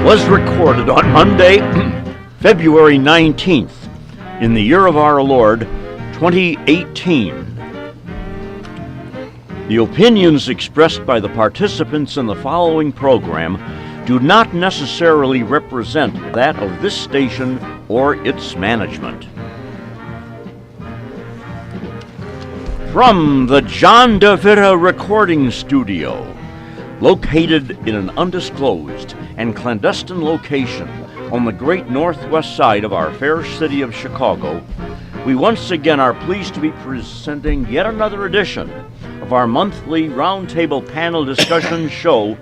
was recorded on Monday, February 19th, in the year of our Lord, 2018. The opinions expressed by the participants in the following program do not necessarily represent that of this station or its management. From the John DeVita Recording Studio, located in an undisclosed and clandestine location on the great northwest side of our fair city of Chicago, we once again are pleased to be presenting yet another edition of our monthly roundtable panel discussion show,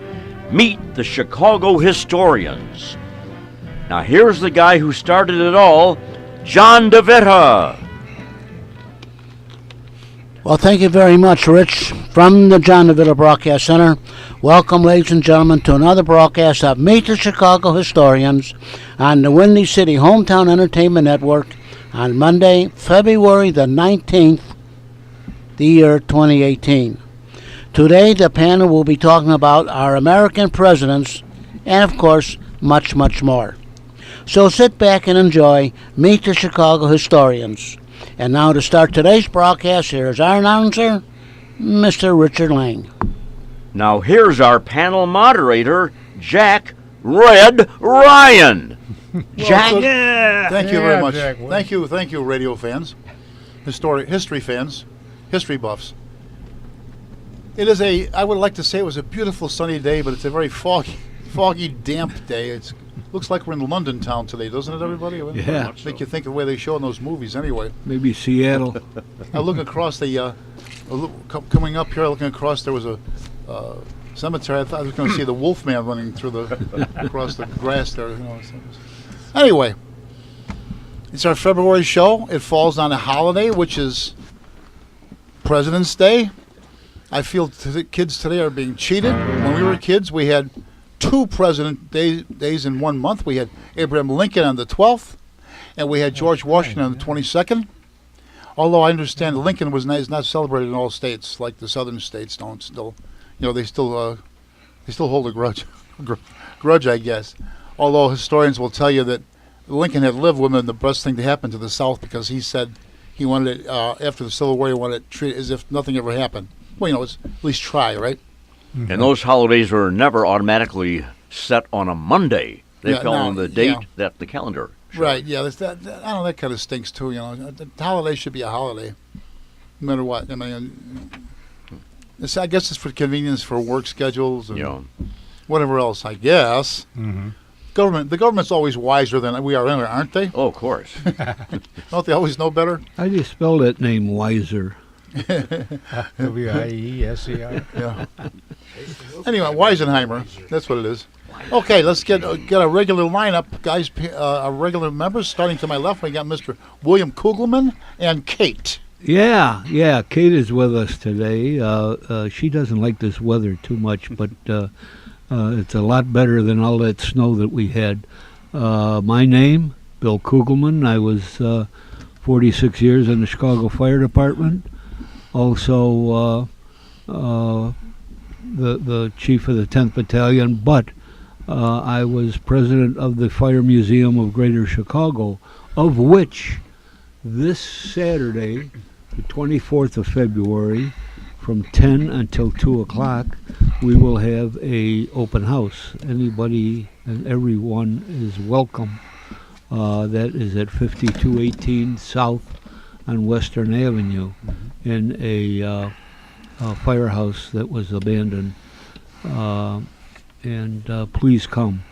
Meet the Chicago Historians. Now here's the guy who started it all, John DeVita. Well, thank you very much, Rich. From the John DeVita Broadcast Center, welcome, ladies and gentlemen, to another broadcast of Meet the Chicago Historians on the Windy City Hometown Entertainment Network on Monday, February the 19th, the year 2018. Today, the panel will be talking about our American presidents and, of course, much, much more. So sit back and enjoy Meet the Chicago Historians. And now to start today's broadcast, here's our announcer, Mr. Richard Lang. Now here's our panel moderator, Jack Red Ryan. Jack. Thank you very much. Jack, Thank you, radio fans, history fans, history buffs. It is I would like to say it was a beautiful sunny day, but it's a very foggy, damp day. It looks like we're in London town today, doesn't it, everybody? Yeah. Make you think of the way they show in those movies anyway. Maybe Seattle. I look across coming up here, looking across, there was a cemetery. I thought I was going to see the Wolfman running through across the grass there. Anyway, it's our February show. It falls on a holiday, which is President's Day. I feel kids today are being cheated. When we were kids, we had 2 President days in 1 month. We had Abraham Lincoln on the 12th, and we had George Washington on the 22nd. Although I understand Lincoln is not celebrated in all states, like the southern states don't. Still, they still hold a grudge, I guess. Although historians will tell you that Lincoln had lived within the best thing to happen to the South, because he said he wanted it, after the Civil War, he wanted to treat it as if nothing ever happened. Well, at least try, right? Mm-hmm. And those holidays were never automatically set on a Monday. They fell on the date that the calendar showed. Right, yeah. I don't know, that kind of stinks, too. The holiday should be a holiday, no matter what. I mean, I guess it's for convenience for work schedules and whatever else, I guess. Mm-hmm. The government's always wiser than we are, aren't they? Oh, of course. Don't they always know better? How do you spell that name, Weiser? Weiser. Yeah. Anyway, Weisenheimer. That's what it is. Okay, let's get a regular lineup, guys. Our regular members. Starting to my left, we got Mr. William Kugelman and Kate. Yeah. Kate is with us today. She doesn't like this weather too much, but it's a lot better than all that snow that we had. My name, Bill Kugelman. I was 46 years in the Chicago Fire Department. Also, the chief of the 10th Battalion, but I was president of the Fire Museum of Greater Chicago, of which this Saturday, the 24th of February, from 10 until 2 o'clock, we will have a open house. Anybody and everyone is welcome. That is at 5218 South on Western Avenue, in a firehouse that was abandoned. And please come.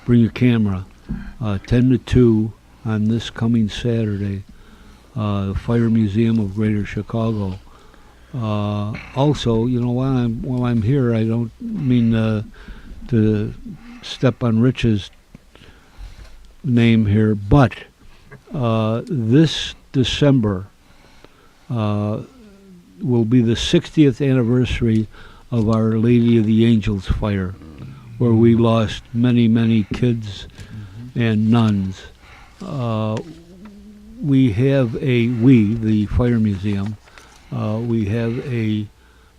Bring your camera. 10 to 2 on this coming Saturday. The Fire Museum of Greater Chicago. Also, while I'm here, I don't mean to step on Rich's name here, but this December will be the 60th anniversary of Our Lady of the Angels Fire, where we lost many, many kids and nuns. We have the Fire Museum, we have a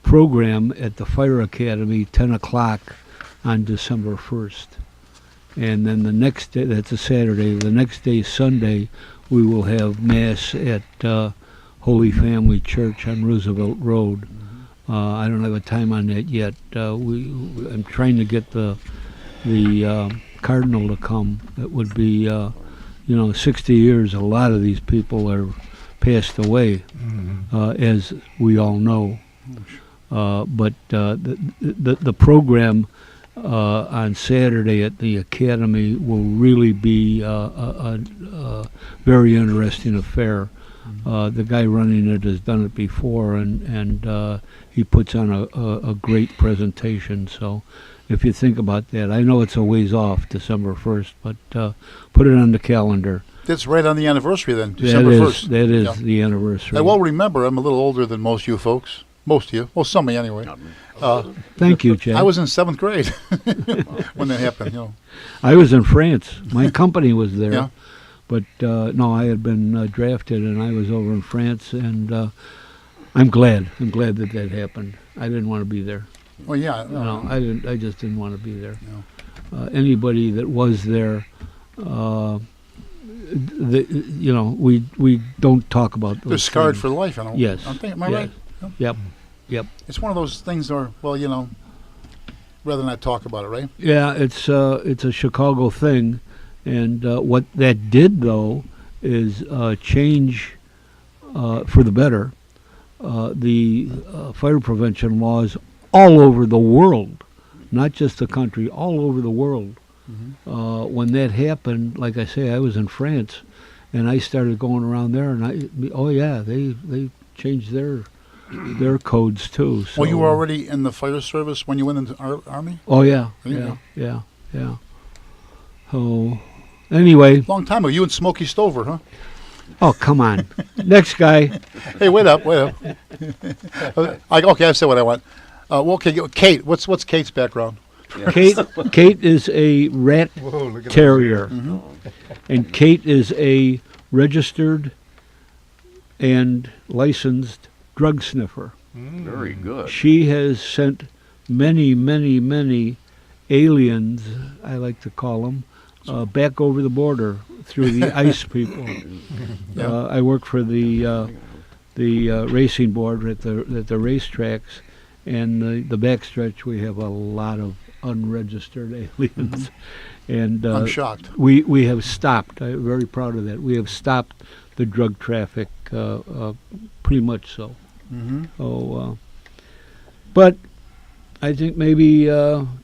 program at the Fire Academy, 10 o'clock on December 1st. And then the next day, that's a Saturday, the next day, Sunday, we will have Mass at Holy Family Church on Roosevelt Road. I don't have a time on that yet. I'm trying to get the Cardinal to come. It would be, 60 years, a lot of these people are passed away, as we all know. But the program on Saturday at the Academy will really be a very interesting affair. The guy running it has done it before, and he puts on a great presentation. So if you think about that, I know it's a ways off, December 1st, but put it on the calendar. That's right on the anniversary then, December 1st. That is the anniversary. I well remember, I'm a little older than most of you folks. Most of you. Well, some of you anyway. Thank you, Jack. I was in 7th grade when that happened, I was in France. My company was there. Yeah. But, no, I had been drafted, and I was over in France, and I'm glad. I'm glad that happened. I didn't want to be there. Well, yeah. No, I didn't. I just didn't want to be there. Anybody that was there, we don't talk about those They're scarred things. for life, Yes. Am I yes. right? Yep. It's one of those things where, rather not talk about it, right? Yeah, it's a Chicago thing, and what that did though is change for the better the fire prevention laws all over the world, not just the country, all over the world. When that happened, like I say, I was in France, and I started going around there, and they changed their codes too. So. Well, you were already in the fire service when you went into Army? Oh yeah, There you yeah. So anyway. Long time ago. You and Smokey Stover, huh? Oh come on. Next guy. Hey, wait up. Okay, I said what I want. Kate. What's Kate's background? Kate is a rat terrier, and Kate is a registered and licensed drug sniffer. Very good. She has sent many aliens, I like to call them, back over the border through the ICE people. I work for the racing board at the racetracks, and the backstretch we have a lot of unregistered aliens. And I'm shocked. We have stopped. I'm very proud of that. We have stopped the drug traffic, pretty much so. But I think maybe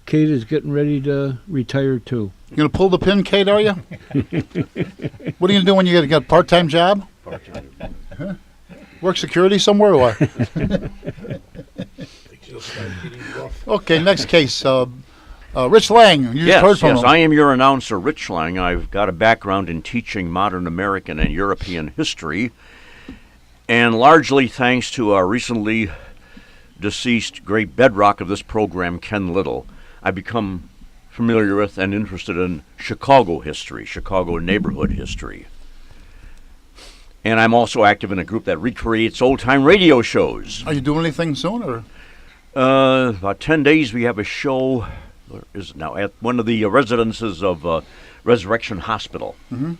Kate is getting ready to retire too. You gonna pull the pin, Kate? Are you? What are you gonna do when you get a part-time job? Huh? Work security somewhere or what? Okay, next case. Rich Lang. You just heard from him. I am your announcer, Rich Lang. I've got a background in teaching modern American and European history, and largely thanks to our recently deceased great bedrock of this program, Ken Little, I've become familiar with and interested in Chicago history, Chicago neighborhood history. And I'm also active in a group that recreates old-time radio shows. Are you doing anything soon, or? About 10 days we have a show, where is it now, at one of the residences of Resurrection Hospital. An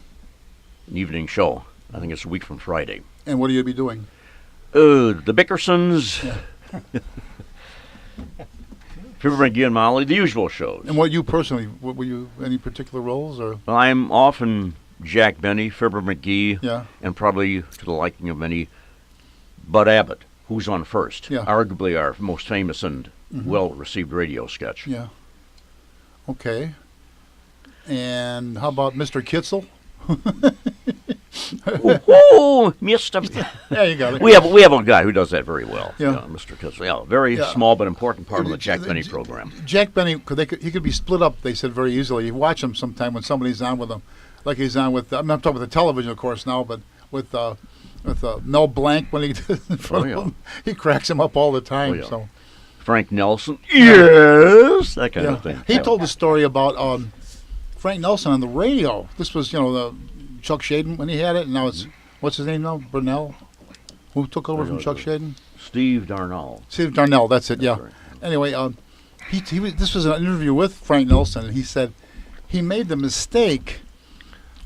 evening show. I think it's a week from Friday. And what will you be doing? The Bickersons, Fibber McGee and Molly, the usual shows. And what you personally, were you any particular roles, or? Well, I'm often Jack Benny, Fibber McGee, Yeah. and probably to the liking of many, Bud Abbott, who's on first. Yeah. Arguably our most famous and well-received radio sketch. Yeah. Okay. And how about Mr. Kitzel? Oh, Mr. Yeah, you got it. We have a guy who does that very well. Yeah. Mr. Kitzel. Yeah, very Yeah. small but important part of the Jack Benny program. Jack Benny, he could be split up, they said, very easily. You watch him sometime when somebody's on with him. Like he's on with, I'm not talking about the television, of course, now, but with Mel Blanc when he in front of him. He cracks him up all the time. Oh, yeah. So Frank Nelson. Yes, that kind of thing. He told the story about Frank Nelson on the radio. This was, the Chuck Shaden when he had it, and now it's, what's his name now? Burnell? Who took over from Chuck Shaden? Steve Darnell. Steve Darnell, that's it, yeah. That's right. Anyway, this was an interview with Frank Nelson, and he said he made the mistake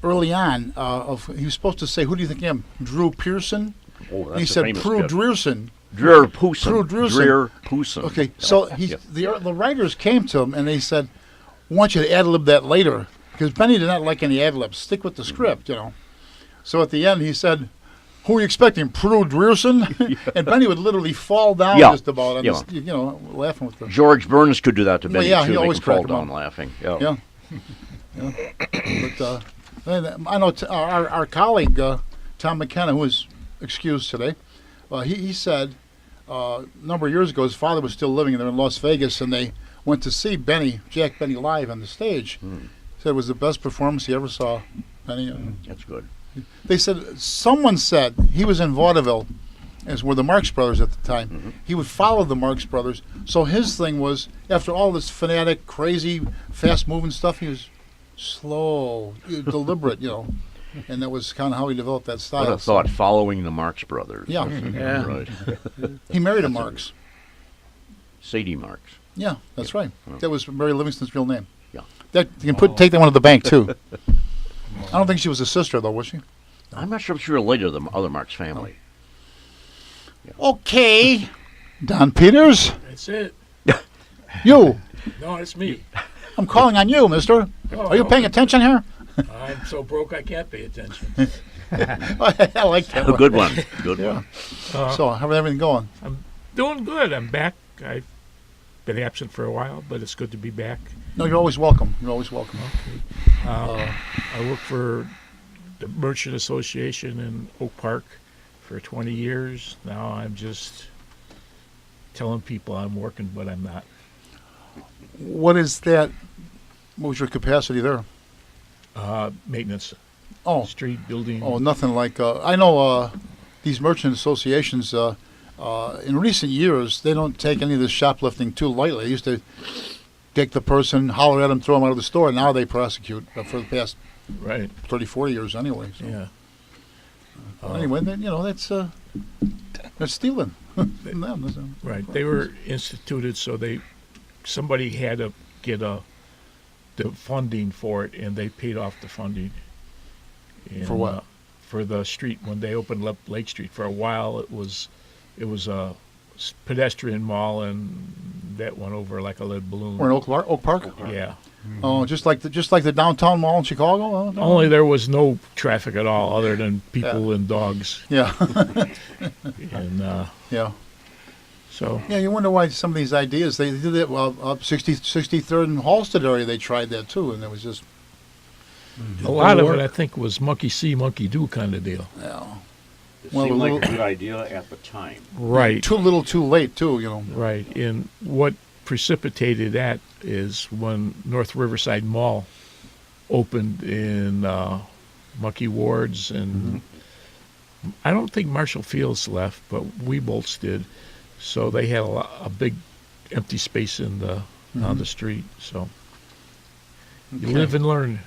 early on of he was supposed to say, "Who do you think I am?" Drew Pearson. Oh, that's He a said famous Prue bit. Drewson. Dreer Pooson. Prue Drewson. Dreer Pooson. Okay, so the writers came to him and they said, "I want you to ad lib that later," because Benny did not like any ad libs. Stick with the script, you know. So at the end, he said, "Who are you expecting, Prue Drewson?" And Benny would literally fall down Yeah. just about, on Yeah. this, you know, laughing with the. George Burns could do that to Benny, yeah, too. he always Make him fall cracked him down up. laughing. Yeah. But I know our colleague Tom McKenna, who was excused today, he said a number of years ago his father was still living there in Las Vegas, and they went to see Jack Benny live on the stage. Said it was the best performance he ever saw. Benny. That's good. They said someone said he was in vaudeville, as were the Marx Brothers at the time. He would follow the Marx Brothers. So his thing was, after all this fanatic, crazy, fast-moving stuff, he was slow, deliberate, you know. And that was kind of how he developed that style. What a thought, following the Marx Brothers. Yeah. Yeah. Right. He married a Marx. Sadie Marx. Yeah, that's right. That was Mary Livingston's real name. Yeah. That you can take that one to the bank too. I don't think she was a sister though, was she? I'm not sure if she related to the other Marx family. Okay. Don Peters, That's it. you. No, it's me. I'm calling on you, mister. Are you paying attention here? I'm so broke I can't pay attention. I like that A one. good one. Good one. So, how's everything going? Doing good. I'm back. I've been absent for a while, but it's good to be back. No, you're always welcome. You're always welcome. I work for the Merchant Association in Oak Park for 20 years. Now I'm just telling people I'm working, but I'm not. What is that? What was your capacity there? Maintenance, Oh, street building. nothing like. I know these merchant associations. In recent years, they don't take any of this shoplifting too lightly. They used to take the person, holler at them, throw them out of the store. Now they prosecute for the past Right. 30, 40 years anyway. So. Yeah. Anyway, that's stealing. from them, isn't it? Right. They were instituted so somebody had to get the funding for it, and they paid off the funding. And, For what? For the street when they opened up Lake Street. For a while, it was a pedestrian mall, and that went over like a lead balloon. We're in Oak Park. Yeah. Oh, just like the downtown mall in Chicago. Oh, no. Only there was no traffic at all, other than people and dogs. Yeah, And yeah. so Yeah, you wonder why some of these ideas, they did it, well, up 63rd and Halsted area, they tried that too, and it was just, a lot of it, I think, was monkey see, monkey do kind of deal. yeah, It Well, seemed a like little- a good idea at the time. Right. too little too late too, you know. Right. And what precipitated that is when North Riverside Mall opened in Monkey Ward's, and I don't think Marshall Fields left, but Weebolts did. So they had a big empty space in on the street. So you Okay. live and learn.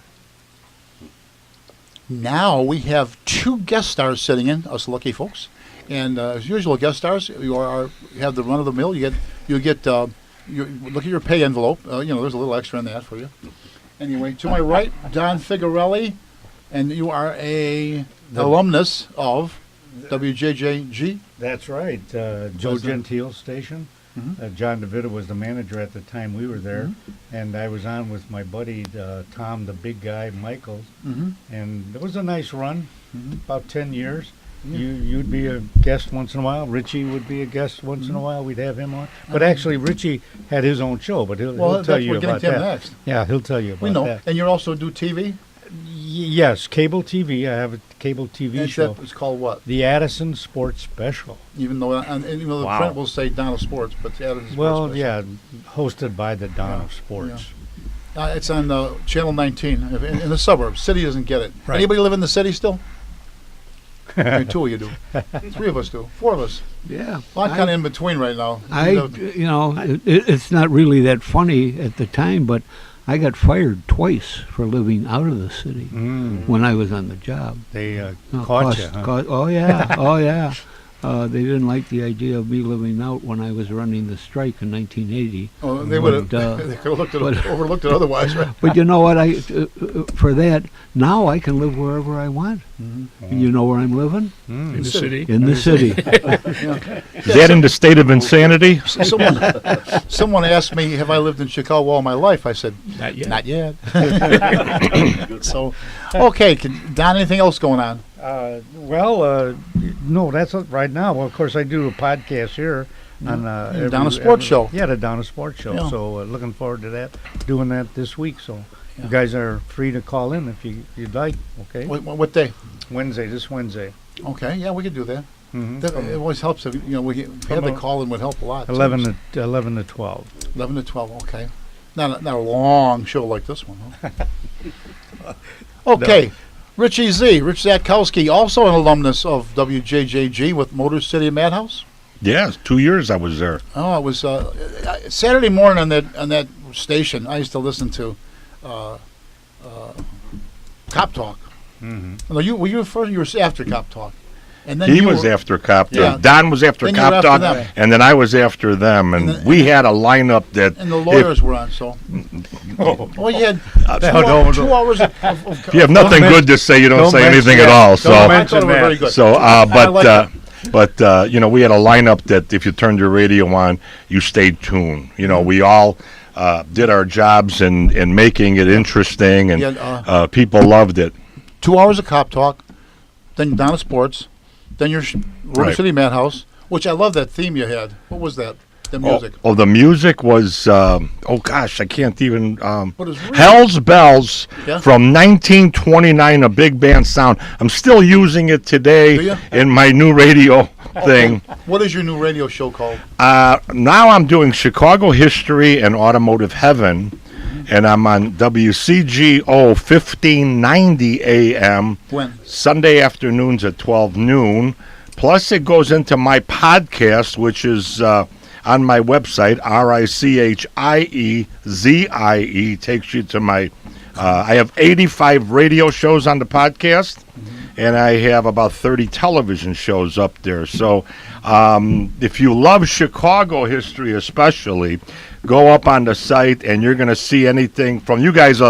Now we have 2 guest stars sitting in, us lucky folks, and as usual, guest stars, you have the run of the mill. You get look at your pay envelope. There's a little extra in that for you. Anyway, to my right, Don Figarelli, and you are a alumnus of WJJG. That's right. Joe Gentile station. John DeVita was the manager at the time we were there, and I was on with my buddy Tom, the big guy, Michael, and it was a nice run, about 10 years. You'd be a guest once in a while. Richie would be a guest once in a while. We'd have him on. But actually, Richie had his own show, but he'll tell that's you we're getting about to him that. next. Yeah, he'll tell you about We know, that. and you also do TV. Yes, cable TV. I have a cable TV show. It's called what? The Addison Sports Special. Even though the Wow. print will say Donald Sports, but the Addison Well, Sports yeah, hosted by the Don of Sports. it's on Channel 19 in the suburbs. City doesn't get it. Right. Anybody live in the city still? Maybe 2 of you do. 3 of us do. 4 of us. Yeah. Well, I'm kind of in between right now. It's not really that funny at the time, but I got fired twice for living out of the city when I was on the job. They No, caught you, huh? oh yeah, oh yeah. They didn't like the idea of me living out when I was running the strike in 1980. Oh, they would have. But, They could have looked at but- overlooked it otherwise, right? But you know what? For that, now I can live wherever I want. You know where I'm living? In the city. In the city. Is that in the state of insanity? Someone asked me, "Have I lived in Chicago all my life?" I said, Not yet. "Not yet." So, okay, Don, anything else going on? No, that's it right now. Well, of course, I do a podcast here on Donna Sports Show. Yeah, the Donna Sports Show. Yeah. So looking forward to that, doing that this week. So you guys are free to call in if you'd like. Okay, What day? this Wednesday. Okay, yeah, we could do that. Mm-hmm. It always helps if we had the call in would help a lot. too. 11 to 12. 11 to 12. Okay, not a long show like this one. Huh? Okay. Richie Z, Rich Zatkowski, also an alumnus of WJJG with Motor City Madhouse. Yes, 2 years I was there. Oh, it was Saturday morning on that station. I used to listen to Cop Talk. Mm-hmm. No, were you first? You were after Cop Talk, and then He you was were, after Cop Talk. Yeah. Don was after Then you were Cop after Talk, them. and then I was after them, and, And then- we had a lineup that. and the lawyers were on. So, well, you had don't- 2 hours of If you have nothing men- good to say, you don't don't say mention anything that. at all. Don't So, I mention thought it was that. very good. so, I like that. but we had a lineup that if you turned your radio on, you stayed tuned. We all did our jobs in making it interesting, and Yeah, people loved it. 2 hours of Cop Talk, then Donna Sports, then your Motor Right. City Madhouse, which I love that theme you had. What was that? The music. Oh, the music was, oh gosh, I can't even, What is really- Hell's Bells Yeah. from 1929, a big band sound. I'm still using it Do today ya? in my new radio thing. What is your new radio show called? Now I'm doing Chicago History and Automotive Heaven, and I'm on WCGO 1590 AM. When? Sunday afternoons at 12 noon. Plus, it goes into my podcast, which is on my website, RICHIEZIE. Takes you to my. I have 85 radio shows on the podcast, and I have about 30 television shows up there. So, if you love Chicago history, especially, go up on the site, and you're going to see anything from you guys.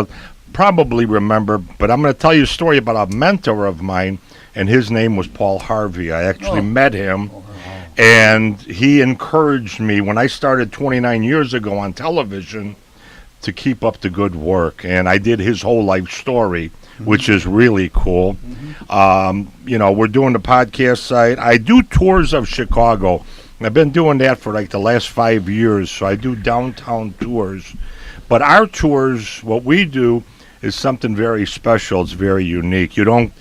Probably remember, but I'm going to tell you a story about a mentor of mine, and his name was Paul Harvey. I actually met him, and he encouraged me when I started 29 years ago on television to keep up the good work, and I did his whole life story, which is really cool. We're doing the podcast site. I do tours of Chicago. I've been doing that for like the last 5 years, so I do downtown tours. But our tours, what we do is something very special. It's very unique. You don't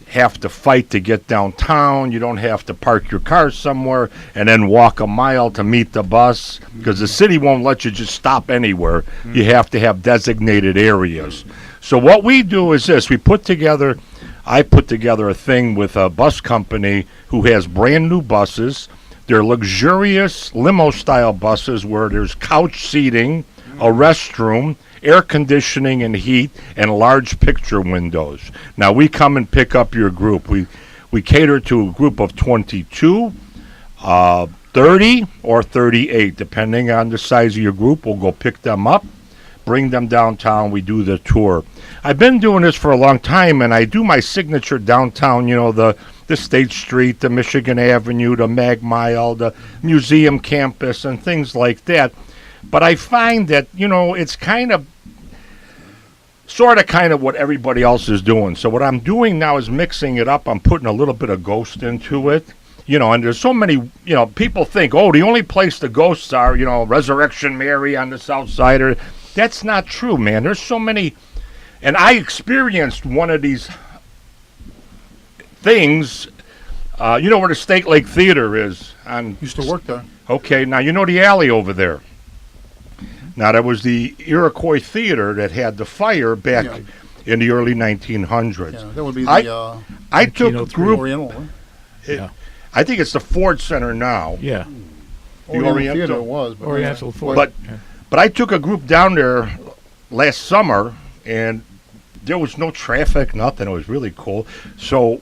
have to fight to get downtown. You don't have to park your car somewhere and then walk a mile to meet the bus, because the city won't let you just stop anywhere. You have to have designated areas. So what we do is this. I put together a thing with a bus company who has brand new buses. They're luxurious limo-style buses where there's couch seating, a restroom, air conditioning and heat, and large picture windows. Now, we come and pick up your group. We cater to a group of 22, 30, or 38, depending on the size of your group. We'll go pick them up, bring them downtown. We do the tour. I've been doing this for a long time, and I do my signature downtown, the State Street, the Michigan Avenue, the Mag Mile, the museum campus, and things like that. But I find that, it's kind of what everybody else is doing. So what I'm doing now is mixing it up. I'm putting a little bit of ghost into it. And there's so many, people think, the only place the ghosts are, Resurrection Mary on the South Side. That's not true, man. There's so many. And I experienced one of these things, where the State Lake Theater is. Used to work there. Okay, now you know the alley over there. Now, that was the Iroquois Theater that had the fire back in the early 1900s. Yeah, that would be I took a group. Oriental. Huh? I think it's the Ford Center now. Yeah. The Oriental Theater was. But Oriental Ford. But I took a group down there last summer, and there was no traffic, nothing. It was really cool. So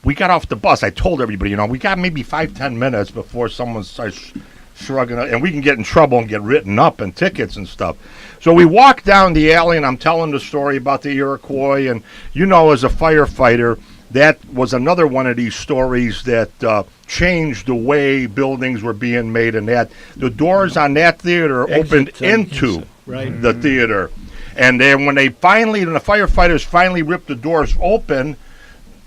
we got off the bus. I told everybody, we got maybe 5-10 minutes before someone starts shrugging, and we can get in trouble and get written up and tickets and stuff. So we walk down the alley, and I'm telling the story about the Iroquois, and as a firefighter, that was another one of these stories that changed the way buildings were being made, and that the doors on that theater opened into the theater. And then when the firefighters finally ripped the doors open,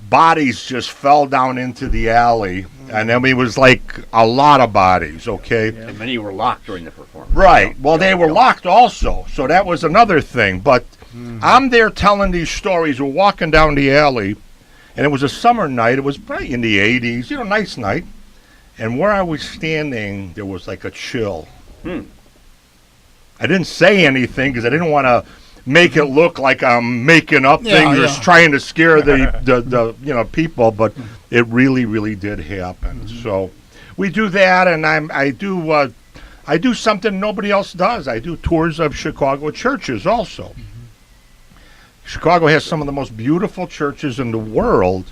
bodies just fell down into the alley. And then it was like a lot of bodies, okay? And many were locked during the performance. Right. Well, they were locked also, so that was another thing. But I'm there telling these stories. We're walking down the alley, and it was a summer night. It was probably in the 80s, nice night. And where I was standing, there was like a chill. I didn't say anything because I didn't want to make it look like I'm making up things or trying to scare the people, but it really, really did happen. So we do that, and I do something nobody else does. I do tours of Chicago churches also. Chicago has some of the most beautiful churches in the world.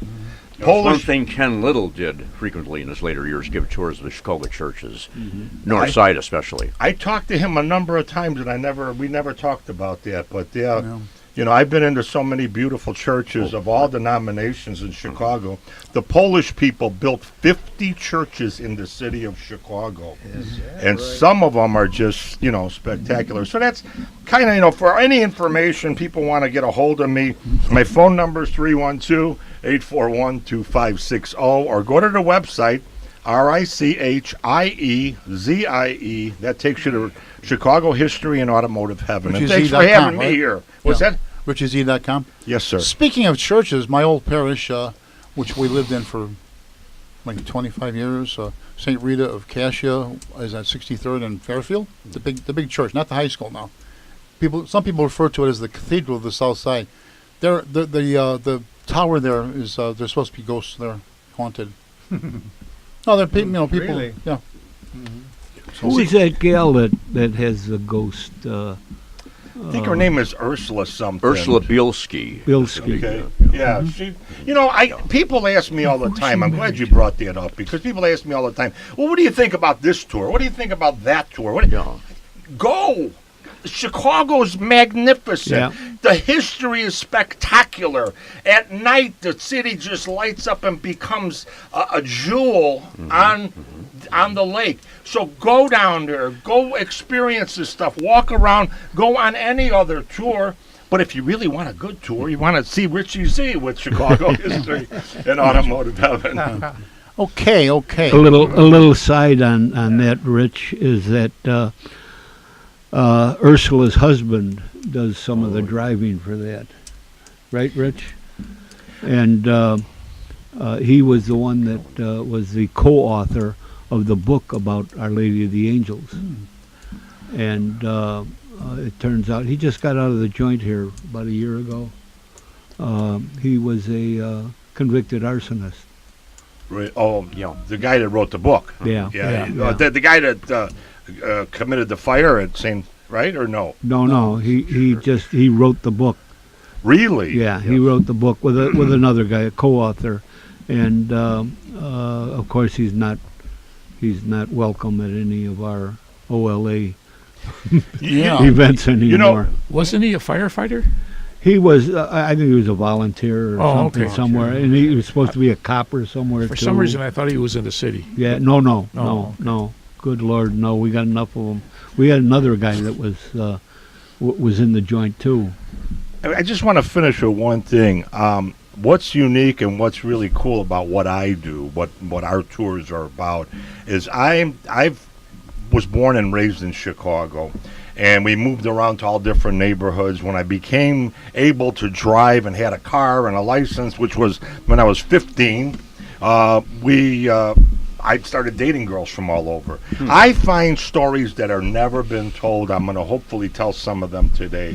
One thing Ken Little did frequently in his later years, give tours of the Chicago churches, North Side especially. I talked to him a number of times, and we never talked about that. But I've been into so many beautiful churches of all denominations in Chicago. The Polish people built 50 churches in the city of Chicago, and some of them are just spectacular. So that's kind of for any information people want to get a hold of me. My phone number is 312-841-2560, or go to the website, RICHIEZIE. That takes you to Chicago History and Automotive Heaven. And thanks for having me here. What's that? RichieZ.com. Yes, sir. Speaking of churches, my old parish, which we lived in for like 25 years, St. Rita of Cassia is at 63rd and Fairfield. The big church, not the high school now. Some people refer to it as the Cathedral of the South Side. The tower there is there's supposed to be ghosts there, haunted. No, they're people. Really? Yeah. Who is that gal that has the ghost? I think her name is Ursula something. Ursula Bielski. Bielski. Okay. Yeah. She. People ask me all the time. I'm glad you brought that up because people ask me all the time. Well, what do you think about this tour? What do you think about that tour? Go. Chicago's magnificent. Yeah. The history is spectacular. At night, the city just lights up and becomes a jewel on the lake. So go down there. Go experience this stuff. Walk around. Go on any other tour. But if you really want a good tour, you want to see Richie Z with Chicago History and Automotive Heaven. Okay. A little side on that, Rich, is that Ursula's husband does some of the driving for that. Right, Rich? And he was the one that was the co-author of the book about Our Lady of the Angels. And it turns out he just got out of the joint here about a year ago. He was a convicted arsonist. Right. Oh, the guy that wrote the book. Yeah. The guy that committed the fire at St. Right or no? No. He wrote the book. Really? Yeah, he wrote the book with another guy, a co-author, and of course he's not welcome at any of our OLA events anymore. Wasn't he a firefighter? He was. I think he was a volunteer or something somewhere, and he was supposed to be a copper somewhere. For some reason, I thought he was in the city. Yeah, no. Good Lord, no. We got enough of them. We had another guy that was in the joint too. I just want to finish with one thing. What's unique and what's really cool about what I do, what our tours are about, is I was born and raised in Chicago, and we moved around to all different neighborhoods. When I became able to drive and had a car and a license, which was when I was 15, I started dating girls from all over. I find stories that are never been told. I'm going to hopefully tell some of them today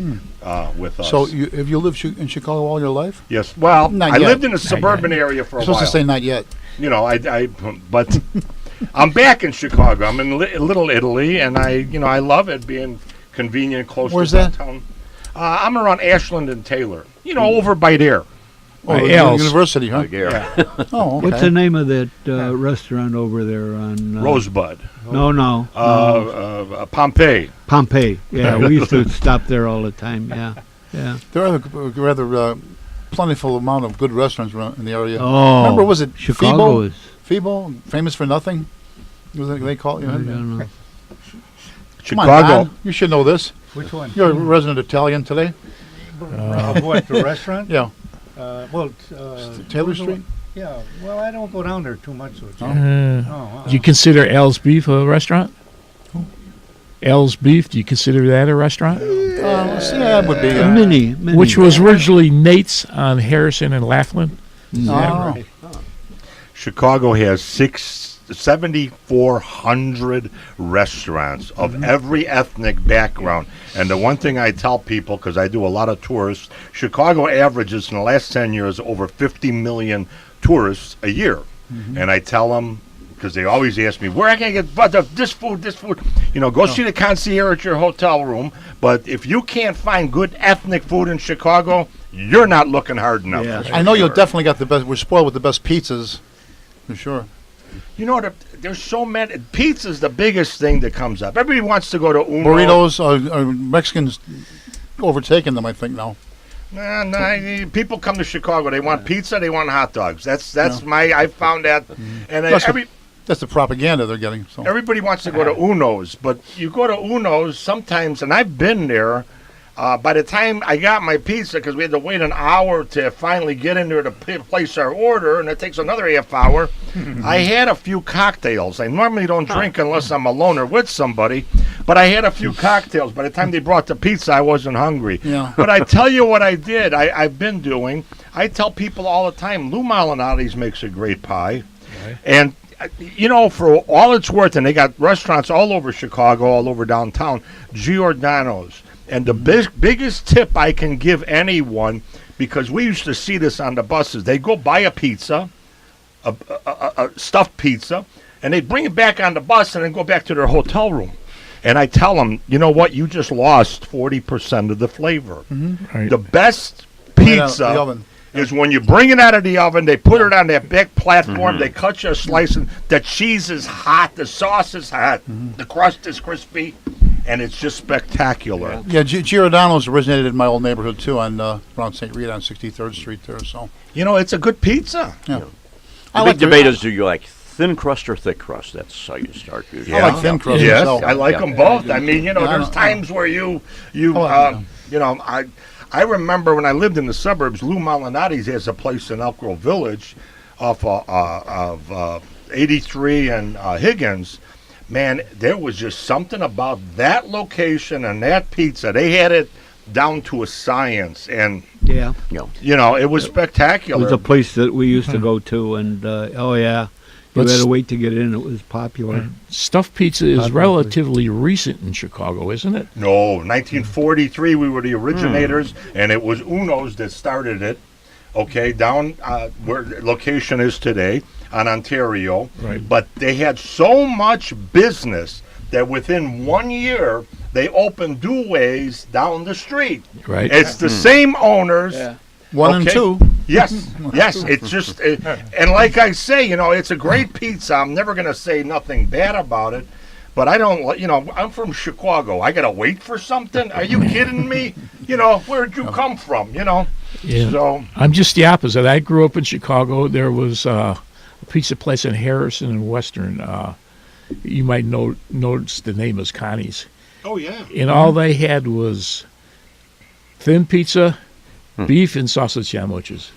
with us. So have you lived in Chicago all your life? Yes. Well, Not I yet. lived in a suburban area for a while. Supposed to say not yet. But I'm back in Chicago. I'm in Little Italy, and I love it being convenient, close Where's to that? downtown. I'm around Ashland and Taylor. Over by there. Oh, the Al's. university, huh? Yeah. Oh, okay. What's the name of that restaurant over there on Rosebud. No. Pompeii. Pompeii. Yeah, we used to stop there all the time. Yeah. There are a rather plentiful amount of good restaurants around in the area. Oh, Remember, was it Chicago is. Feeble, famous for nothing? Was it they call it? I don't know. Come on, Chicago. Don, you should know this. Which one? You're a resident Italian today. What, the restaurant? Yeah. Taylor who's the Street. one- Yeah, well, I don't go down there too much. So it's Do you consider Al's Beef a restaurant? Al's Beef, do you consider that a restaurant? Yeah, it would be. Mini. Which was originally Nate's on Harrison and Laughlin. Oh. Chicago has 7,400 restaurants of every ethnic background. And the one thing I tell people, because I do a lot of tourists, Chicago averages in the last 10 years over 50 million tourists a year. And I tell them, because they always ask me, where I can get this food? You know, go see the concierge at your hotel room. But if you can't find good ethnic food in Chicago, you're not looking hard enough. Yeah. I know you definitely got the best. We're spoiled with the best pizzas, for sure. You know, there's so many. Pizza's the biggest thing that comes up. Everybody wants to go to Uno. Burritos, Mexicans overtaking them, I think now. Nah, people come to Chicago. They want pizza. They want hot dogs. That's I found that, and That's the propaganda they're getting. So. everybody wants to go to Uno's. But you go to Uno's sometimes, and I've been there. By the time I got my pizza, because we had to wait an hour to finally get in there to place our order, and it takes another half hour, I had a few cocktails. I normally don't drink unless I'm alone or with somebody, but I had a few cocktails. By the time they brought the pizza, I wasn't hungry. Yeah. But I tell you what I did, I've been doing. I tell people all the time, Lou Malinati's makes a great pie. Right. And you know, for all it's worth, and they got restaurants all over Chicago, all over downtown, Giordano's. And the biggest tip I can give anyone, because we used to see this on the buses, they go buy a pizza, a stuffed pizza, and they bring it back on the bus and then go back to their hotel room. And I tell them, you know what, you just lost 40% of the flavor. Right. The best Right out pizza the oven. is when you bring it out of the oven, they put it on that big platform, they cut you a slice, and the cheese is hot, the sauce is hot, the crust is crispy, and it's just spectacular. Yeah, Giordano's originated in my old neighborhood too, on around St. Rita on 63rd Street there. So You know, it's a good pizza. The big debate is, do you like thin crust or thick crust? That's how you start usually. I like thin crust Yes, myself. I like Yeah. them both. I mean, you know, Yeah, I there's don't- times where you know, I remember when I lived in the suburbs, Lou Malinati's has a place in Elk Grove Village off of 83 and Higgins. Man, there was just something about that location and that pizza. They had it down to a science, and Yeah. you know, it was It spectacular. was a place that we used to go to, and you But had s- to wait to get in. It was popular. Stuffed pizza is Hot dog relatively recent in Chicago, isn't it? No, 1943 we were the originators, and it was Uno's that started it. Okay, down where the location is today on Ontario. Right. But they had so much business that within 1 year they opened Dewey's down the street. Right. It's the same owners. one and Okay. two. Yes, yes. It's just, and like I say, you know, it's a great pizza. I'm never going to say nothing bad about it. But I don't, you know, I'm from Chicago. I got to wait for something? Are you kidding me? You know, where'd you come from, you know? Yeah. So, I'm just the opposite. I grew up in Chicago. There was a pizza place in Harrison and Western. You might notice the name is Connie's. oh, yeah. And all they had was thin pizza, beef, and sausage sandwiches.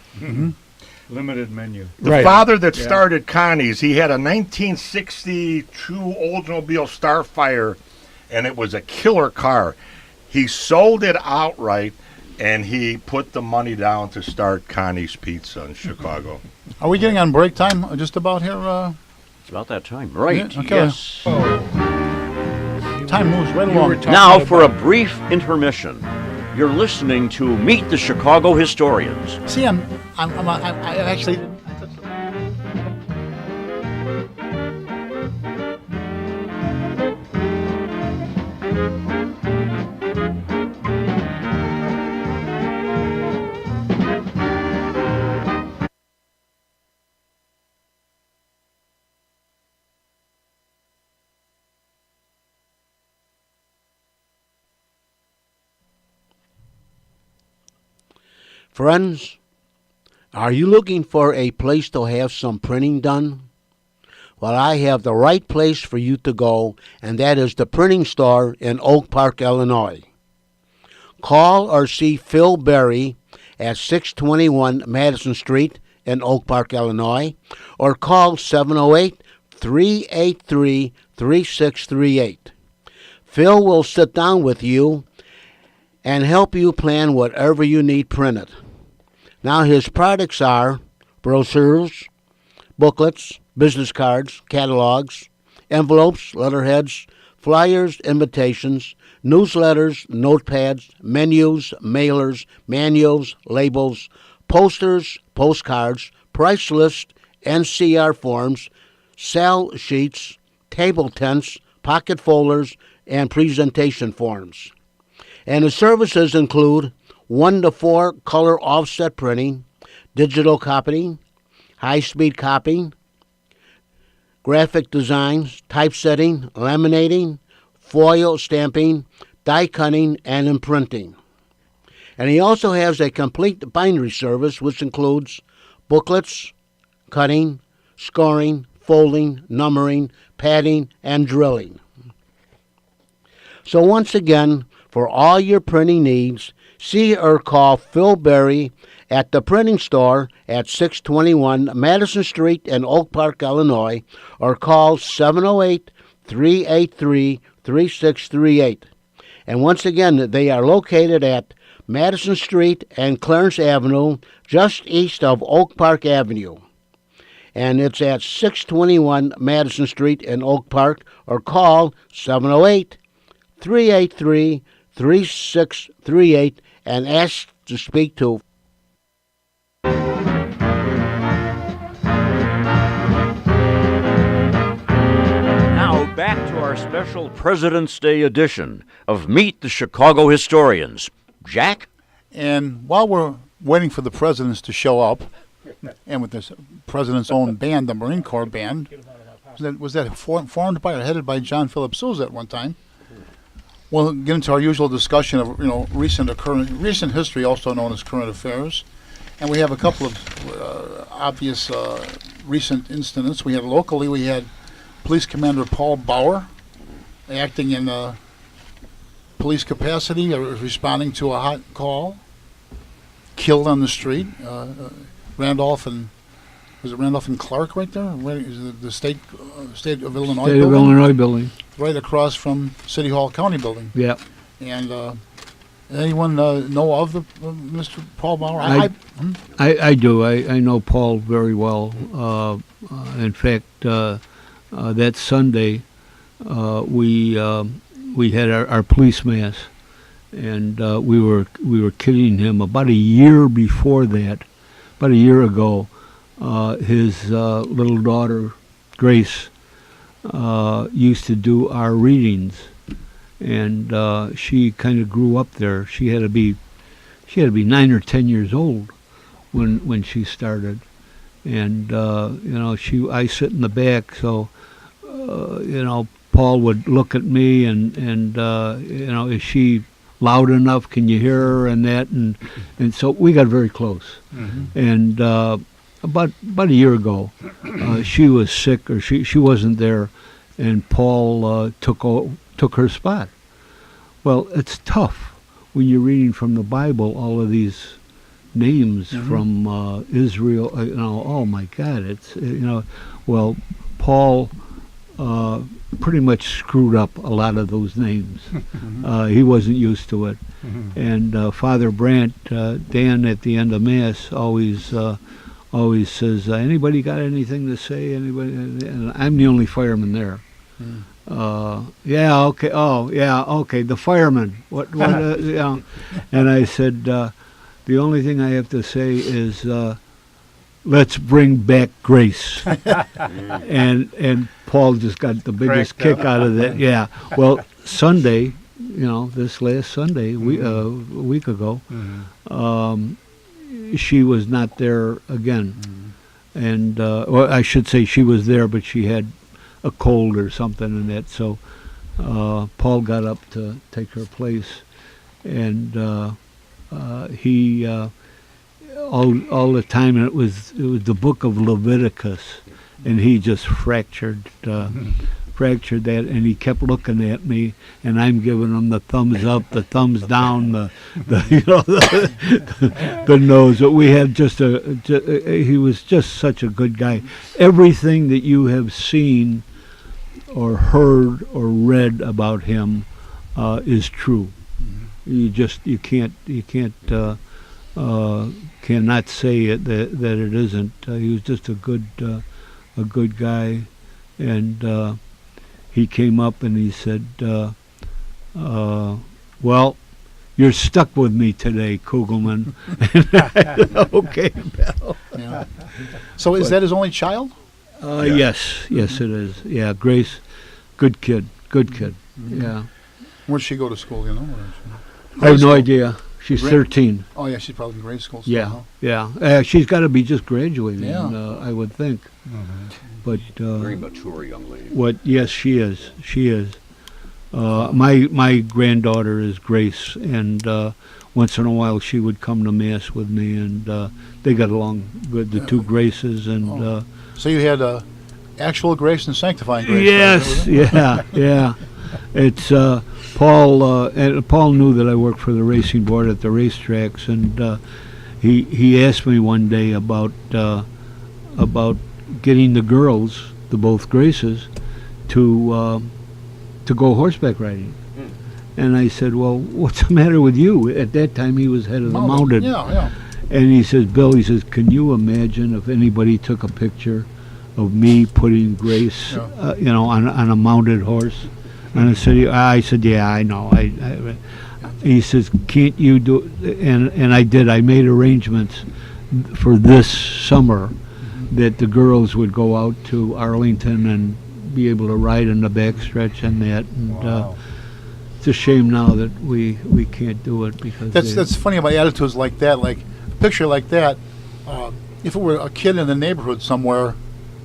Limited menu. The Right. father that started Connie's, he had a 1962 Oldsmobile Starfire, and it was a killer car. He sold it outright, and he put the money down to start Connie's Pizza in Chicago. Are we getting on break time? Just about here. It's about that time. Right. Yeah, okay. Yes. Time moves right You were along. talking Now for a about- brief intermission. You're listening to Meet the Chicago Historians. See, I actually. Friends, are you looking for a place to have some printing done? Well, I have the right place for you to go, and that is the printing store in Oak Park, Illinois. Call or see Phil Berry at 621 Madison Street in Oak Park, Illinois, or call 708-383-3638. Phil will sit down with you and help you plan whatever you need printed. Now, his products are brochures, booklets, business cards, catalogs, envelopes, letterheads, flyers, invitations, newsletters, notepads, menus, mailers, manuals, labels, posters, postcards, price lists, NCR forms, sell sheets, table tents, pocket folders, and presentation forms. And the services include 1 to 4 color offset printing, digital copying, high-speed copying, graphic designs, typesetting, laminating, foil stamping, die cutting, and imprinting. And he also has a complete bindery service, which includes booklets, cutting, scoring, folding, numbering, padding, and drilling. So once again, for all your printing needs, see or call Phil Berry at the printing store at 621 Madison Street in Oak Park, Illinois, or call 708-383-3638. And once again, they are located at Madison Street and Clarence Avenue, just east of Oak Park Avenue. And it's at 621 Madison Street in Oak Park, or call 708-383-3638 and ask to speak to Now back to our special President's Day edition of Meet the Chicago Historians. Jack? And while we're waiting for the presidents to show up, and with this president's own band, the Marine Corps Band, was that formed by or headed by John Philip Sousa at one time. We'll get into our usual discussion of recent history, also known as current affairs, and we have a couple of obvious recent incidents. We had Police Commander Paul Bauer acting in police capacity, responding to a hot call, killed on the street. Randolph and Clark right there? Is it the state of Illinois State building? of Illinois building. Right across from City Hall County building. Yeah. And anyone know of the Mr. Paul Bauer? I do. I know Paul very well. In fact, that Sunday we had our police mass, and we were kidding him. About a year before that, about a year ago, his little daughter Grace used to do our readings, and she kind of grew up there. She had to be 9 or 10 years old when she started, and I sit in the back, so Paul would look at me and is she loud enough? Can you hear her? And that, and so we got very close. Mm-hmm. And about a year ago, she was sick, or she wasn't there, and Paul took her spot. Well, it's tough when you're reading from the Bible all of these names from Israel. Oh my God, it's well, Paul pretty much screwed up a lot of those names. He wasn't used to it. And Father Brandt, Dan at the end of Mass always says, anybody got anything to say? Anybody? And I'm the only fireman there. Yeah, okay. Oh, yeah, okay. The fireman. What? And I said, the only thing I have to say is, let's bring back Grace. and Paul just got the biggest kick out of that. Yeah. Well, Sunday, this last Sunday, a week ago, she was not there again. And, well, I should say she was there, but she had a cold or something in that. So Paul got up to take her place. And he all the time, and it was the book of Leviticus, and he just fractured that, and he kept looking at me, and I'm giving him the thumbs up, the thumbs down, the nose. But we had he was just such a good guy. Everything that you have seen or heard or read about him is true. You cannot say it that it isn't. He was just a good guy, and he came up and he said, "Well, you're stuck with me today, Kugelman." Okay, Bill. Yeah. So is that his only child? Yes, it is. Yeah, Grace, good kid. Yeah. Where'd she go to school, you know? I have no idea. She's 13. Oh, yeah, she's probably in grade school still, huh? Yeah. She's got to be just graduating, Yeah. I would think. But Very mature young lady. yes, she is. My granddaughter is Grace, and once in a while she would come to mass with me, and they got along good. The two Graces, and So you had actual grace and sanctifying grace. yes, yeah. It's Paul. And Paul knew that I worked for the racing board at the racetracks, and he asked me one day about getting the girls, the both Graces, to go horseback riding. And I said, "Well, what's the matter with you?" At that time, he was head of the mounted. Yeah. And he says, "Bill," he says, "can you imagine if anybody took a picture of me putting Grace, on a mounted horse on a city?" I said, "Yeah, I know." He says, "Can't you do?" And I did. I made arrangements for this summer that the girls would go out to Arlington and be able to ride in the backstretch and that. And it's a shame now that we can't do it because That's funny about attitudes like that. Like a picture like that, if it were a kid in the neighborhood somewhere,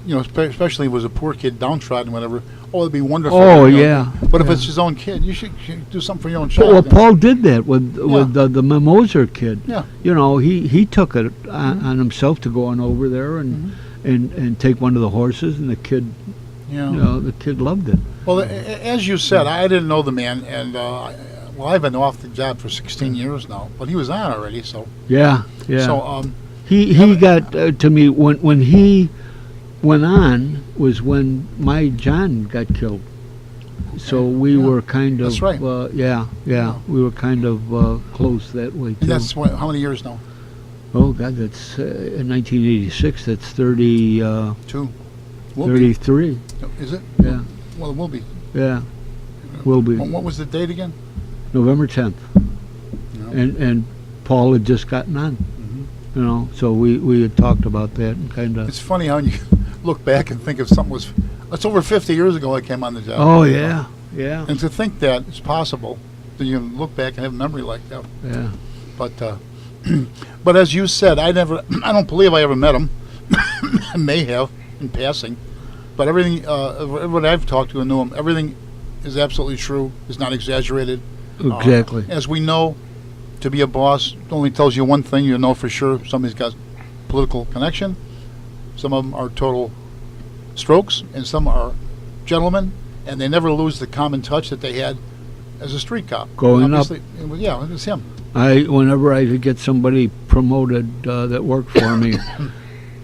especially if it was a poor kid, downtrodden, whatever. Oh, it'd be wonderful. Oh, yeah. But if Yeah. it's his own kid, you should do something for your own child. Well, Paul did that with the Mimosa kid. Yeah. He took it on himself to go on over there and take one of the horses, and the kid, the kid loved it. Well, as you said, I didn't know the man, and I've been off the job for 16 years now, but he was on already, so. Yeah. So, he got to me when he went on was when my John got killed. So we were kind of. That's right. We were kind of close that way too. that's how many years now? Oh God, that's in 1986. That's 30. Two. Will 33. be. Is it? Yeah. Well, it will be. Yeah. Will be. What was the date again? November 10th. Yeah. And Paul had just gotten on. So we had talked about that and kind of. It's funny how you look back and think if something was. It's over 50 years ago I came on the job. Oh yeah. And to think that it's possible that you can look back and have a memory like that. Yeah. But but as you said, I don't believe I ever met him. I may have in passing, but everything everyone I've talked to and knew him, everything is absolutely true. Is not exaggerated. Exactly. As we know, to be a boss only tells you one thing. You know for sure somebody's got political connection. Some of them are total strokes, and some are gentlemen, and they never lose the common touch that they had as a street cop. Going up. Yeah, it was him. Whenever I could get somebody promoted that worked for me,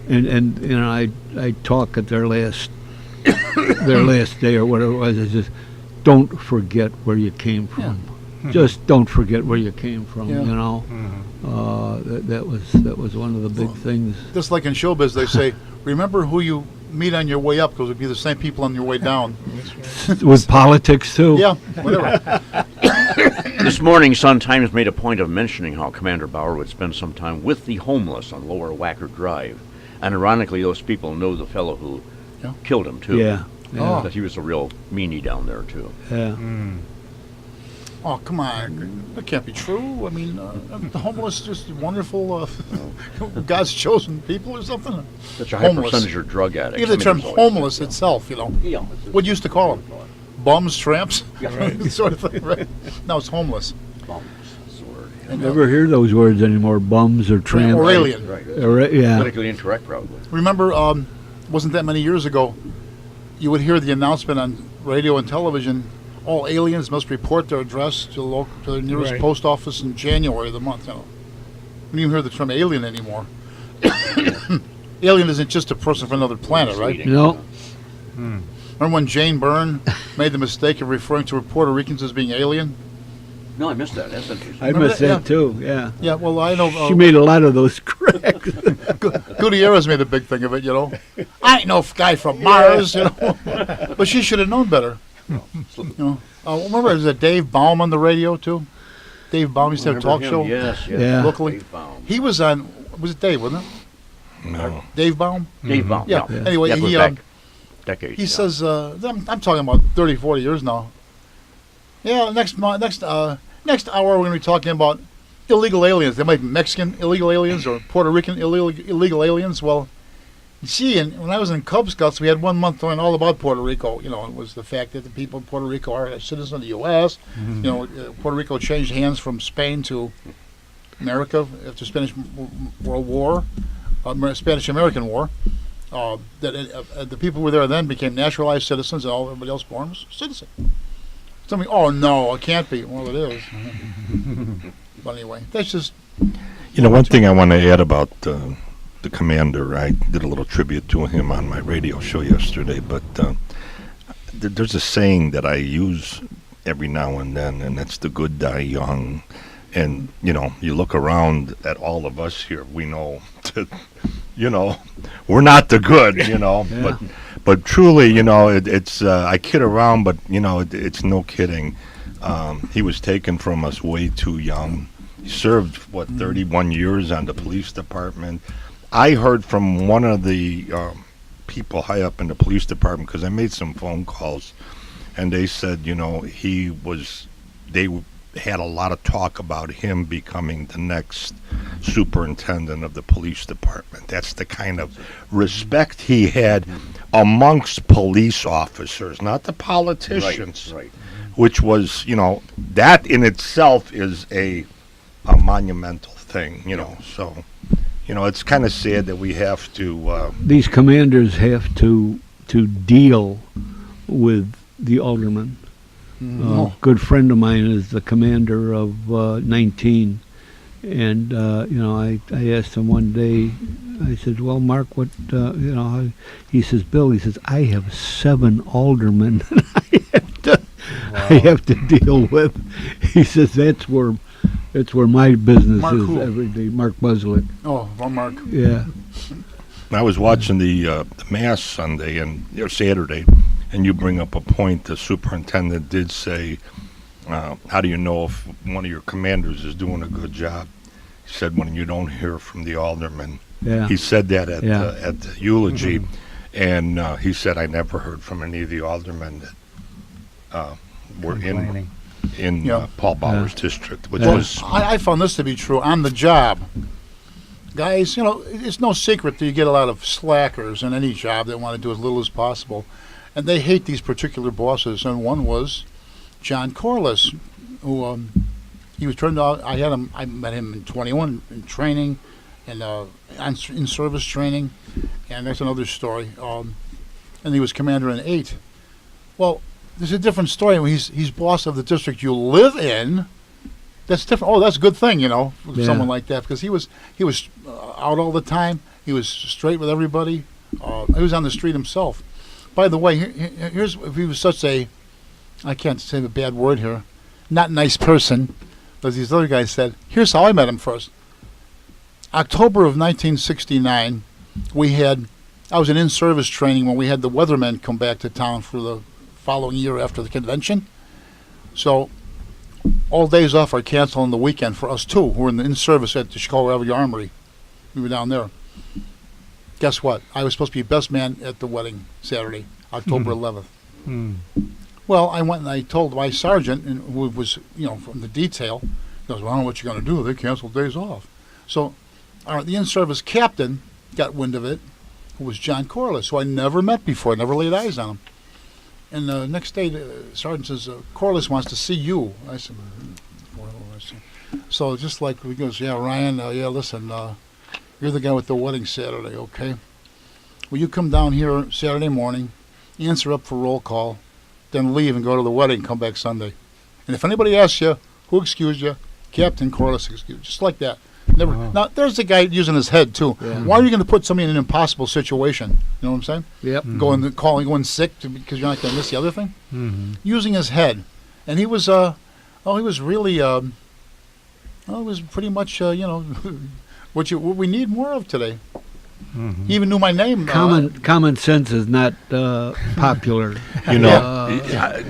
and I talk at their last day or whatever it was. I just don't forget where you came from. Yeah. Just don't forget where you came from. Yeah. That was one of the big things. Just like in showbiz, they say, remember who you meet on your way up, because it'll be the same people on your way down. With politics too. Yeah, whatever. This morning, Sun-Times made a point of mentioning how Commander Bauer would spend some time with the homeless on Lower Wacker Drive. And ironically, those people know the fellow who killed him, too. Yeah. That he was a real meanie down there, too. Yeah. Oh, come on. That can't be true. I mean, the homeless just wonderful, God's chosen people or something. Such a high percentage are drug addicts. Even the term homeless itself, what you used to call them? Bums, tramps? Right. Sort of thing, right? No, it's homeless. Bums is the word, And, Never hear those words anymore. Bums or trans. or alien. Right. Yeah. Politically incorrect, probably. Remember, wasn't that many years ago, you would hear the announcement on radio and television, all aliens must report their address to the nearest Right. post office in January of the month. You know. You don't even hear the term alien anymore. Alien isn't just a person from another planet, right? No. Remember when Jane Byrne made the mistake of referring to Puerto Ricans as being alien? No, I missed that. That's interesting. I Remember missed that? that too. Yeah. Yeah, well, I know. She made a lot of those correct. Gutierrez made a big thing of it, you know. I ain't no guy from Mars, you know. But she should have known better. You know. Remember, there's a Dave Baum on the radio, too? Dave Baum used to have a talk Remember him? show Yes, yes. Yeah. locally. Dave Baum. He was on, was it Dave, wasn't it? No. Dave Baum? Dave Baum. Yeah. Yeah. Anyway, That goes he back decades. he yeah. says, I'm talking about 30, 40 years now. Yeah, next hour we're going to be talking about illegal aliens. They might be Mexican illegal aliens or Puerto Rican illegal aliens. Well, gee, and when I was in Cub Scouts, we had 1 month learning all about Puerto Rico. You know, it was the fact that the people in Puerto Rico are citizens of the U.S. You know, Puerto Rico changed hands from Spain to America after Spanish World War, Spanish-American War. The people who were there then became naturalized citizens, and everybody else born was citizen. Something, oh no, it can't be. Well, it is. But anyway, that's just. You know, one thing I want to add about the commander, I did a little tribute to him on my radio show yesterday, but there's a saying that I use every now and then, and that's the good die young. And, you know, you look around at all of us here, we know that, you know, we're not the good, you know, but truly, you know, it's I kid around, but, you know, it's no kidding. He was taken from us way too young. He served, 31 years on the police department. I heard from one of the people high up in the police department, because I made some phone calls, and they said, you know, they had a lot of talk about him becoming the next superintendent of the police department. That's the kind of respect he had amongst police officers, not the politicians. Right. Which was, you know, that in itself is a monumental thing, you know. So, you know, it's kind of sad that we have to. These commanders have to deal with the aldermen. A good friend of mine is the commander of 19, and you know, I asked him one day. I said, "Well, Mark, what you know?" He says, "Bill," he says, "I have 7 aldermen that I have to deal with." He says, "That's where my business Mark is who? every day." Mark Buslick. Oh, well, Mark. Yeah. I was watching the Mass Sunday or Saturday, and you bring up a point. The superintendent did say, "How do you know if one of your commanders is doing a good job?" He said, "When you don't hear from the alderman." Yeah. He said that at Yeah. the eulogy, and he said, "I never heard from any of the aldermen that were Complaining. in Yeah. Paul Bauer's district," which Yeah. was I found this to be true on the job. Guys, you know, it's no secret that you get a lot of slackers in any job that want to do as little as possible. And they hate these particular bosses. And one was John Corliss, who he was turned out. I met him in 21 in training and in service training. And that's another story. And he was commander in 8. Well, there's a different story when he's boss of the district you live in. That's different. Oh, that's a good thing, you know, for Yeah. someone like that, because he was out all the time. He was straight with everybody. He was on the street himself. By the way, here's if he was such a, I can't say a bad word here, not nice person, as these other guys said. Here's how I met him first. October of 1969, I was in service training when we had the weathermen come back to town for the following year after the convention. So all days off are canceled on the weekend for us too, who were in service at the Chicago Cavalry Armory. We were down there. Guess what? I was supposed to be best man at the wedding Saturday, October 11th. Well, I went and I told my sergeant, and who was, you know, from the detail, he goes, "Well, I don't know what you're going to do. They canceled days off." So the in-service captain got wind of it, who was John Corliss, who I never met before, never laid eyes on him. And the next day, the sergeant says, "Corliss wants to see you." I said, So just like he goes, yeah, Ryan, yeah, listen, you're the guy with the wedding Saturday, okay? Will you come down here Saturday morning, answer up for roll call, then leave and go to the wedding, come back Sunday. And if anybody asks you, who excused you? Captain Corliss excused, just like that. Never. Now, there's the guy using his head, too. Yeah. Why are you going to put somebody in an impossible situation? You know what I'm saying? Yep. Going sick because you're not going to miss the other thing? Mm-hmm. Using his head. And he was, he was really, he was pretty much, what we need more of today. Mm-hmm. He even knew my name. Common sense is not popular. You know,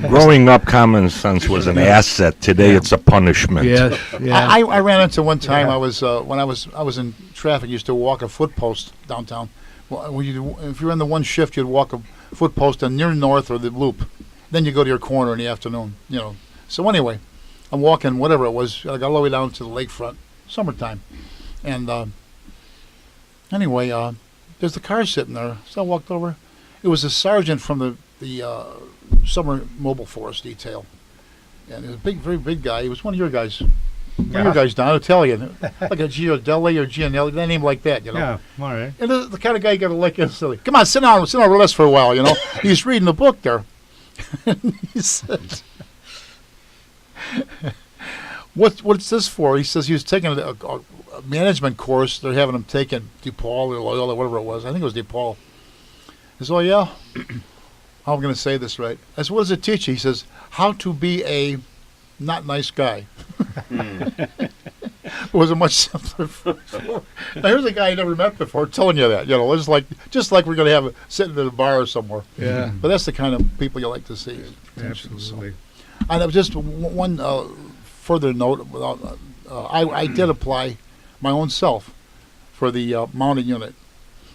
growing up, common sense was an asset. Today, it's a punishment. Yes. Yeah. I ran into one time. I was when I was in traffic. Used to walk a foot post downtown. Well, if you're in the one shift, you'd walk a foot post on near north or the loop. Then you go to your corner in the afternoon. So anyway, I'm walking whatever it was. I got all the way down to the lakefront, summertime, and anyway, there's the car sitting there. So I walked over. It was a sergeant from the summer mobile force detail, and he was a big, very big guy. He was one of your guys. One of your guys down, Italian, like a Giardelli or Gianelli, that name like that, Yeah, all right. And the kind of guy you got to like instantly. Come on, sit down with us for a while, He's reading the book there. He says, what's this for? He says he was taking a management course. They're having him take in DePaul or Loyola, whatever it was. I think it was DePaul. He says, oh, yeah? How am I going to say this right? I said, what does it teach you? He says, how to be a not nice guy. It was a much simpler. Now, here's a guy I never met before telling you that. Just like we're going to have sitting at a bar somewhere. Yeah. But that's the kind of people you like to see. Absolutely. And it was just one further note. I did apply my own self for the mounted unit,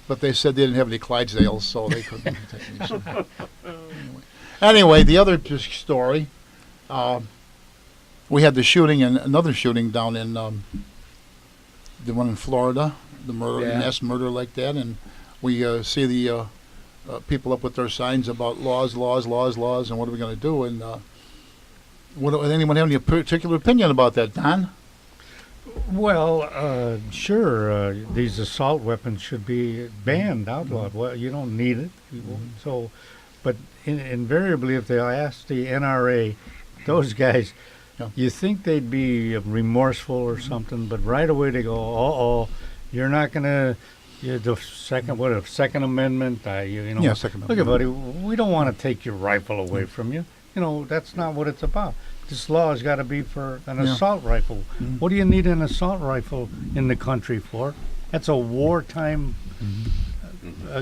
but they said they didn't have any Clydesdales, so they couldn't take me. So. Anyway, the other story, we had the shooting and another shooting down in the one in Florida, the murder, mass murder like that, and we see the people up with their signs about laws, and what are we going to do? And does anyone have any particular opinion about that, Don? Well, sure. These assault weapons should be banned, outlawed. Well, you don't need it. So, but invariably, if they ask the NRA, those guys, you think they'd be remorseful or something, but right away they go, you're not going to. The Second Amendment. Second Look, Amendment. buddy, we don't want to take your rifle away from you. That's not what it's about. This law has got to be for an assault rifle. Mm-hmm. What do you need an assault rifle in the country for? That's a wartime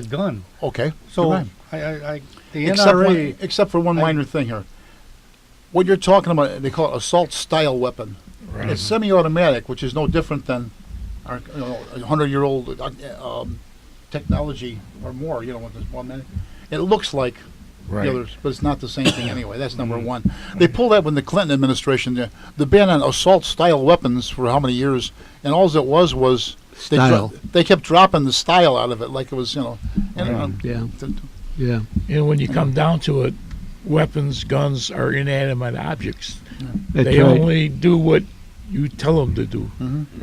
gun. Okay. So you're right. the NRA. Except for one minor thing here. What you're talking about, they call it assault-style weapon. Right. It's semi-automatic, which is no different than our 100-year-old technology or more. With this one minute, it looks like Right. the others, but it's not the same thing anyway. That's number one. They pulled that when the Clinton administration, the ban on assault-style weapons for how many years, and all it was Style. they kept dropping the style out of it, like it was, Yeah. And when you come down to it, weapons, guns are inanimate objects. That's They right. only do what you tell them to do,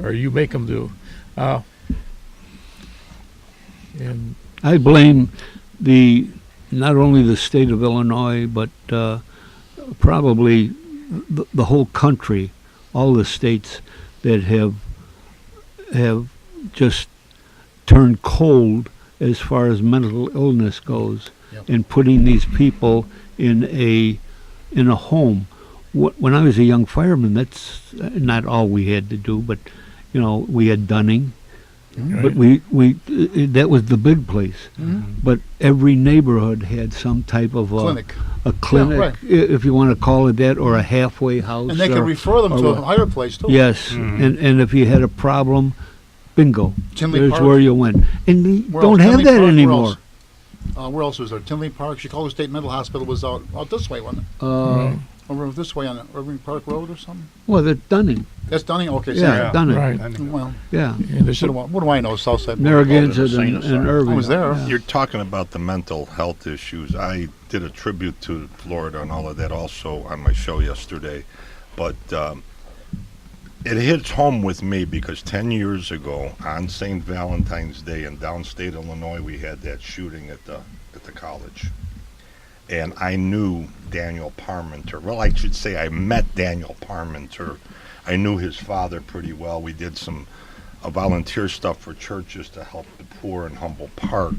or you make them do. And I blame not only the state of Illinois, but probably the whole country, all the states that have just turned cold as far as mental illness goes, and putting these people in a home. When I was a young fireman, that's not all we had to do, but we had Dunning. But that was the big place. But every neighborhood had some type of clinic. a clinic, right. if you want to call it that, or a halfway house. And they could refer them to a higher place, too. Yes, and if you had a problem, bingo, Tinley there's Park. where you went. And they Where don't else? have Tinley that Park, where anymore. else? Where else was there? Tinley Park, Chicago State Mental Hospital was out this way, wasn't it? Over this way on Irving Park Road or something? Well, the Dunning. That's Dunning? Okay. Yeah, Dunning. right. Well, Yeah, And there's a, what do I know? Southside. Narragansett Same and as Irving. I was there. Yeah. You're talking about the mental health issues. I did a tribute to Florida and all of that also on my show yesterday. But it hits home with me because 10 years ago on St. Valentine's Day in downstate Illinois, we had that shooting at the college. And I knew Daniel Parmenter. Well, I should say I met Daniel Parmenter. I knew his father pretty well. We did some volunteer stuff for churches to help the poor in Humboldt Park.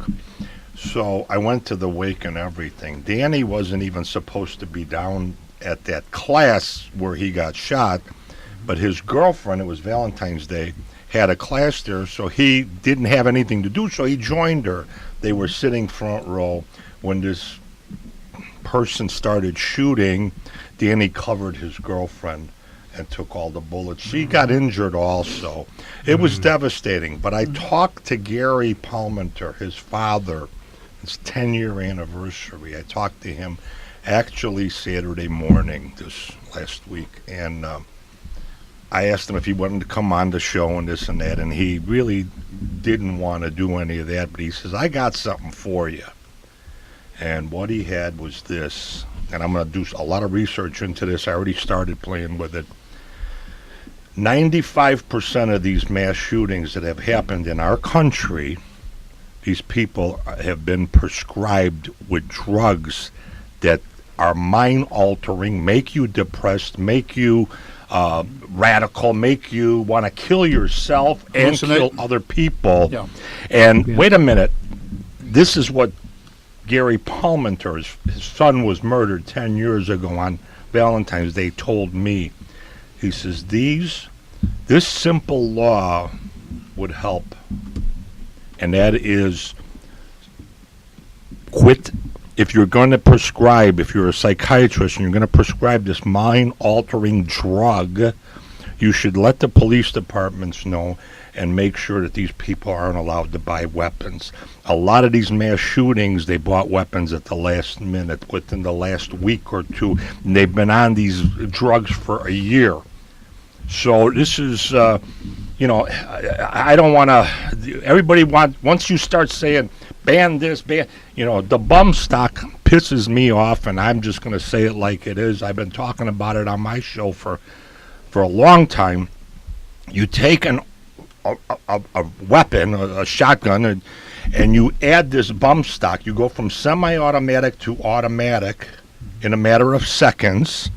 So I went to the wake and everything. Danny wasn't even supposed to be down at that class where he got shot, but his girlfriend, it was Valentine's Day, had a class there, so he didn't have anything to do, so he joined her. They were sitting front row when this person started shooting. Danny covered his girlfriend and took all the bullets. She got injured also. It was devastating, but I talked to Gary Parmenter, his father. It's 10-year anniversary. I talked to him actually Saturday morning this last week, and I asked him if he wanted to come on the show and this and that, and he really didn't want to do any of that, but he says, I got something for you. And what he had was this, and I'm going to do a lot of research into this. I already started playing with it. 95% of these mass shootings that have happened in our country, these people have been prescribed with drugs that are mind-altering, make you depressed, make you radical, make you want to kill yourself and kill other people. Yeah. And wait a minute, this is what Gary Parmenter, his son was murdered 10 years ago on Valentine's Day, told me. He says, this simple law would help, and that is quit. If you're going to prescribe, if you're a psychiatrist and you're going to prescribe this mind-altering drug, you should let the police departments know and make sure that these people aren't allowed to buy weapons. A lot of these mass shootings, they bought weapons at the last minute, within the last week or two, and they've been on these drugs for a year. So this is, I don't want to, once you start saying, ban this, the bum stock pisses me off, and I'm just going to say it like it is. I've been talking about it on my show for a long time. You take a weapon, a shotgun, and you add this bum stock. You go from semi-automatic to automatic in a matter of seconds.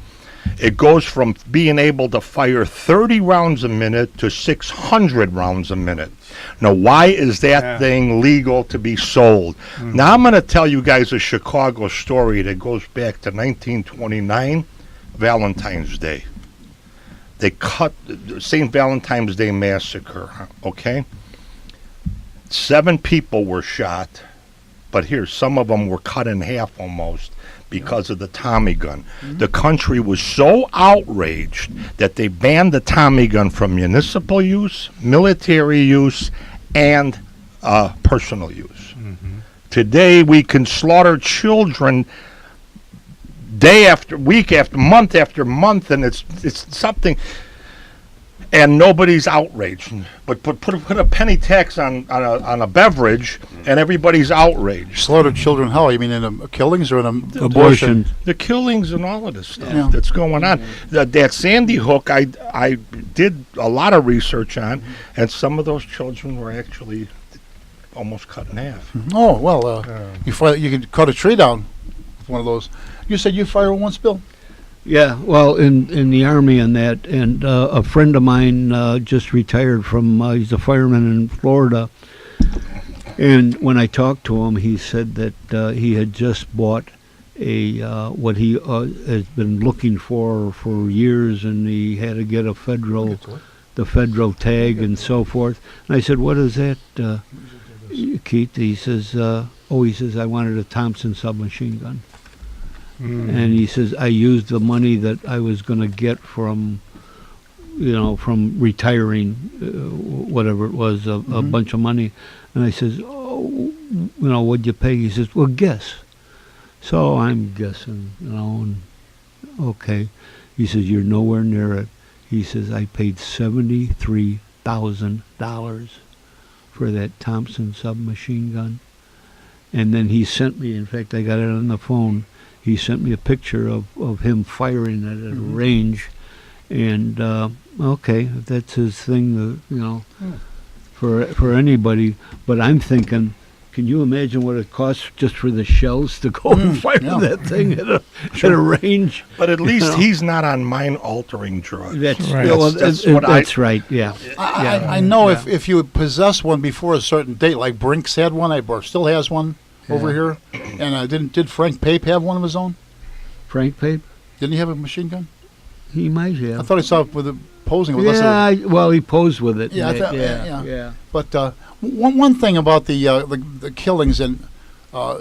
It goes from being able to fire 30 rounds a minute to 600 rounds a minute. Now, why is that thing legal to be sold? Now, I'm going to tell you guys a Chicago story that goes back to 1929, Valentine's Day. They cut St. Valentine's Day Massacre, okay? 7 people were shot, but here, some of them were cut in half almost because of the Tommy gun. The country was so outraged that they banned the Tommy gun from municipal use, military use, and personal use. Today, we can slaughter children day after week after month, and it's something, and nobody's outraged. But put a penny tax on a beverage, and everybody's outraged. Slaughtered children, how? You mean in killings or in Abortion. The killings and all of this stuff that's going on. That Sandy Hook, I did a lot of research on, and some of those children were actually almost cut in half. Oh, well, you could cut a tree down with one of those. You said you fired once, Bill? Yeah, well, in the Army and that, and a friend of mine just retired from, he's a fireman in Florida, and when I talked to him, he said that he had just bought what he has been looking for years, and he had to get the federal tag and so forth. And I said, what is that, Keith? He says, I wanted a Thompson submachine gun. And he says, I used the money that I was going to get from retiring, whatever it was, a bunch of money. And I says, what'd you pay? He says, well, guess. So I'm guessing, and okay. He says, you're nowhere near it. He says, I paid $73,000 for that Thompson submachine gun. And then he sent me, in fact, I got it on the phone, he sent me a picture of him firing it at a range, And okay, if that's his thing, for anybody. But I'm thinking, can you imagine what it costs just for the shells to go and fire yeah. that thing at a range? But at least know. he's not on mind-altering drugs. That's Right. well, That's what that's right. Yeah. I know if you possess one before a certain date, like Brinks had one, or still has one over here, and did Frank Pape have one of his own? Frank Pape, Didn't he have a machine gun? he might have. I thought I saw it with the posing. Unless it was- Yeah, well, he posed with it. Yeah, I and thought- yeah, yeah. But one thing about the killings, and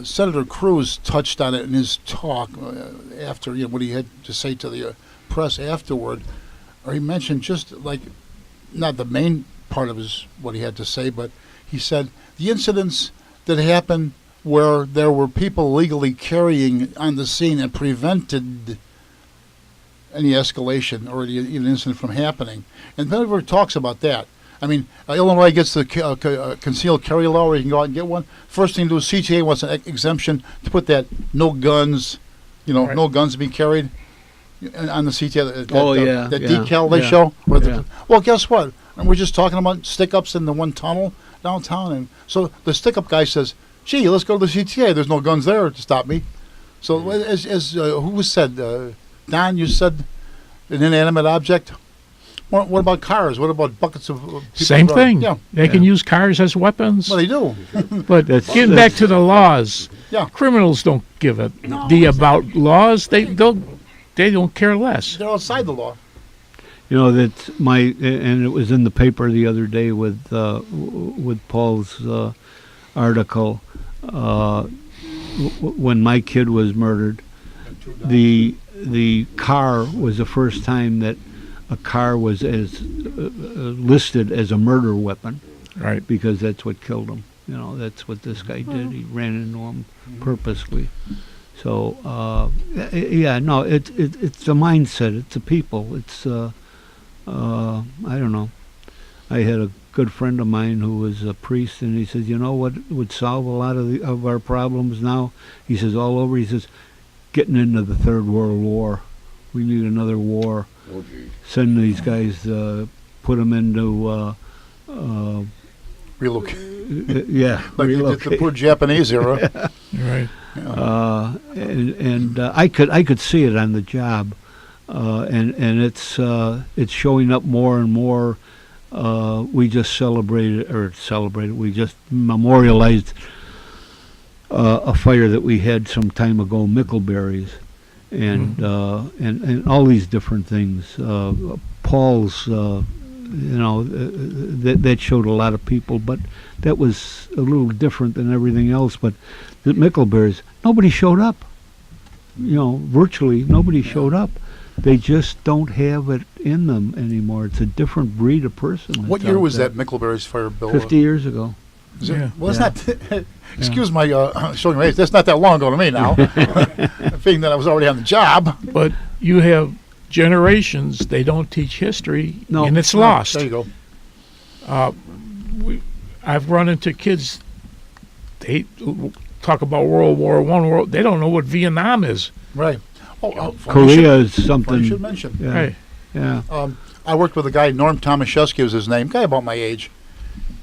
Senator Cruz touched on it in his talk after what he had to say to the press afterward, or he mentioned just like not the main part of what he had to say, but he said the incidents that happened where there were people legally carrying on the scene and prevented any escalation or even incident from happening. And Benver talks about that. I mean, Illinois gets the concealed carry law where you can go out and get one. First thing to do is CTA wants an exemption to put that no guns, Right. no guns to be carried on the CTA. That yeah, decal they yeah, show. yeah. Well, guess what? And we're just talking about stick-ups in the one tunnel downtown. And so the stick-up guy says, gee, let's go to the CTA. There's no guns there to stop me. So as who said, Don, you said an inanimate object? What about cars? What about buckets of people? Same thing. Yeah. They can use cars as weapons. Well, they do. But getting back to the laws, Yeah. criminals don't give a d about laws. They don't care less. They're outside the law. That's and it was in the paper the other day with Paul's article. When my kid was murdered, the car was the first time that a car was as listed as a murder weapon, Right. because that's what killed him. That's what this guy did. He ran into him purposely. So it's a mindset. It's a people. It's I don't know. I had a good friend of mine who was a priest, and he says, what would solve a lot of our problems now? He says all over. He says, getting into the Third World War. We need another war. Oh, gee. Send these guys, put them into, Relocate. yeah, Like they did the relocate. poor Japanese era. Right. And I could see it on the job, and it's showing up more and more. We just celebrated. We just memorialized a fire that we had some time ago, Mickleberries, and all these different things. Paul's, that showed a lot of people, but that was a little different than everything else. But the Mickleberries, nobody showed up. Virtually nobody showed up. They just don't have it in them anymore. It's a different breed of person. What that's year out was there. that Mickleberries fire, Bill? 50 years ago. Is it- Yeah. Well, it's Yeah. not. Excuse my showing my age. That's not that long ago to me now. Being that I was already on the job. But you have generations, they don't teach history, No. and it's lost. There you go. I've run into kids, they talk about World War I, they don't know what Vietnam is. Right. Oh, Korea is Funny something. you should mention. Yeah, Right. yeah. I worked with a guy, Norm Tomaszewski was his name, guy about my age.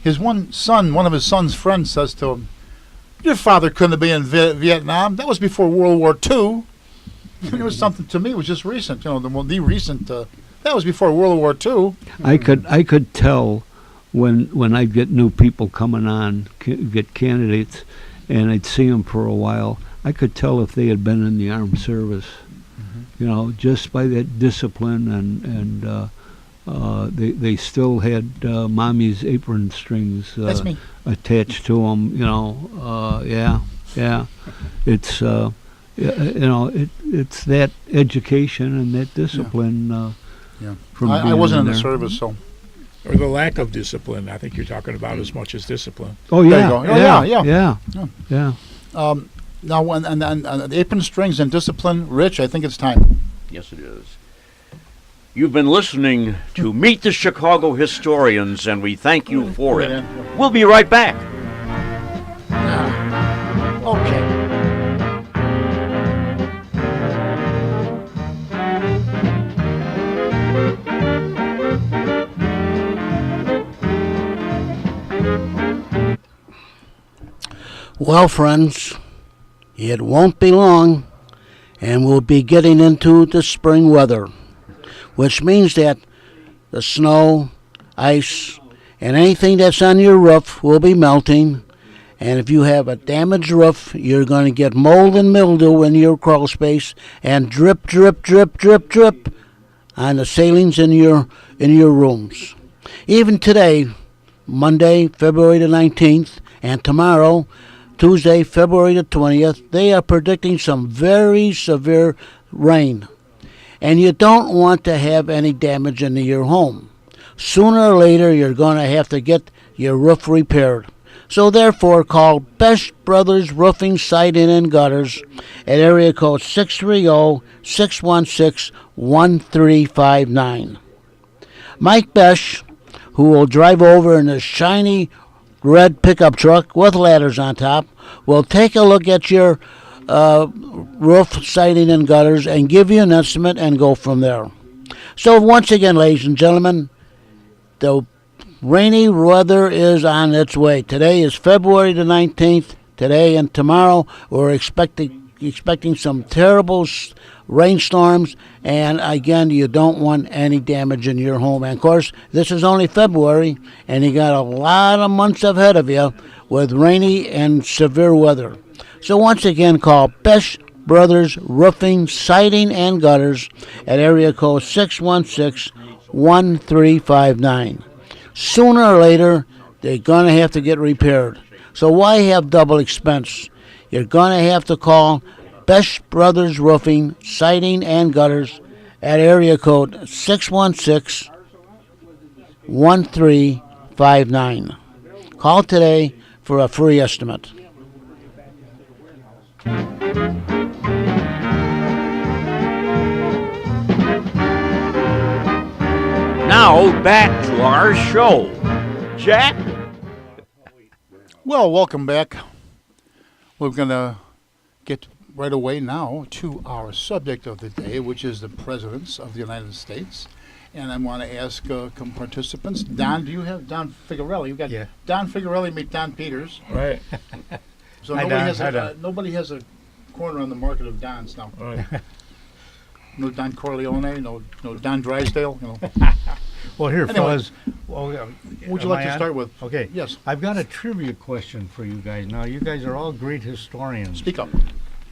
One of his son's friends says to him, your father couldn't have been in Vietnam. That was before World War II. And it was something to me, it was just recent, the recent, that was before World War II. I could tell when I'd get new people coming on, get candidates, and I'd see them for a while. I could tell if they had been in the armed service, just by that discipline, and they still had mommy's apron strings That's me. attached to them. Yeah. It's it's that education and that discipline. Yeah. From I being wasn't in the there. service, so. Or the lack of discipline, I think you're talking about as much as discipline. Oh There you yeah, go. Oh, yeah. yeah. Now, and the apron strings and discipline, Rich, I think it's time. Yes, it is. You've been listening to Meet the Chicago Historians, and we thank you for it. We'll be right back. Okay. Well, friends, it won't be long, and we'll be getting into the spring weather, which means that the snow, ice, and anything that's on your roof will be melting. And if you have a damaged roof, you're going to get mold and mildew in your crawl space and drip, drip, drip, drip, drip on the ceilings in your rooms. Even today, Monday, February the 19th, and tomorrow, Tuesday, February the 20th, they are predicting some very severe rain. And you don't want to have any damage into your home. Sooner or later, you're going to have to get your roof repaired. So therefore, call Best Brothers Roofing, Siding, and Gutters at area code 630-616-1359. Mike Besh, who will drive over in a shiny red pickup truck with ladders on top, will take a look at your roof, siding, and gutters and give you an estimate and go from there. So once again, ladies and gentlemen, the rainy weather is on its way. Today is February the 19th. Today and tomorrow we're expecting some terrible rainstorms, and again, you don't want any damage in your home. And of course, this is only February, and you got a lot of months ahead of you with rainy and severe weather. So once again, call Best Brothers Roofing, Siding, and Gutters at area code 616-1359. Sooner or later, they're going to have to get repaired. So why have double expense? You're going to have to call Best Brothers Roofing, Siding, and Gutters at area code 616-1359. Call today for a free estimate. Now back to our show. Jack? Well, welcome back. We're going to get right away now to our subject of the day, which is the presidents of the United States. And I want to ask some participants. Don, do you have Don Figarelli? You've got Don Figarelli meet Don Peters. Right. So Hi, nobody has a corner on the market of Dons now. Right. No Don Corleone, no Don Drysdale. Well, here, Anyway, fellas. Would you like to start with? Okay. Yes. I've got a trivia question for you guys. Now, you guys are all great historians. Speak up.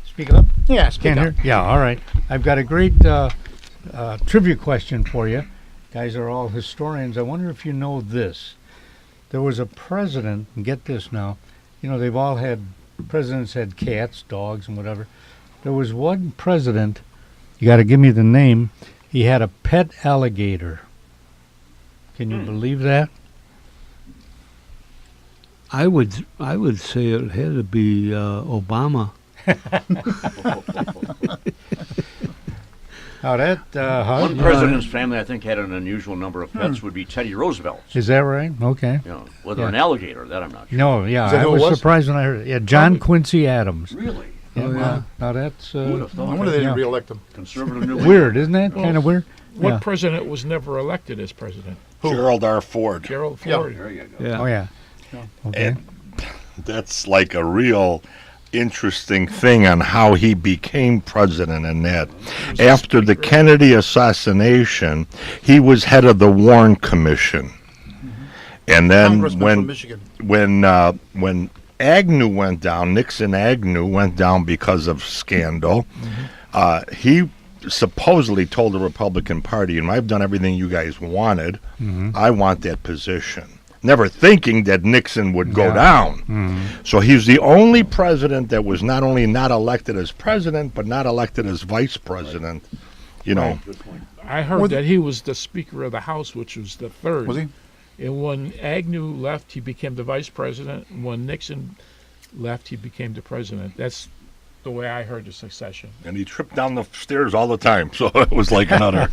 Speak up. Yeah, speak Can't up. hear? Yeah, all right. I've got a great trivia question for you. Guys are all historians. I wonder if you know this. There was a president, and get this now, you know, presidents had cats, dogs, and whatever. There was one president, you got to give me the name, he had a pet alligator. Can you believe that? I would say it had to be Obama. Now that, One president's family, I think, had an unusual number of pets. Would be Teddy Roosevelt's. is that right? Okay. You know, whether Yeah. an alligator, that I'm not sure. No, yeah, Is that I who it was was? surprised when I heard it. Yeah, John Quincy Adams. Really? Yeah, well, now that's Who would have No thought? wonder they didn't Yeah. re-elect him. Conservative New weird, isn't that? Kind of weird. What Yeah. president was never elected as president? Gerald R. Ford. Gerald Yeah. Ford. There you go. Yeah. Oh, yeah. Okay. And that's like a real interesting thing on how he became president and that. After the Kennedy assassination, he was head of the Warren Commission. And then Congressman from Michigan. when Agnew went down, Nixon Agnew went down because of scandal, he supposedly told the Republican Party, and I've done everything you guys wanted, I want that position. Never thinking that Nixon would go down. So he's the only president that was not only not elected as president, but not elected as vice president. You know, I heard that he was the Speaker of the House, which was the third. Was he? And when Agnew left, he became the vice president. And when Nixon left, he became the president. That's the way I heard the succession. and he tripped down the stairs all the time. So it was like another.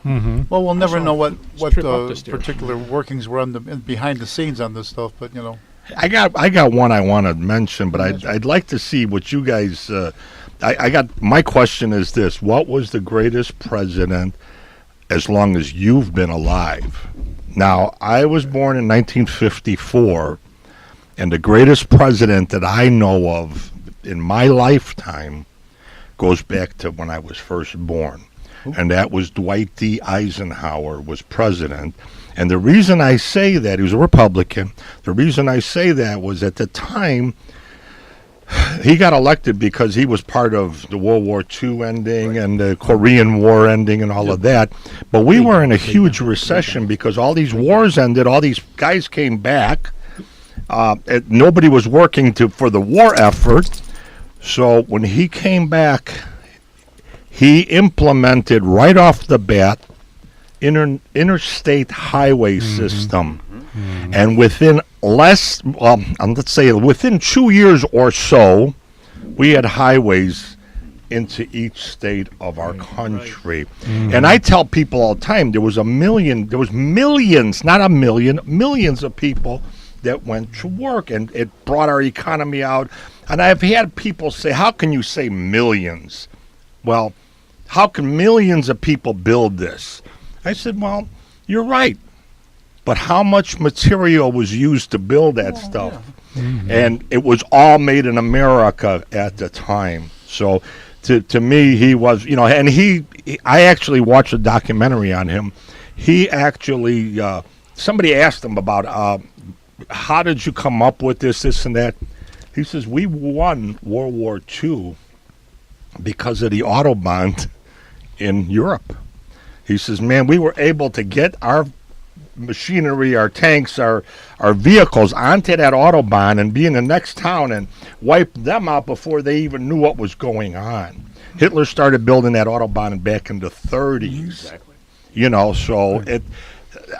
Well, we'll never know what trip up the stairs. particular workings were behind the scenes on this stuff, but you know. I got one I want to mention, but I'd like to see what you guys. I got my question is this: what was the greatest president as long as you've been alive? Now, I was born in 1954, And the greatest president that I know of in my lifetime goes back to when I was first born. And that was Dwight D. Eisenhower was president. And the reason I say that, he was a Republican, the reason I say that was at the time, he got elected because he was part of the World War II ending and the Korean War ending and all of that. But we were in a huge recession because all these wars ended, all these guys came back. Nobody was working for the war effort. So when he came back, he implemented right off the bat interstate highway system. And within let's say within 2 years or so, we had highways into each state of our country. And I tell people all the time, there was millions, not a million, millions of people that went to work, and it brought our economy out. And I've had people say, how can you say millions? Well, how can millions of people build this? I said, well, you're right. But how much material was used to build that stuff? And it was all made in America at the time. So to me, he was, and I actually watched a documentary on him. He actually, somebody asked him about, how did you come up with this and that? He says, we won World War II because of the Autobahn in Europe. He says, man, we were able to get our machinery, our tanks, our vehicles onto that Autobahn and be in the next town and wipe them out before they even knew what was going on. Hitler started building that Autobahn back in the 30s. Exactly. So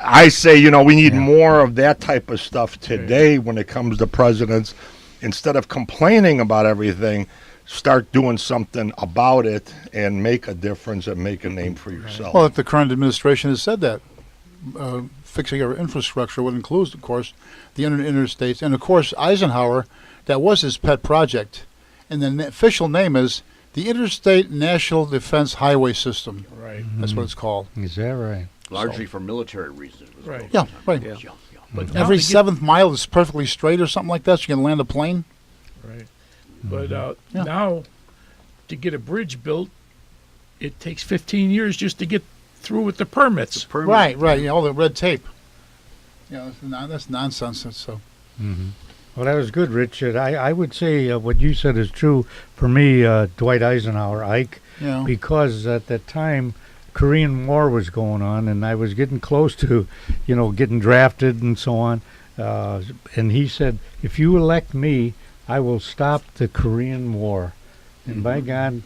I say, we need more of that type of stuff today when it comes to presidents. Instead of complaining about everything, start doing something about it and make a difference and make a name for yourself. Well, if the current administration has said that, fixing our infrastructure would include, of course, the interstates. And, of course, Eisenhower, that was his pet project. And the official name is the Interstate National Defense Highway System. Right. That's what it's called. Is that right? Largely for military reasons. It was Right. built. Yeah, right. Yeah. But now Every to get- 7th mile is perfectly straight or something like that, so you can land a plane. Right. But Yeah. now, to get a bridge built, it takes 15 years just to get through with the permits. Right. All the red tape. That's nonsense. So. Well, that was good, Rich. I would say what you said is true for me, Dwight Eisenhower, Ike, Yeah. because at that time, Korean War was going on, and I was getting close to, getting drafted and so on. And he said, if you elect me, I will stop the Korean War. And by God,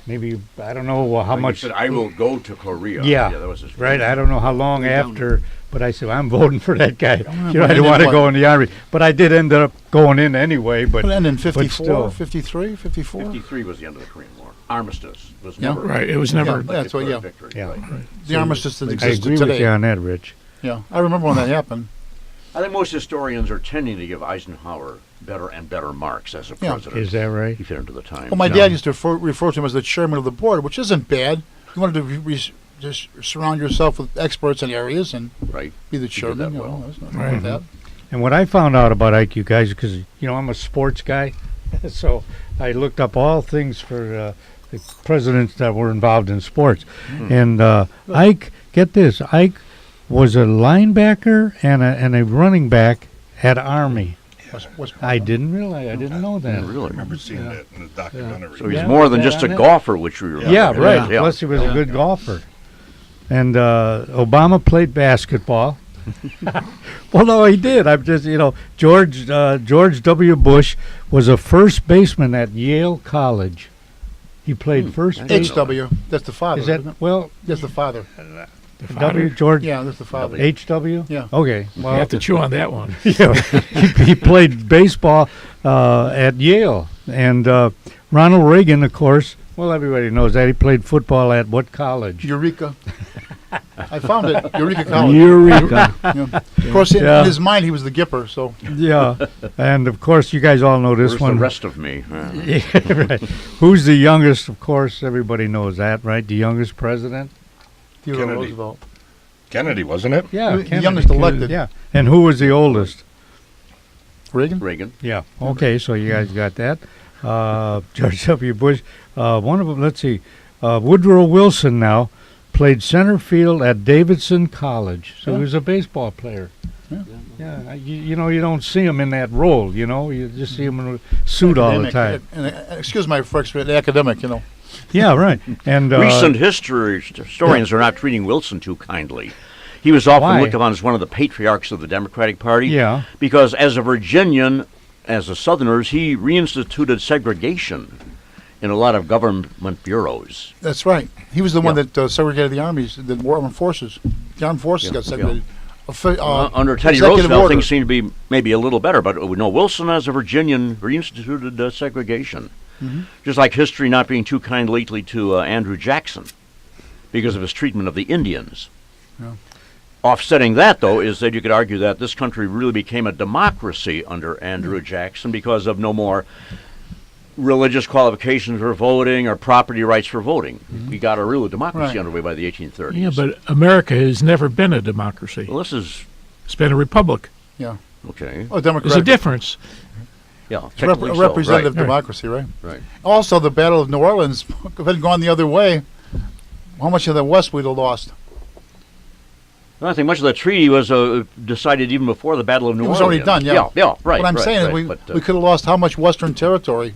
maybe, I don't know how Like much. you said, I will go to Korea. Yeah, that was his right. I don't know how long after, but I said, I'm voting for that guy. I and didn't then want to what? go in the Army. But I did end up going in anyway. But And in still. 54, 53, 54? 53 was the end of the Korean War. Armistice was Yeah. never. Right. It was never. Yeah, that's what, yeah. Victory. Yeah. Right. The armistice that I exists agree today. with you on that, Rich. Yeah, I remember when that happened. I think most historians are tending to give Eisenhower better and better marks as a Yeah. president. Is that right? He fit into the time. Well, my dad used to refer to him as the chairman of the board, which isn't bad. You wanted to just surround yourself with experts in areas and right. be the did chairman. that well. There's nothing wrong with that. And what I found out about Ike, you guys, because, I'm a sports guy, so I looked up all things for the presidents that were involved in sports. And Ike, get this, Ike was a linebacker and a running back at Army. What's I didn't realize, I didn't know that. Really? I remember seeing that in the documentary. So he's Yeah, more than yeah, just a on it. golfer, which we remember. Yeah, right. Yeah. Plus, he was a good golfer. And Obama played basketball. Well, no, he did. I'm just, George W. Bush was a first baseman at Yale College. He played first base. HW. That's the father. Is that isn't it? well? That's the father. W. George. Yeah, that's the father. HW. Yeah. Okay. You Well, have to chew on that one. yeah, he played baseball at Yale, and Ronald Reagan, of course. Well, everybody knows that he played football at what college? Eureka. I found it. Eureka College. Eureka. Yeah. Of course, in his mind, he was the Gipper. So Yeah, and of course, you guys all know this Where's one. the rest of me? Yeah, right. Who's the youngest? Of course, everybody knows that, right? The youngest president. Theodore Kennedy. Roosevelt. Kennedy, wasn't it? Yeah, The Kennedy. youngest elected. Yeah, and who was the oldest? Reagan? Reagan. Yeah. Okay, so you guys got that. George W. Bush. One of them, let's see. Woodrow Wilson now played center field at Davidson College. So he was a baseball player. Yeah. You know, you don't see him in that role, you know. You just see him in a suit all the time. Excuse my French, but academic, you know. Yeah, right. And Recent historians are not treating Wilson too kindly. He was often Why? looked upon as one of the patriarchs of the Democratic Party. Yeah. Because as a Virginian, as a Southerners, he reinstituted segregation in a lot of government bureaus. That's right. He was the one Yeah. that segregated the armies, the armed forces. The armed forces Yeah, got segregated. Under Teddy executive Roosevelt, order. things seem to be maybe a little better, but no, Wilson, as a Virginian, reinstituted segregation. Just like history not being too kind lately to Andrew Jackson because of his treatment of the Indians. Yeah. Offsetting that, though, is that you could argue that this country really became a democracy under Andrew Jackson because of no more religious qualifications for voting or property rights for voting. We got a real democracy Right. underway by the 1830s. Yeah, but America has never been a democracy. Well, this is It's been a republic. okay. Oh, Democratic. There's a difference. Yeah, It's technically a so, representative right, democracy, right? right. Also, the Battle of New Orleans, if it had gone the other way, how much of the West we'd have lost? I think much of the treaty was decided even before the Battle of New It was Orleans. already done, yeah. Yeah, right. What I'm right, saying is right, we but, could have lost how much Western territory?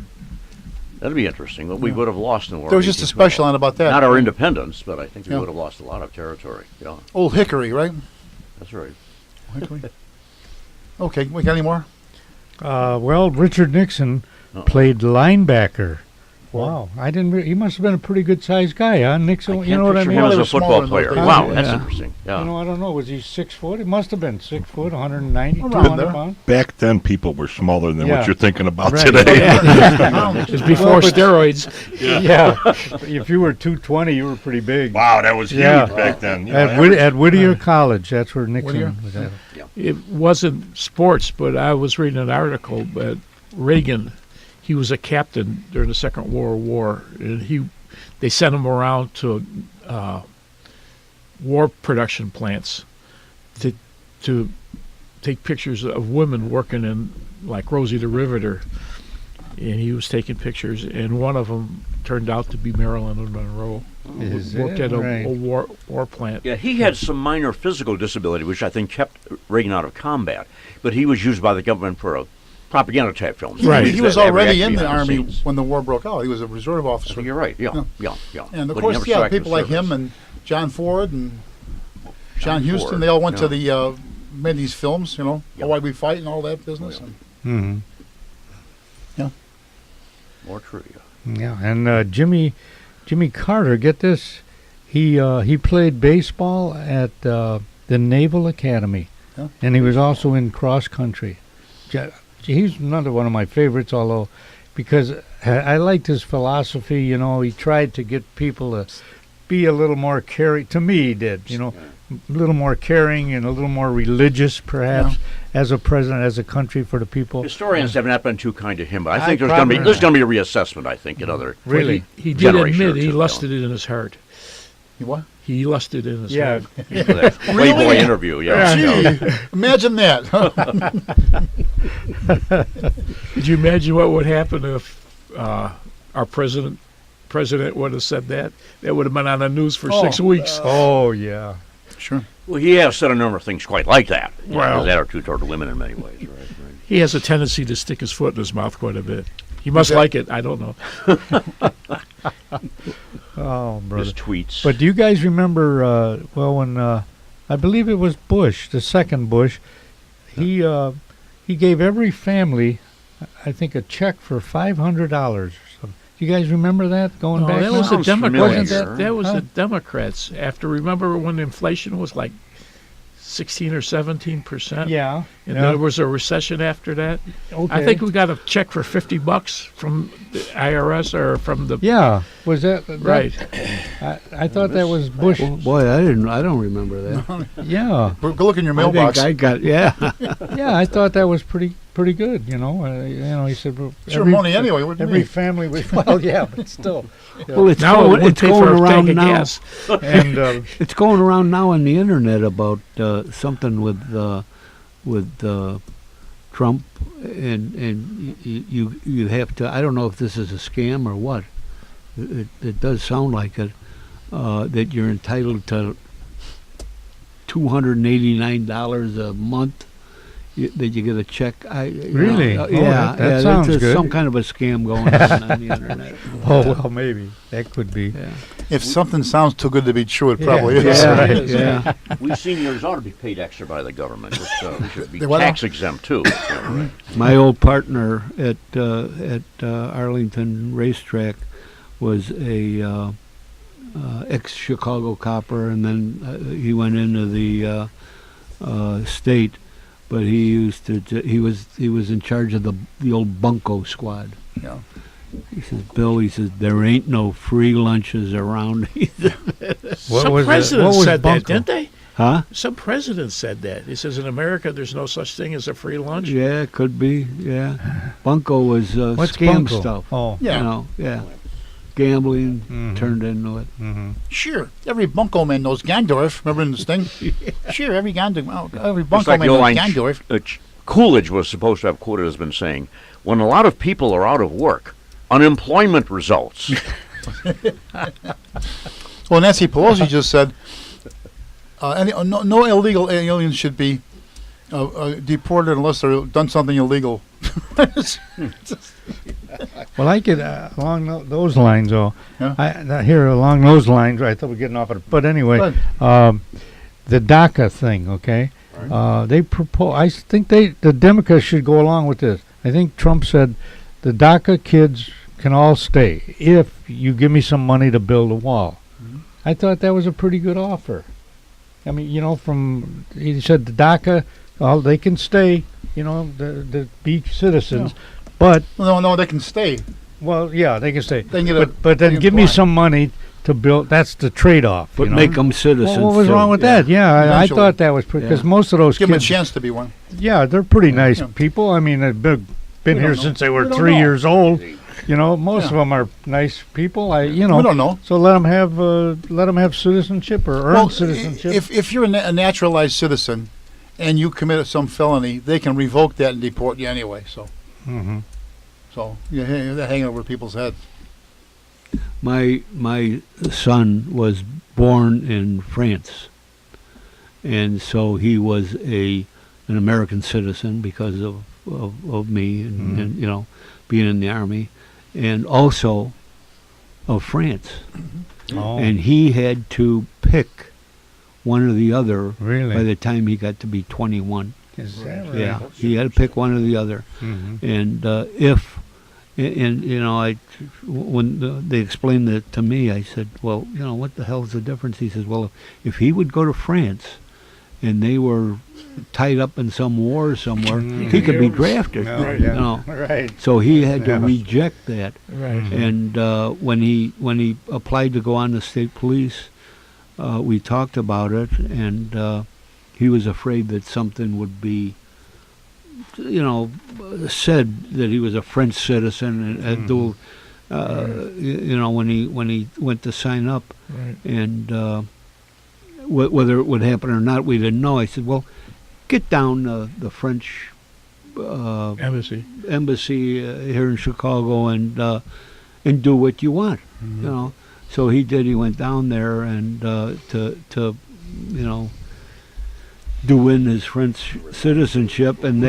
that'd be interesting. What we would have lost in War. There was just a special line about that. Not our independence, but I think we Yeah. would have lost a lot of territory. Yeah, Old Hickory, right? that's right. Hickory. Okay, we got any more? well, Richard Nixon played linebacker. Wow, I didn't. He must have been a pretty good sized guy, huh? Nixon. I You know what I picture mean? him as Well, a they were football smaller in player. those days. Wow, Yeah. that's interesting. Yeah. You know, I don't know. Was he 6 foot? It must have been 6 foot, 190, Around 200 there. pounds. Back then, people were smaller than Yeah. what you're thinking about Right. today. It's before steroids. Yeah. If you were 220, you were pretty big. Wow, that was huge Yeah. back then. You know, At Whittier College, that's where Nixon Whittier? was at. It wasn't sports, but I was reading an article that Reagan, he was a captain during the Second World War, and they sent him around to war production plants to take pictures of women working in, like Rosie the Riveter, and he was taking pictures, and one of them turned out to be Marilyn Monroe. Is Worked it? at a Right. war plant. Yeah, he had some minor physical disability, which I think kept Reagan out of combat. But he was used by the government for a propaganda type film. Right. He was That every already act in the behind Army scenes. when the war broke out. He was a reserve I officer. think you're right. Yeah, Yeah. yeah. And of But he course, never yeah, saw active people like him service. and John Ford and John Huston, Ford, they all went to yeah. the, made these films, you know, Yeah. Why We Fight and all that business. yeah. Mm-hmm. More trivia. Yeah, and Jimmy Carter, get this, he played baseball at the Naval Academy, Yeah. and he was also in cross country. He's another one of my favorites, although because I liked his philosophy. You know, he tried to get people to be a little more caring. To me, he did. You know, a little more caring and a little more religious, perhaps, as a president, as a country for the people. Historians have not been too kind to him, but I I think there's probably- going to be a reassessment. I think in other Really? He did generation or admit he two, lusted it in his heart. You what? He lusted in his Yeah. heart. for that Playboy interview. Yeah, yeah. Gee, imagine that. Could you imagine what would happen if our president would have said that? That would have been on the news for 6 weeks. Oh yeah. Sure. Well, he has said a number of things quite like that. Well- That are true toward women in many ways. Right. He has a tendency to stick his foot in his mouth quite a bit. He must Okay. like it. I don't know. Oh, brother. His tweets. But do you guys remember? When I believe it was Bush, the second Bush, he gave every family, I think, a check for $500 or something. Do you guys remember that going No, back? that was the Sounds Democrats. familiar. That was Huh? the Democrats. After, remember when inflation was like 16 or 17%? Yeah. And yeah. there was a recession after that. Okay. I think we got a check for $50 from the IRS or from the Yeah. Was that right. I thought that was Bush. Boy, I don't remember that. Yeah. Go look in your I mailbox. think I got yeah. Yeah. I thought that was pretty good. You know. He said. Well, It's your money anyway. What do you Every mean? family was well. Yeah, but still. Well, it's Now it going, would it's pay going for a around tank of now. gas. And It's going around now on the internet about something with Trump, and you have to. I don't know if this is a scam or what. It does sound like it. That you're entitled to $289 a month. That you get a check. Really? Yeah, that sounds there's good. some kind of a scam going on the internet. Oh, well, maybe. That could be. Yeah. If something sounds too good to be true, it probably Yeah. is. Yeah, right. yeah. We seniors ought to be paid extra by the government. We should be They what tax exempt too. My old partner at Arlington Racetrack was a ex-Chicago copper, and then he went into the state. But he used to. He was in charge of the old bunco squad. Yeah. He says, Bill. He says there ain't no free lunches around. Some presidents said that, Bunko? didn't they? Huh? Some president said that. He says in America there's no such thing as a free lunch. Yeah, it could be. Yeah, bunco was What's scam bunko? stuff. Oh. Yeah. You know, yeah. Gambling Mhm. turned into it. Mm-hmm. Sure. Every bunko man knows Gandorf. Remember in this thing? Sure, every It's bunko like man the old knows line, Gandorf. Coolidge was supposed to have quoted as been saying, when a lot of people are out of work, unemployment results. Well, Nancy Pelosi just said no illegal aliens should be deported unless they've done something illegal. Well, I could, along those lines, though, Yeah. here along those lines, I thought we were getting off it. But anyway, the DACA thing, okay? They propose, I think the Democrats should go along with this. I think Trump said the DACA kids can all stay if you give me some money to build a wall. Mm-hmm. I thought that was a pretty good offer. I mean, he said the DACA, they can stay, the beach citizens, but No, they can stay. well, yeah, they can stay. They can get but they then can give me apply. some money to build. That's the trade-off. But you know? make them citizens. Well, what was too. wrong with that? Yeah, I Eventually. thought that was because Yeah. most of those Give them a kids, chance to be one. yeah, they're pretty nice Yeah. people. I mean, they've been We here don't know. since they were We don't 3 know. years old. Most Yeah. of them are nice people. We don't know. So let them have citizenship or earn citizenship. If you're a naturalized citizen and you commit some felony, they can revoke that and deport you anyway. So Mhm. they're hanging over people's heads. My son was born in France, and so he was an American citizen because of me and being in the army, and also of France. Oh, And he had to pick one or the other really? by the time he got to be 21. Is that right? Yeah, he had to pick one or the other. Mhm. And when they explained it to me, I said, well, what the hell is the difference? He says, well, if he would go to France and they were tied up in some war somewhere, he could be drafted. No, Right. yeah. Right. So he had to Yeah. reject that. Right. And when he applied to go on the state police, we talked about it, and he was afraid that something would be, said that he was a French citizen and dual, when he went to sign up, Right. and whether it would happen or not, we didn't know. I said, well, get down the French Embassy. embassy here in Chicago and do what you want, So he did. He went down there and to do in his French citizenship, and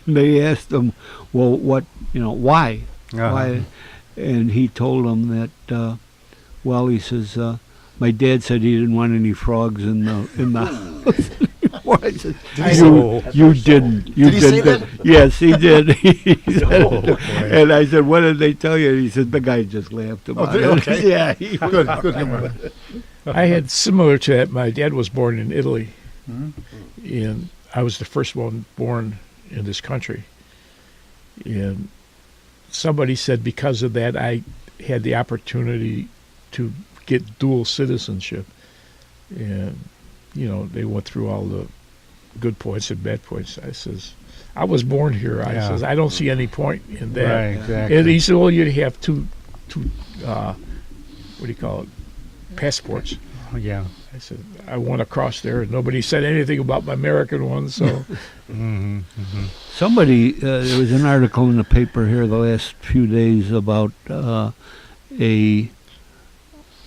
they asked him, well, what, why, why, and he told them that, he says, my dad said he didn't want any frogs in the house. I said, you didn't. You Did he say did that? Yes, he did. He said Oh, it. boy. And I said, what did they tell you? He said, the guy just laughed about did he? it. Okay. Yeah. He, Good humor. I had similar to that. My dad was born in Italy, Mhm. and I was the first one born in this country. And somebody said because of that, I had the opportunity to get dual citizenship. And, they went through all the good points and bad points. I says, I was born here. I Yeah. says, I don't see any point in that. Right, exactly. And he said, well, you'd have two what do you call it, passports. Yeah. I said, I won across there, and nobody said anything about my American one, so Somebody, there was an article in the paper here the last few days about a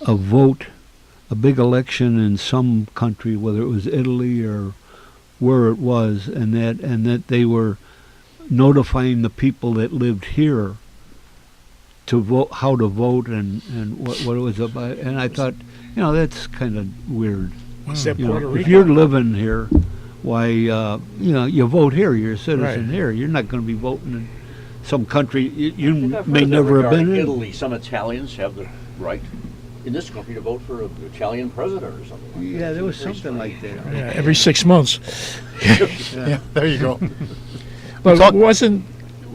vote, a big election in some country, whether it was Italy or where it was, and that they were notifying the people that lived here to vote, how to vote, and what it was about. And I thought, that's kind of weird. what's that, You know, Puerto Rico? if you're living here, why, you vote here. You're a citizen Right. here. You're not going to be voting in some country you I think I've may heard that never have regarding been in. Italy, some Italians have the right in this country to vote for an Italian president or something like that. Yeah, there was Very something like strange. that. Yeah, every 6 months. Yeah, there you go. But Talk- wasn't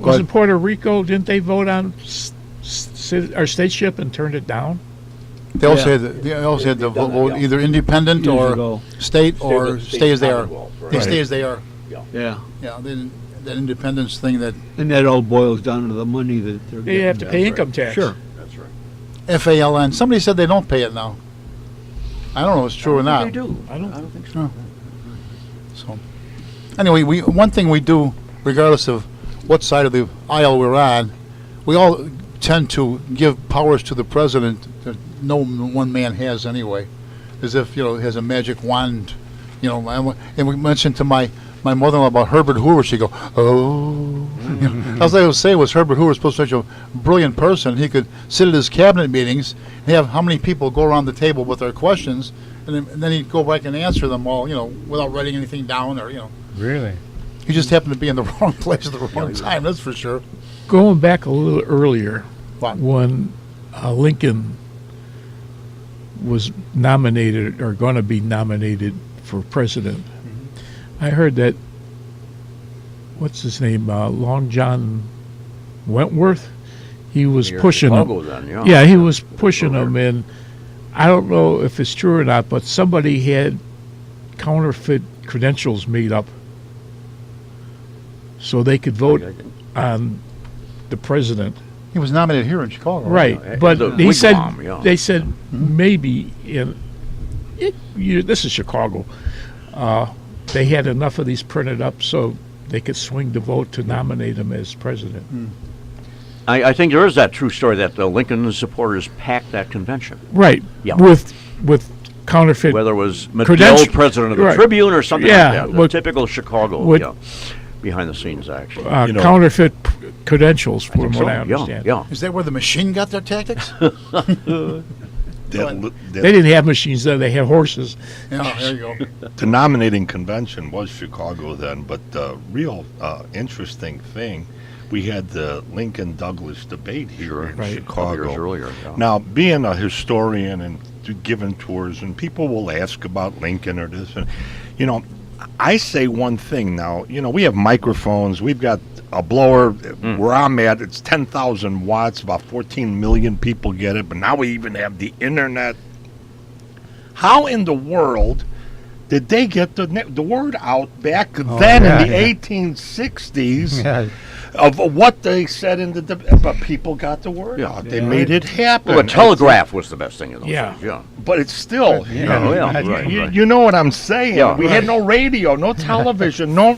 ahead. Puerto Rico? Didn't they vote on our stateship and turned it down? They also Yeah. had to They've done that, vote yeah. either independent Years or ago. state or State stay as they are. Commonwealth, right. They stay as they are. Yeah. Yeah, that independence thing that And that all boils down to the money that they're They getting. have to pay income tax. Sure. That's right. FALN. Somebody said they don't pay it now. I don't know if it's true or I not. think they do. I don't- think so. So, anyway, one thing we do, regardless of what side of the aisle we're on, we all tend to give powers to the president that no one man has anyway, as if he has a magic wand. And we mentioned to my mother-in-law about Herbert Hoover. She'd go, "Oh." All I was saying was Herbert Hoover was supposed to be such a brilliant person. He could sit at his cabinet meetings and have how many people go around the table with their questions, and then he'd go back and answer them all, without writing anything down or. Really? He just happened to be in the wrong place at the wrong time, that's for sure. Going back a little earlier, What? when Lincoln was nominated or going to be nominated for president, I heard that, what's his name, Long John Wentworth, he was Near pushing Chicago him. then, yeah. Yeah, he was pushing him, and I don't know if it's true or not, but somebody had counterfeit credentials made up so they could vote on the president. He was nominated here in Chicago. Right, Yeah, but the he said wigwam, yeah. they said maybe this is Chicago. They had enough of these printed up so they could swing the vote to nominate him as president. I think there is that true story that Lincoln supporters packed that convention. Right, Yeah. with counterfeit. Whether it was Credenti- Medill, president of the right. Tribune, or something Yeah, like that. The with- typical Chicago, with- behind the scenes action. Counterfeit credentials, from think what so, I understand. Yeah. Is that where the machine got their tactics? That They didn't have machines then; they had horses. Yeah, there you go. the nominating convention was Chicago then, but the real interesting thing, we had the Lincoln-Douglas debate here in Right. Chicago. Years earlier. Yeah. Now, being a historian and giving tours, and people will ask about Lincoln or this, and I say one thing now. We have microphones. We've got a blower. Where I'm at, it's 10,000 watts. About 14 million people get it. But now we even have the internet. How in the world did they get the word out back then in the 1860s? Yeah. Of what they said in the but people got the word Yeah. out. They made it happen. Well, the telegraph was the best thing in those Yeah. days. Yeah. But it's still, Yeah, right, you, right. you know what I'm saying. Yeah. We had no radio, no television, no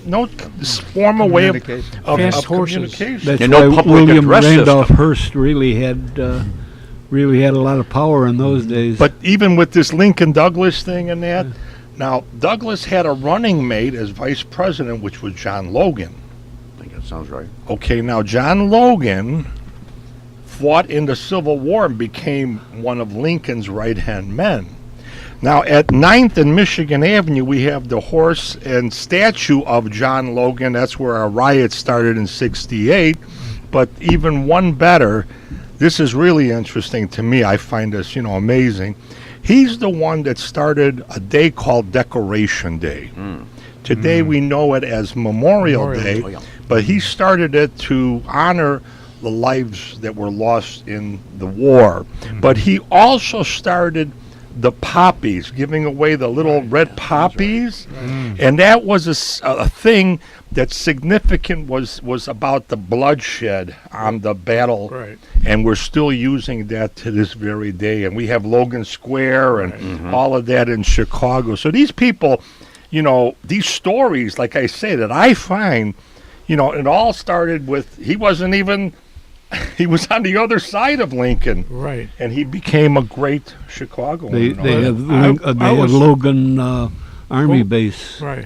formal way of Communication. Fast of horses. communication. That's And no why public William address Randolph system. Hearst really had a lot of power in those days. But even with this Lincoln Douglas thing and that, now Douglas had a running mate as vice president, which was John Logan. I think that sounds right. Okay, now John Logan fought in the Civil War and became one of Lincoln's right-hand men. Now, at 9th and Michigan Avenue, we have the horse and statue of John Logan. That's where our riot started in '68. But even one better, this is really interesting to me. I find this, amazing. He's the one that started a day called Decoration Day. Today we know it as Memorial Day, Oh, yeah. but he started it to honor the lives that were lost in the war. But he also started the poppies, giving away the little red poppies, and that was a thing that's significant. Was about the bloodshed on the battle, Right. and we're still using that to this very day. And we have Logan Square and all of that in Chicago. So these people, these stories, like I say, that I find, it all started with he wasn't even. He was on the other side of Lincoln, Right. and he became a great Chicagoan. They have I was- Logan Army base. Right.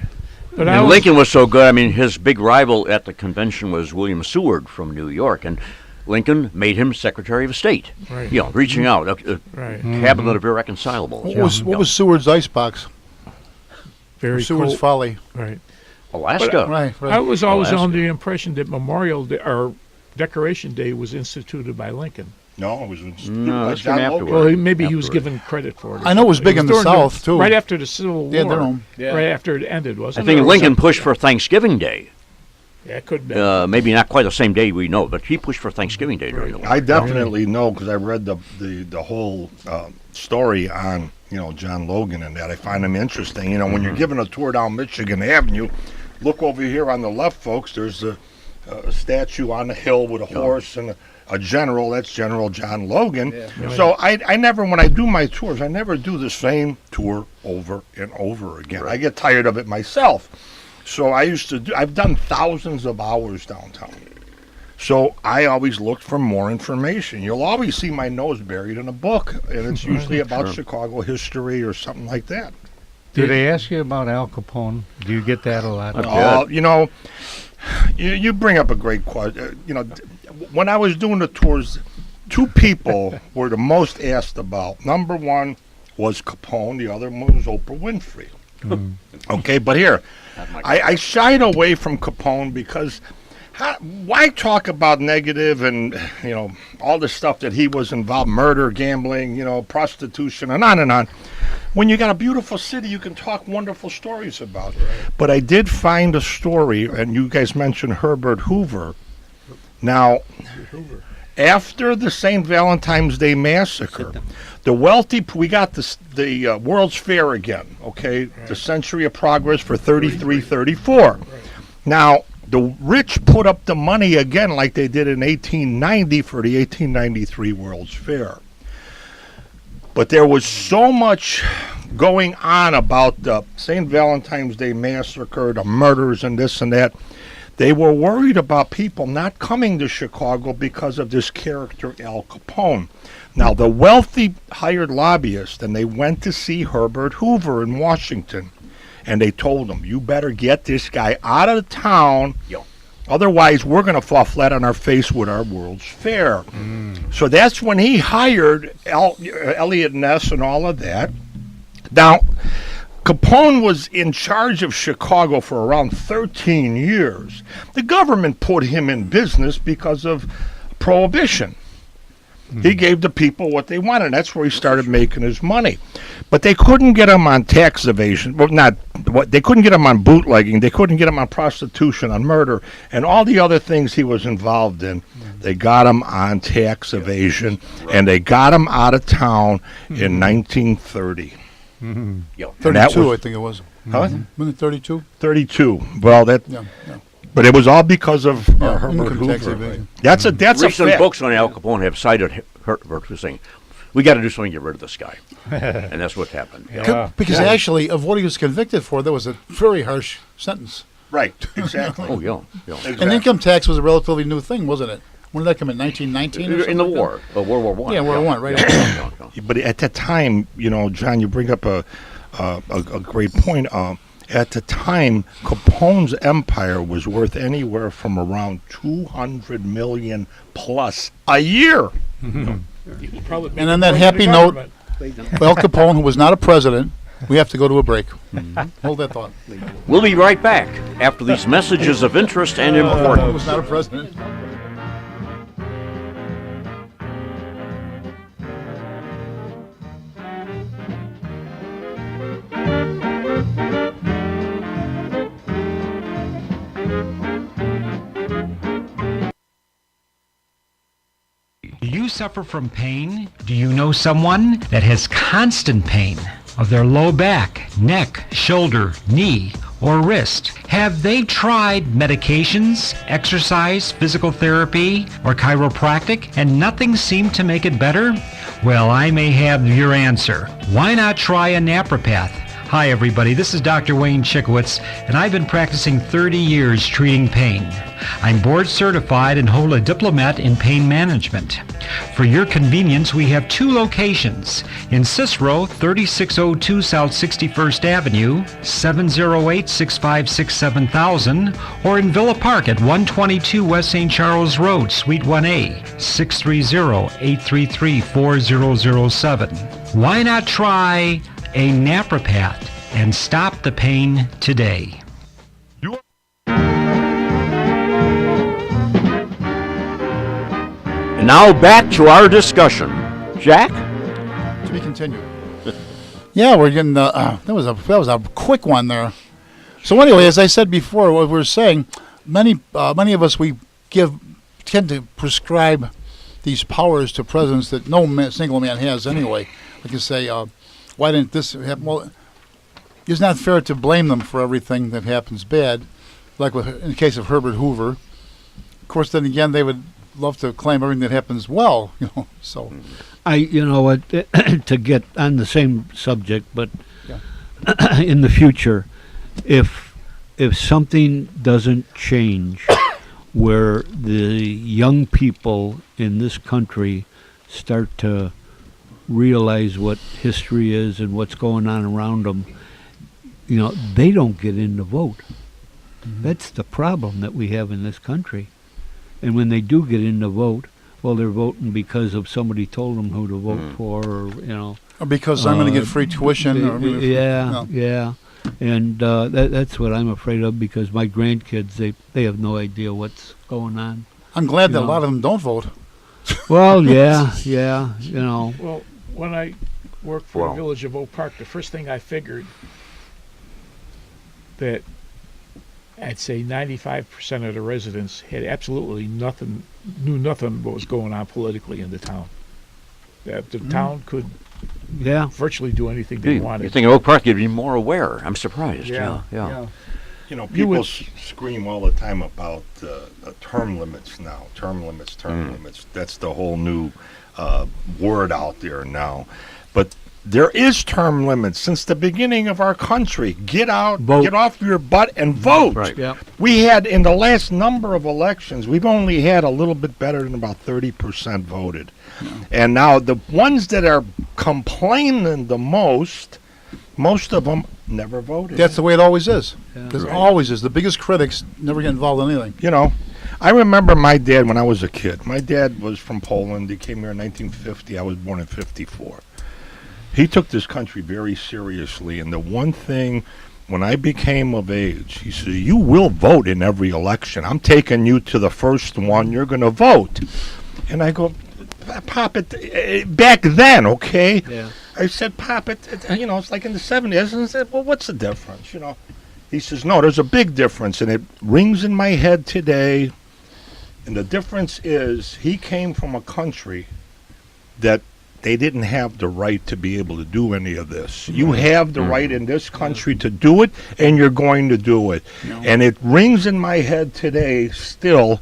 But And Lincoln was so good. I mean, his big rival at the convention was William Seward from New York, and Lincoln made him Secretary of State. Right. Reaching out, a Right. cabinet of irreconcilables. What was Seward's icebox? Very Seward's cold. Folly. Right. Alaska. Right. I was always Alaska. under the impression that Memorial Day or Decoration Day was instituted by Lincoln. No, it was No, that's John from Logan. afterward. Well, maybe he was Afterward. given credit for it. I know it was big in the during South, too. Right after the Civil War. Yeah, their own. Right after it ended, I wasn't it? think Or was Lincoln it- pushed for Thanksgiving Day. Yeah, it could be. Maybe not quite the same day we know, but he pushed for Thanksgiving Day during the war. I definitely know because I read the whole story on John Logan and that. I find him interesting. When you're giving a tour down Michigan Avenue, look over here on the left, folks. There's a statue on the hill with a horse and a general. That's General John Logan. So I never, when I do my tours, I never do the same tour over and over again. I get tired of it myself. So I've done thousands of hours downtown. So I always look for more information. You'll always see my nose buried in a book, and it's usually about Chicago history or something like that. Do they ask you about Al Capone? Do you get that a lot? You bring up a great question. When I was doing the tours, two people were the most asked about. Number one was Capone. The other one was Oprah Winfrey. Okay, but here, I shied away from Capone because why talk about negative and, all the stuff that he was involved, murder, gambling, prostitution, and on, when you got a beautiful city you can talk wonderful stories about. But I did find a story, and you guys mentioned Herbert Hoover. Now, after the St. Valentine's Day Massacre, the wealthy, we got the World's Fair again, okay? The Century of Progress for 33, 34. Now, the rich put up the money again like they did in 1890 for the 1893 World's Fair. But there was so much going on about the St. Valentine's Day Massacre, the murders and this and that. They were worried about people not coming to Chicago because of this character, Al Capone. Now, the wealthy hired lobbyists, and they went to see Herbert Hoover in Washington. And they told him, you better get this guy out of town. Otherwise, we're going to fall flat on our face with our World's Fair. So that's when he hired Elliot Ness and all of that. Now, Capone was in charge of Chicago for around 13 years. The government put him in business because of Prohibition. He gave the people what they wanted. And that's where he started making his money. But they couldn't get him on tax evasion. Well, they couldn't get him on bootlegging. They couldn't get him on prostitution, on murder, and all the other things he was involved in. They got him on tax evasion, and they got him out of town in 1930. And that 32, was- I think it was. Huh? Wasn't it 32? 32. Well, Yeah. but it was all because of Herbert Income tax Hoover. evasion. That's a Recent fact. books on Al Capone have cited Herbert for saying, we got to do something to get rid of this guy. And that's what happened. Because actually, of what he was convicted for, that was a very harsh sentence. Right, exactly. Oh, yeah. Exactly. And income tax was a relatively new thing, wasn't it? When did that come in? 1919 or something? In the like war, World War One. Yeah, World War I, right. Yeah. But at that time, John, you bring up a great point. At the time, Capone's empire was worth anywhere from around 200 million plus a year. Probably And on that happy note, Al Capone, who was not a president, we have to go to a break. Hold that thought. We'll be right back after these messages of interest and Who importance. was not a president. you suffer from pain? Do you know someone that has constant pain of their low back, neck, shoulder, knee, or wrist? Have they tried medications, exercise, physical therapy, or chiropractic, and nothing seemed to make it better? Well, I may have your answer. Why not try a napropath? Hi everybody, this is Dr. Wayne Chickowitz, and I've been practicing 30 years treating pain. I'm board certified and hold a diplomate in pain management. For your convenience, we have 2 locations. In Cicero, 3602 South 61st Avenue, 708-656-7000, or in Villa Park at 122 West St. Charles Road, Suite 1A, 630-833-4007. Why not try a napropath and stop the pain today? And now back to our discussion. Jack? To be continued. Yeah, we're getting that was a quick one there. So anyway, as I said before, what we were saying, many of us tend to prescribe these powers to presidents that no single man has anyway. Like you say, why didn't this happen? Well, it's not fair to blame them for everything that happens bad, like in the case of Herbert Hoover. Of course, then again, they would love to claim everything that happens well, so. To get on the same subject, but Yeah. in the future, if something doesn't change where the young people in this country start to realize what history is and what's going on around them, they don't get in to vote. Mm-hmm. That's the problem that we have in this country. And when they do get in to vote, well, they're voting because of somebody told them who to vote for, or. Or because I'm going to get free tuition. Or Yeah. And that's what I'm afraid of, because my grandkids, they have no idea what's going on. I'm glad that a lot of them don't vote. Well, yeah. Well, when I worked for the Village of Oak Park, the first thing I figured that I'd say 95% of the residents had absolutely knew nothing what was going on politically in the town. That the town could virtually do anything they wanted. You think Oak Park would be more aware? I'm surprised. Yeah. People scream all the time about term limits now. Term limits. That's the whole new word out there now. But there is term limits since the beginning of our country. Get out, vote. Get off your butt and vote. Right. Yeah. We had, in the last number of elections, we've only had a little bit better than about 30% voted. And now the ones that are complaining the most of them never voted. That's the way it always is. Yeah. It always is. The biggest critics never get involved in anything. I remember my dad when I was a kid. My dad was from Poland. He came here in 1950. I was born in 54. He took this country very seriously, and the one thing, when I became of age, he said, "You will vote in every election. I'm taking you to the first one. You're going to vote." And I go, "Pop, back then, okay?" Yeah. I said, "Pop, it's like in the 70s." And I said, "Well, what's the difference, He says, "No, there's a big difference, and it rings in my head today. And the difference is he came from a country that they didn't have the right to be able to do any of this. You have the right in this country to do it, and you're going to do it." And it rings in my head today still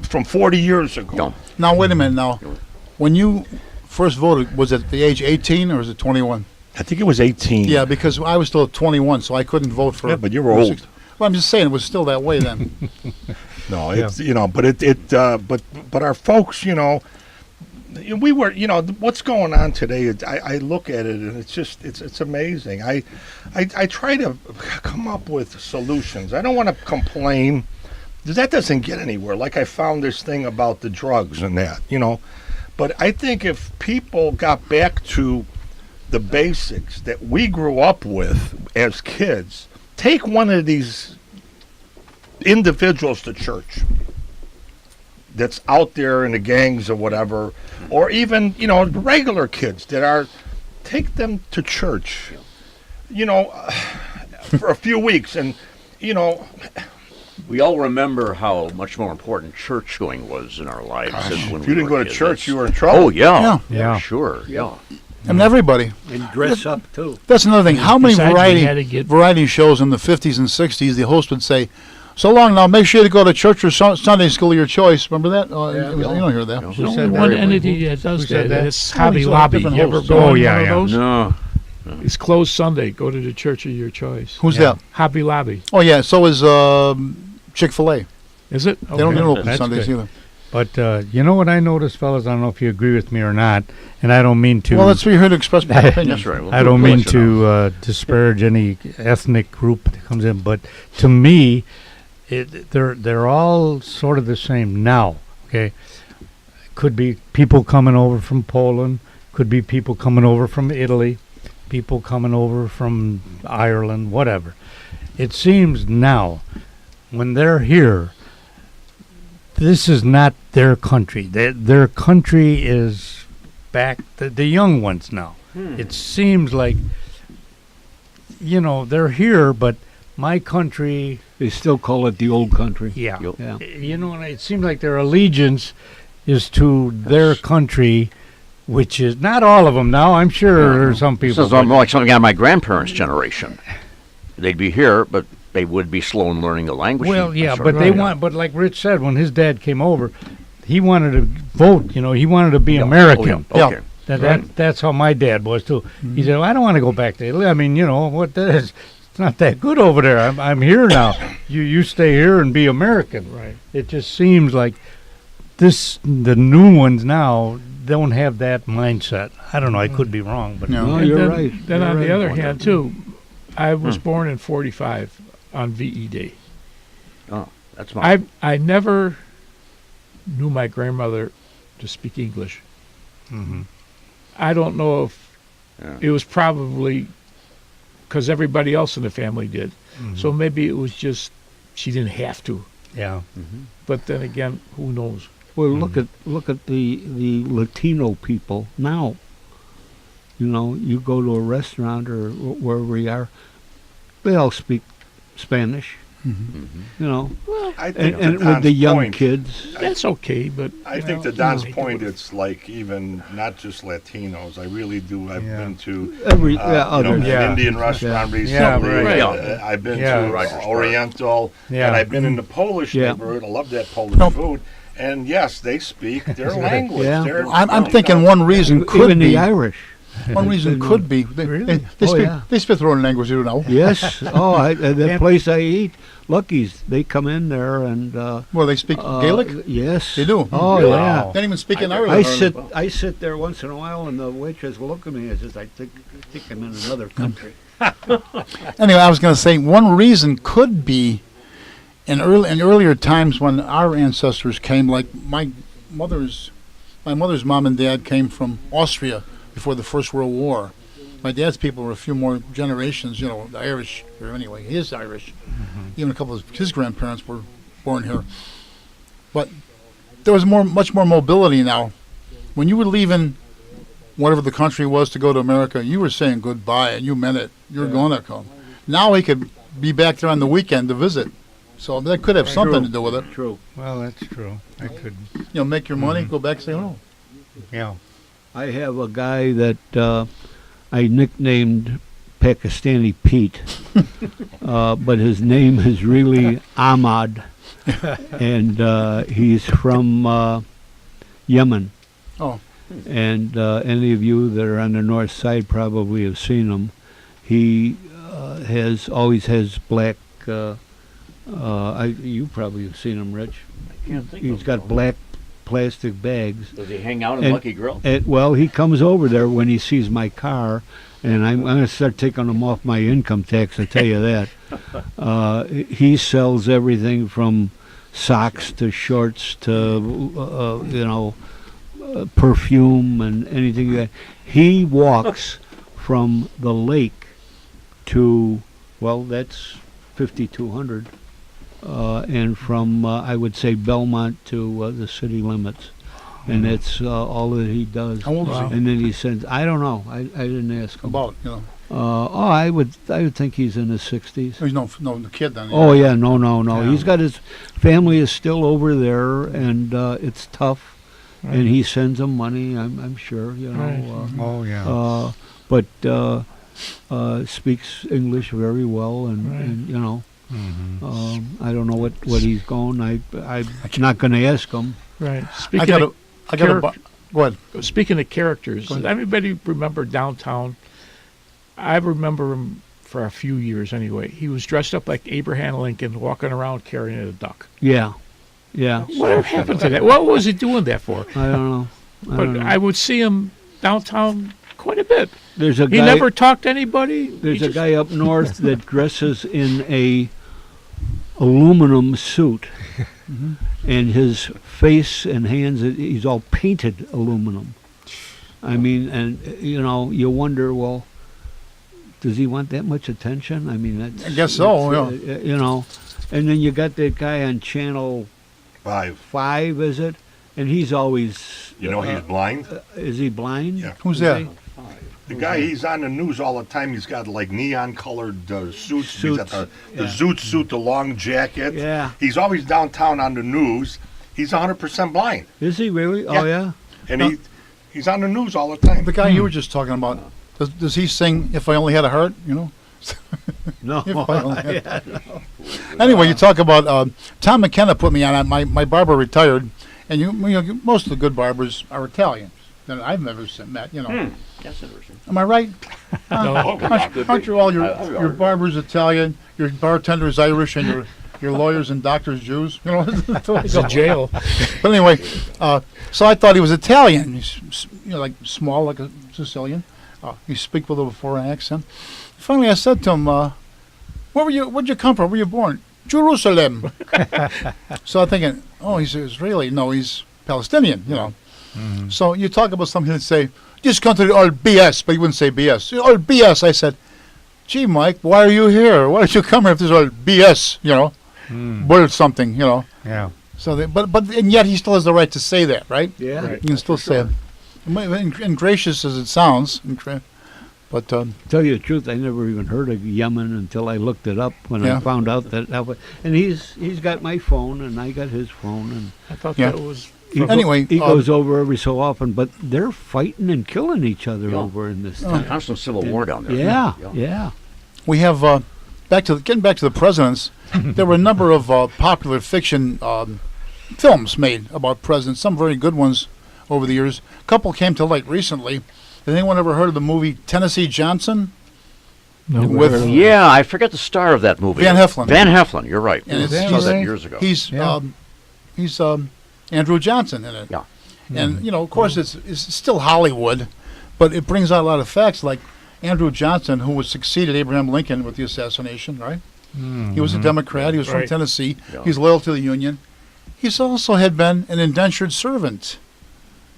from 40 years ago. Now, wait a minute now. When you first voted, was it the age 18 or was it 21? I think it was 18. Yeah, because I was still 21, so I couldn't vote for. Yeah, but you were old. Well, I'm just saying it was still that way then. No, it's but our folks, we were, what's going on today. I look at it and it's just it's amazing. I try to come up with solutions. I don't want to complain, because that doesn't get anywhere. Like I found this thing about the drugs and that, But I think if people got back to the basics that we grew up with as kids, take one of these individuals to church that's out there in the gangs or whatever, or even, regular kids that are, take them to church, for a few weeks and, We all remember how much more important church going was in our lives than when If you we didn't were go to kids. church, you were in trouble. Oh yeah, Yeah. sure, yeah. And everybody. And dress up too. That's another thing. How many Besides, we had to get- variety shows in the 50s and 60s, the host would say, "So long now, make sure to go to church or Sunday school of your choice." Remember that? You don't hear that. Yeah. There's said only that? one entity that does Who said that. that? It's Hobby so Lobby. different You ever hosts. go Oh, on yeah, one yeah. of those? No, It's closed Sunday. Go to the church of your choice. Who's Yeah. that? Hobby Lobby. Oh, yeah, so is Chick-fil-A. Is it? They don't open That's Sundays good. either. But you know what I noticed, fellas? I don't know if you agree with me or not, and I don't mean to. Well, that's what you're here to express my opinion. that's right. Well, I don't we'll mean let you know. to disparage any ethnic group that comes in, but to me, they're all sort of the same now. Okay, could be people coming over from Poland, could be people coming over from Italy, people coming over from Ireland, whatever. It seems now, when they're here, this is not their country. Their country is back, the young ones now. It seems like, they're here, but my country, They still call it the old country. yeah. Yeah. And it seems like their allegiance is to their country, which is not all of them now. I'm sure there are some This people. is more like something out of my grandparents' generation. They'd be here, but they would be slow in learning the language. Well, and yeah, sort but of- they want. But like Rich said, when his dad came over, he wanted to vote. He wanted to be American. Oh, yeah. Okay. That's how my dad was too. He said, "I don't want to go back to Italy. I mean, what that is. It's not that good over there. I'm here now. You stay here and be American." Right. It just seems like the new ones now don't have that mindset. I don't know. I could be wrong, but No. No, And you're then, right. Then You're on right. the other hand, too, I was Hmm. born in '45 on VE Day. That's my. I never knew my grandmother to speak English. Mhm. I don't know if Yeah. it was probably because everybody else in the family did. Mm-hmm. So maybe it was just she didn't have to. yeah. But then again, who knows? Well, look at the Latino people now. You go to a restaurant or wherever we are, they all speak Spanish. I think And to with the Don's young point, kids. That's okay, but I think to Don's point, it's like even not just Latinos. I really do. I've Yeah. been to Others. Yeah. an Indian restaurant Yeah, recently. right. I've been Yeah. to Rogers Park. Oriental, Yeah. and I've been in the Polish Yeah. neighborhood. I love that Polish Nope. food. And yes, they speak their language. Yeah. I'm thinking one reason could Even be. the Irish. One reason could be. They, Really? they Oh, speak. yeah. They speak their own language. You know. Yes. Oh, that And- place I eat, Lucky's. They come in there and. Well, they speak Gaelic. Yes. They do. Oh Really? yeah. They don't even speak in I Ireland. I sit there once in a while, and the waitress will look at me and says, I think I'm in another country. Anyway, I was going to say one reason could be in earlier times when our ancestors came, like my mother's mom and dad came from Austria before the First World War. My dad's people were a few more generations, the Irish, or anyway, his Irish. Even a couple of his grandparents were born here. But there was much more mobility now. When you were leaving whatever the country was to go to America, you were saying goodbye and you meant it. You were going to come. Now he could be back there on the weekend to visit. So that could have something to do with it. True. Well, that's true. I could. Make your money, go back and say hello. Yeah. I have a guy that I nicknamed Pakistani Pete, but his name is really Ahmad, and he's from Yemen. Oh. And any of you that are on the north side probably have seen him. He always has black. You probably have seen him, Rich. He's got black plastic bags. Does he hang out in And- Lucky Grill? Well, he comes over there when he sees my car, and I'm going to start taking him off my income tax, I tell you that. He sells everything from socks to shorts to, perfume and anything that. He walks from the lake to, that's 5,200. And from, I would say, Belmont to the city limits. And that's all that he does. How old is he? And then he says, I don't know. I didn't ask him. About, I would think he's in his 60s. There's no kid then. Oh yeah, no. Yeah. He's got his family is still over there, and it's tough. Right. And he sends them money. I'm sure, you know. Oh, yeah. But speaks English very well, and you know. I don't know what he's going. I'm not going to ask him. Right. I got a. Go ahead. Speaking of characters, does everybody remember downtown? I remember him for a few years anyway. He was dressed up like Abraham Lincoln, walking around carrying a duck. Yeah. What happened to that? What was he doing that for? I don't know. But I would see him downtown quite a bit. There's a He guy. never talked to anybody. There's a guy up north that dresses in a aluminum suit, and his face and hands, he's all painted aluminum. I mean, and you know, you wonder, well, does he want that much attention? I mean, that's, I guess so, you know. And then you got that guy on Channel 5, is it? And he's always. You know he's blind? Is he blind? Yeah. Who's Is that? he? The guy, he's on the news all the time. He's got like neon colored suits. He's got the Yeah. zoot suit, the long jacket. Yeah. He's always downtown on the news. He's 100% blind. Is he really? Yeah. Oh yeah. And he's on the news all the time. The guy you were just talking about. Does he sing "If I Only Had a Heart"? You know. No. If I only had- Anyway, you talk about Tom McKenna put me on. My barber retired, and you know, most of the good barbers are Italians that I've never met. You know. That's interesting. Am I right? No. Aren't you all your barber's Italian, your bartender's Irish, and your lawyers and doctors Jews? You know. It's a jail. But anyway, so I thought he was Italian. He's like small, like a Sicilian. He speaks with a foreign accent. Finally, I said to him, where'd you come from? Where you born? Jerusalem. So I'm thinking, oh, he's Israeli. No, he's Palestinian, you know. So you talk about something and say, this country all BS, but he wouldn't say BS. All BS. I said, gee, Mike, why are you here? Why did you come here if this is all BS, you know? Build something, you know. Yeah. So, and yet he still has the right to say that, right? Yeah. Right. You can still say it. And gracious as it sounds, but Tell you the truth, I never even heard of Yemen until I looked it up when Yeah. I found out that. And he's got my phone, and I got his phone, and I thought Yeah. that was. Anyway, he goes over every so often. But they're fighting and killing each other Yeah. over in this. Constant civil war down there. Yeah. we have getting back to the presidents. There were a number of popular fiction films made about presidents. Some very good ones over the years. A couple came to light recently. Has anyone ever heard of the movie Tennessee Johnson? No. With Yeah, I forget the star of that movie. Van Heflin. Van Heflin, you're right. And it's- I saw that right? years ago. He's Andrew Johnson in it. Yeah. And you know, of course, it's still Hollywood, but it brings out a lot of facts like Andrew Johnson, who was succeeded Abraham Lincoln with the assassination, right? He was a Democrat. He was from Right. Tennessee. Yeah. He's loyal to the Union. He's also had been an indentured servant,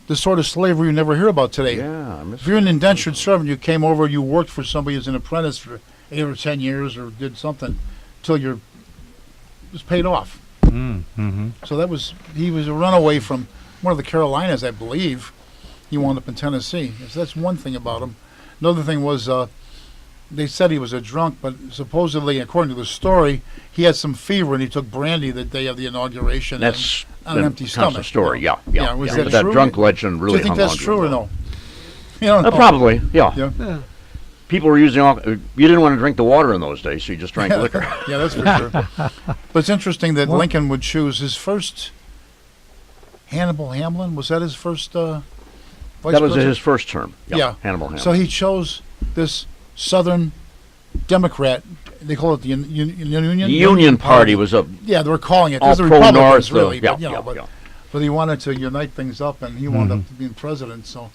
the sort of slavery you never hear about today. Yeah, I missed If you're an indentured servant, you came over, you worked for somebody as an apprentice for 8 or 10 years or did something till it was paid off. So he was a runaway from one of the Carolinas, I believe. He wound up in Tennessee. So that's one thing about him. Another thing was they said he was a drunk, but supposedly, according to the story, he had some fever and he took brandy the day of the inauguration. That's on an the empty constant stomach. story. Yeah. Was that But that true? drunk legend really Do you think hung that's on to true him, or though. no? You don't know. Probably. Yeah. Yeah. People were using all. You didn't want to drink the water in those days, so you just drank liquor. Yeah, that's for sure. But it's interesting that Lincoln would choose his first. Hannibal Hamlin, was that his first vice That was president? his first term. Yeah. Hannibal Hamlin. So he chose this Southern Democrat. They call it the Union. the Union Party was a Yeah, they were calling it. all Those are pro-North. Republicans, really. But, you know, yeah. but he wanted to unite things up, and he wound up being president. So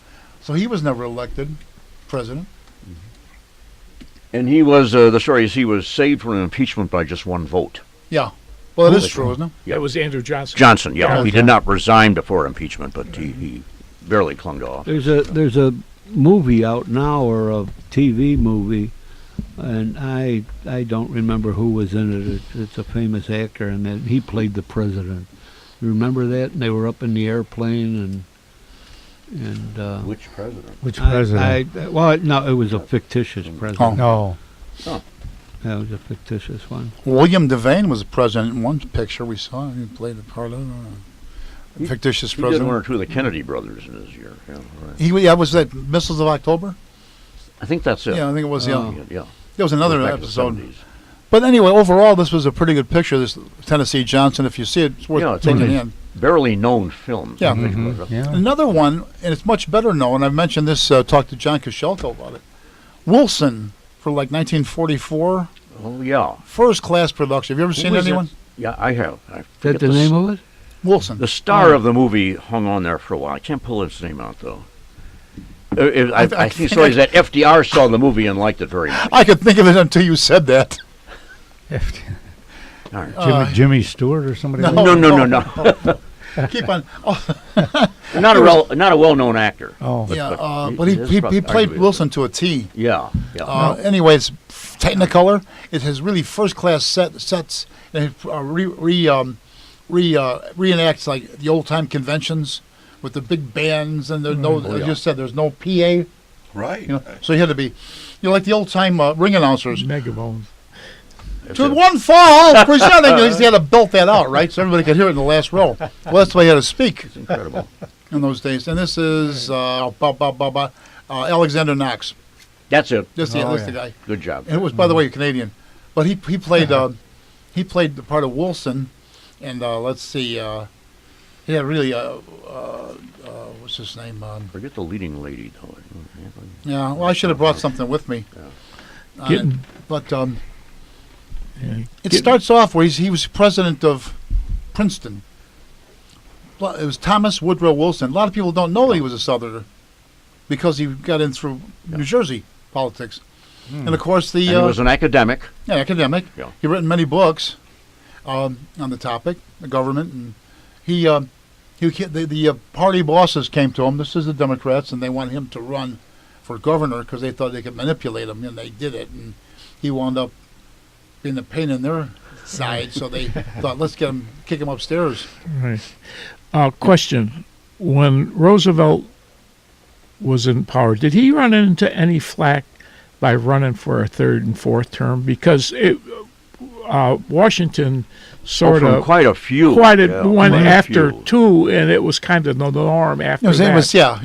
he was never elected president. And he was, the story is he was saved from an impeachment by just one vote. Yeah. Well, it is true, isn't it? Yeah. That was Andrew Johnson. Johnson, yeah. Yeah. He did not resign before impeachment, but he barely clung to office. There's a movie out now, or a TV movie, and I don't remember who was in it. It's a famous actor, and he played the president. You remember that? And they were up in the airplane, and And Which president? Which president? well, no, it was a fictitious president. No. That was a fictitious one. William Devane was the president in one picture we saw. He played a part of fictitious He did president. one or two of the Kennedy brothers in his year. Yeah, right. Was that Missiles of October? I think that's it. Yeah, I think it was. Oh. Yeah. There was another Goes back to the episode. 70s. But anyway, overall, this was a pretty good picture. This Tennessee Johnson. If you see it, it's worth Yeah, it's taking one in. Barely known films. Yeah. I think it was. Yeah. Another one, and it's much better known. I've mentioned this. Talked to John Koshelko about it. Wilson for like 1944. Oh yeah. First class production. Have you ever seen was anyone? it? Yeah, I have. I Is that forget the name of it? Wilson. The star of the movie hung on there for a while. I can't pull his name out though. I think the story is that FDR saw the movie and liked it very much. I could think of it until you said that. All right. Jimmy Stewart or somebody? no. like No. Keep on. Oh, Not a well-known actor. Oh. yeah, he- but it is he probably played arguably- Wilson to a T. Yeah. Anyway, it's Technicolor. It has really first class sets and it reenacts like the old time conventions with the big bands and there's no. Oh, I yeah. just said there's no PA. Right. You know, so you had to be, like the old time ring announcers. Megabones. To one fall, presenting. He had to belt that out, right? So everybody could hear it in the last row. Well, that's the way he had to speak It's incredible. in those days. And this is Alexander Knox. That's it. That's the guy. Good job. And it was, by the way, Canadian. But he played the part of Wilson, and let's see, he had really what's his name? Forget the leading lady though. Yeah, well, I should have brought something with me. on it. Getting- But Yeah. it starts off where he was president of Princeton. Well, it was Thomas Woodrow Wilson. A lot of people don't know that he was a Southerner because he got in through New Jersey politics. And of course, And he was an academic. academic. Yeah. He written many books on the topic, the government, and the party bosses came to him. This is the Democrats, and they want him to run for governor because they thought they could manipulate him, and they did it. And he wound up being a pain in their side, so they thought, let's kick him upstairs. Right. Question: when Roosevelt was in power, did he run into any flack by running for a third and fourth term? Because Washington sort From of quite a few. went quite a after few. two, and it was kind of the norm after His that. name was, yeah.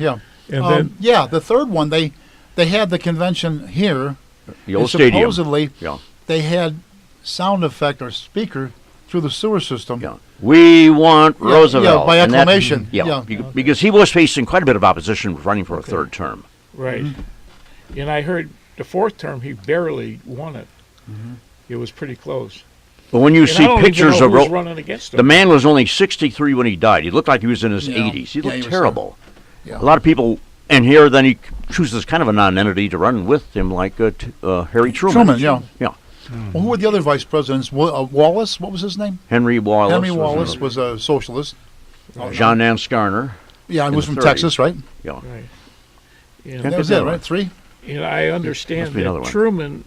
And then The third one, they had the convention here. The old and stadium. Supposedly, Yeah. they had sound effect or speaker through the sewer system. Yeah. We want Yeah, Roosevelt. yeah, by and that- acclamation. yeah, Yeah. because he was facing quite a bit of opposition running for a third term. right, Mm-hmm. and I heard the fourth term he barely won it. It was pretty close. But when you And see I don't even pictures know of who was running against him. the man was only 63 when he died. He looked like he was in his Yeah. 80s. He Yeah, looked he was terrible. Yeah. A lot of people, and here then he chooses kind of a non-entity to run with him, like Harry Truman. Truman, yeah. Yeah. Well, who were the other vice presidents? Wallace, what was his name? Henry Wallace. Henry Wallace was a socialist. John Nance Garner. Yeah, he in was the from 30s. Texas, right? Yeah. Right. Can't And, That get was that it, right. right? 3? and I understand Must be another that one. Truman,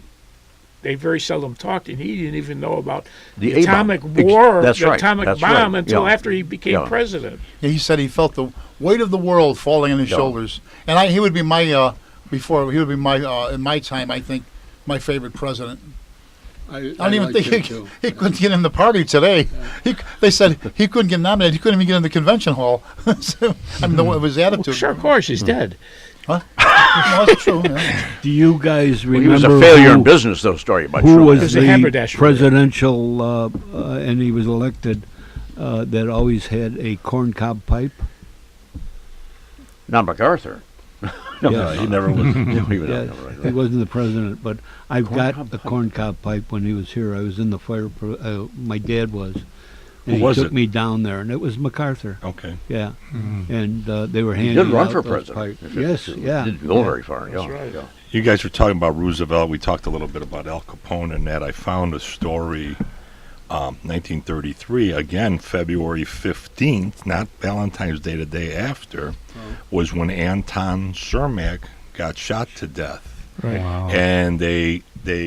they very seldom talked, and he didn't even know about The the A-bomb. atomic war, That's the right. atomic That's bomb, right. until Yeah. after he became Yeah. president. Yeah, he said he felt the weight of the world falling on his Yeah. shoulders. And he would be my, in my time, I think, my favorite president. I don't even think he couldn't get in the party today. They said he couldn't get nominated. He couldn't even get in the convention hall. So, I mean, of his attitude. Sure, of course, he's dead. No, that's true. Yeah. Do you guys Well, he remember was a failure who, in business, though, story about who Truman. was was a the haberdasher. presidential, and he was elected, that always had a corncob pipe? Not MacArthur. Yeah. he never was. No, he was Yeah, not, right, he right. wasn't the president, but I've got Corncob a pipe. corncob pipe when he was here. I was in the fire. My dad was. And Who was he took it? me down there, and it was MacArthur. Okay. Yeah, and they were He handing did run out for those president. pipes. Yes, yeah. Didn't go yeah. very far. That's Yeah. right. Yeah. You guys were talking about Roosevelt. We talked a little bit about Al Capone and that. I found a story, 1933, again, February 15th, not Valentine's Day, the day after, was when Anton Cermak got shot to death. Right. Wow. and they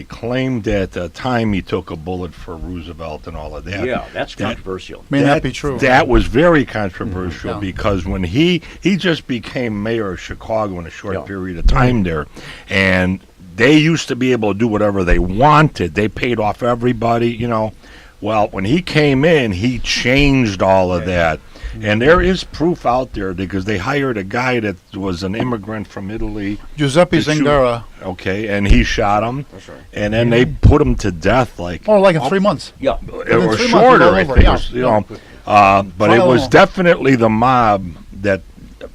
claimed at the time he took a bullet for Roosevelt and all of that. Yeah, that's That- controversial. May not be true. That was very controversial Yeah. because when he just became mayor of Chicago in a short Yeah. period of time there, and they used to be able to do whatever they wanted. They paid off everybody, you know. Well, when he came in, he changed all of that. And there is proof out there because they hired a guy that was an immigrant from Italy, Giuseppe to shoot- Zingara. okay, and he shot him, That's right. and then they put him to death like Oh, like in 3 months. Yeah. or 3 months, shorter, all I over, think. yeah. It was, you know, but it Trial was and all. definitely the mob that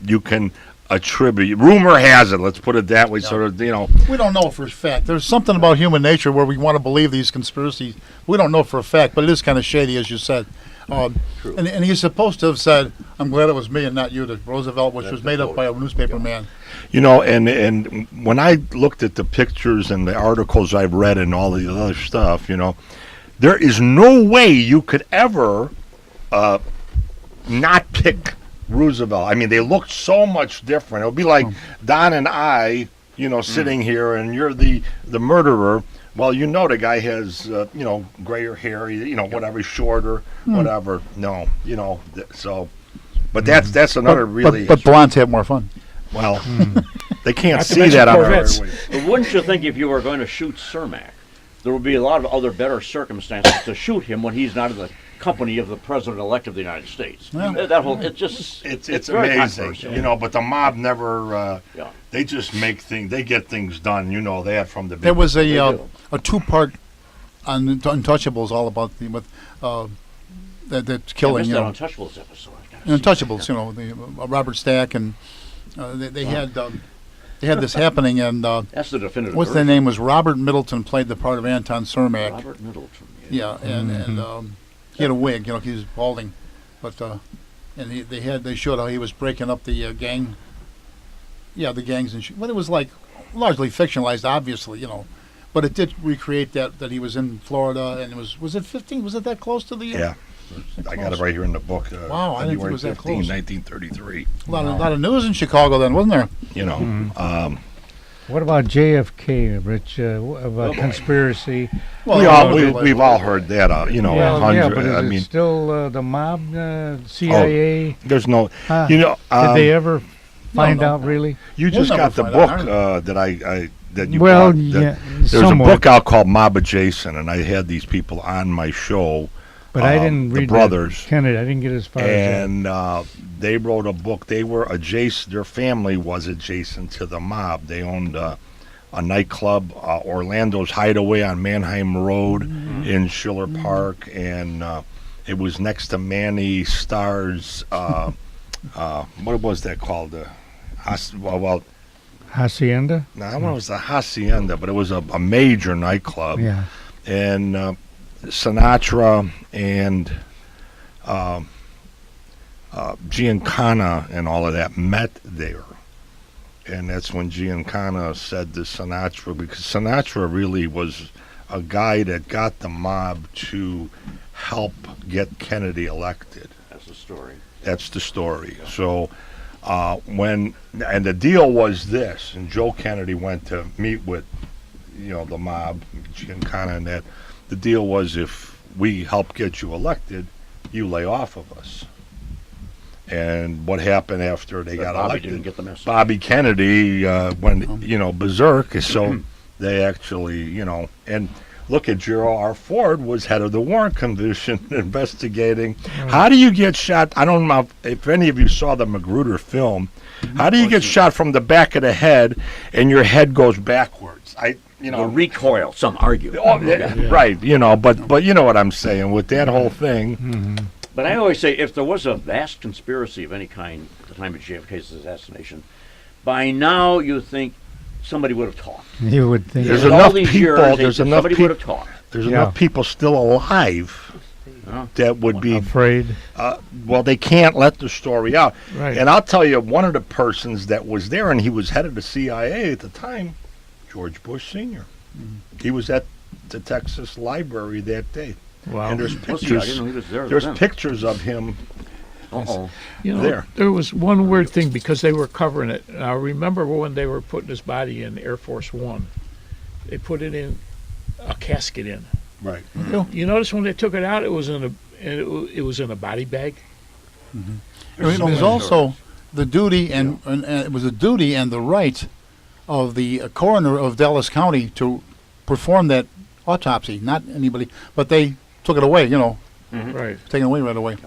you can attribute. Rumor has it. Let's put it that way. Sort of, you know. We don't know for a fact. There's something about human nature where we want to believe these conspiracies. We don't know for a fact, but it is kind of shady, as you said. And he's supposed to have said, "I'm glad it was me and not you," to Roosevelt, which was made up by a newspaper man. You know, and when I looked at the pictures and the articles I've read and all the other stuff, you know, there is no way you could ever not pick Roosevelt. I mean, they look so much different. It would be like Don and I, you know, sitting here, and you're the murderer. Well, you know, the guy has, you know, grayer hair, you know, whatever, shorter, whatever. No, you know, so. But that's another really But blondes have more fun. well. They can't Not to see mention that on our Corvettes. But wouldn't you think if you were going to shoot Cermak, there would be a lot of other better circumstances to shoot him when he's not in the company of the president-elect of the United States? Yeah. That whole, it just, It's very amazing, controversial. you know. But the mob never. Yeah. They just make things. They get things done. You know that from the. There was They a do. 2-part on Untouchables, all about the that killing. I missed You that know, Untouchables episode. I gotta see Untouchables. You know, the Robert Stack and they had this happening, and that. That's the definitive what's their version. name was Robert Middleton played the part of Anton Cermak. Robert Middleton. Yeah, and he had a wig. You know, he was balding, but and they showed how he was breaking up the gang. Yeah, the gangs and but it was like largely fictionalized, obviously, you know, but it did recreate that he was in Florida, and it was it 15? Was it that close to the? Yeah, I got it right here in the book. Wow, I didn't think it February was that 15, close. 1933. A lot of news in Chicago then, wasn't there? You know, What about JFK, Rich? About conspiracy? we've all heard that. You know, Well, yeah, but is I it mean, still the mob, CIA? there's no. Huh. You know, Did they ever find no. out really? you We'll just never got the find book out, that you Well, bought. yeah, There's somewhat. a book out called Mob Adjacent, and I had these people on my show. But I didn't the read brothers. that. Kennedy, I didn't get as far as that. And they wrote a book. They were adjacent. Their family was adjacent to the mob. They owned a nightclub, Orlando's Hideaway on Mannheim Road in Schiller Park, and it was next to Manny Starr's. What was that called? Well, Hacienda? no, that one was the Hacienda, but it was a major nightclub. Yeah. And Sinatra and Giancana and all of that met there. And that's when Giancana said to Sinatra, because Sinatra really was a guy that got the mob to help get Kennedy elected. That's the story. That's the story. So and the deal was this, and Joe Kennedy went to meet with, you know, the mob, Giancana, and that. The deal was, if we help get you elected, you lay off of us. And what happened after they got Bobby elected? didn't get the message. Bobby Kennedy went, you know, berserk. So they actually, you know, and look at Gerald R. Ford was head of the Warren Commission investigating. How do you get shot? I don't know if any of you saw the Magruder film. How do you get shot from the back of the head and your head goes backwards? You The know, recoil, some argue. oh, right? You know, but you know what I'm saying with that whole thing. But I always say, if there was a vast conspiracy of any kind at the time of JFK's assassination, by now you think somebody would have talked. You would think. There's In enough all these people- years, there's enough somebody would have talked. There's Yeah. enough people still alive Yeah. that would be. afraid. Well, they can't let the story out. Right. And I'll tell you, one of the persons that was there, and he was head of the CIA at the time, George Bush Sr. He was at the Texas Library that day. Wow. And there's Was he? I pictures. didn't know he was there. There's then. pictures of him Uh-oh. You know, There. there was one weird thing because they were covering it. And I remember when they were putting his body in Air Force One, they put it in a casket in. Right. You notice when they took it out, it was in it was in a body bag. It was also the duty and it was the duty and the right of the coroner of Dallas County to perform that autopsy, not anybody, but they took it away, Right. taken away right away.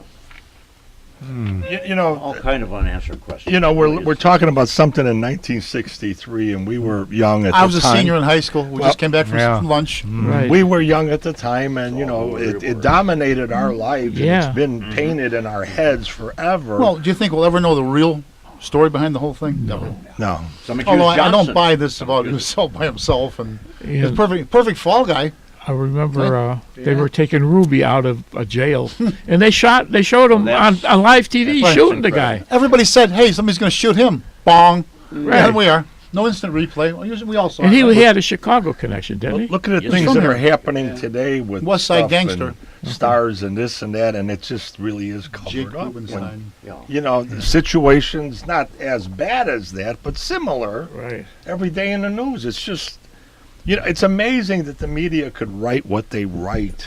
You know, All kind of unanswered questions. you know, we're talking about something in 1963, and we were young at the I was a time. senior in high school. We just came back from Yeah. lunch. Right. We were young at the time, and Oh, it dominated our lives. And Yeah. it's been painted in our heads forever. Well, do you think we'll ever know the real story behind the whole thing? No. no, Some accused Although I don't Johnson. buy this about himself by himself and And he's perfect fall guy. I remember they were taking Ruby out of a jail, and they showed him on live TV Right. shooting the guy. Everybody said, "Hey, somebody's going to shoot him." Bong. Right. And we are. No instant replay. Well, usually we all saw And it. he had a Chicago connection, didn't he? look at the Yes, things from that here. are happening today with West Side stuff Gangster. and stars and this and that, and it just really is Jake covered up. When, Rubenstein. you know, the situation's not as bad as that, but similar Right. every day in the news. It's just, it's amazing that the media could write what they write.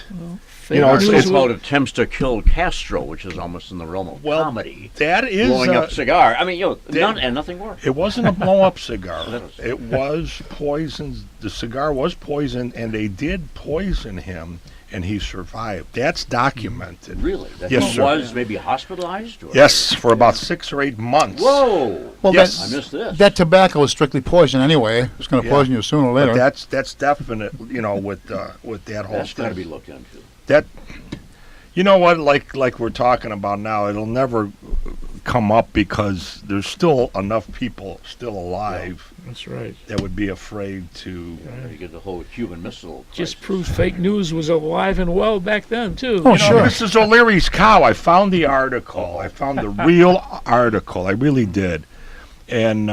You know, It's it's about attempts to kill Castro, which is almost in the realm of Well, comedy. that is Blowing up cigar. I mean, that- nothing worse. It wasn't a blow-up cigar. That was- It was poisoned. The cigar was poisoned, and they did poison him, and he survived. That's documented. Really? That Yes, he sir. was maybe hospitalized? Or? Yes, for about 6 or 8 months. Whoa! Well, Yes. I missed this. that tobacco is strictly poison anyway. It's going to Yeah. poison you sooner or But later. that's definite. With that whole That's going to thing. be looked into. That, you know what? Like we're talking about now, it'll never come up because there's still enough people still alive That's right. that would be afraid to. You get the whole Cuban Missile Just crisis. proves fake news was alive and well back then too. Oh, You know, sure. Mrs. O'Leary's cow. I found the article. I found the real article. I really did. And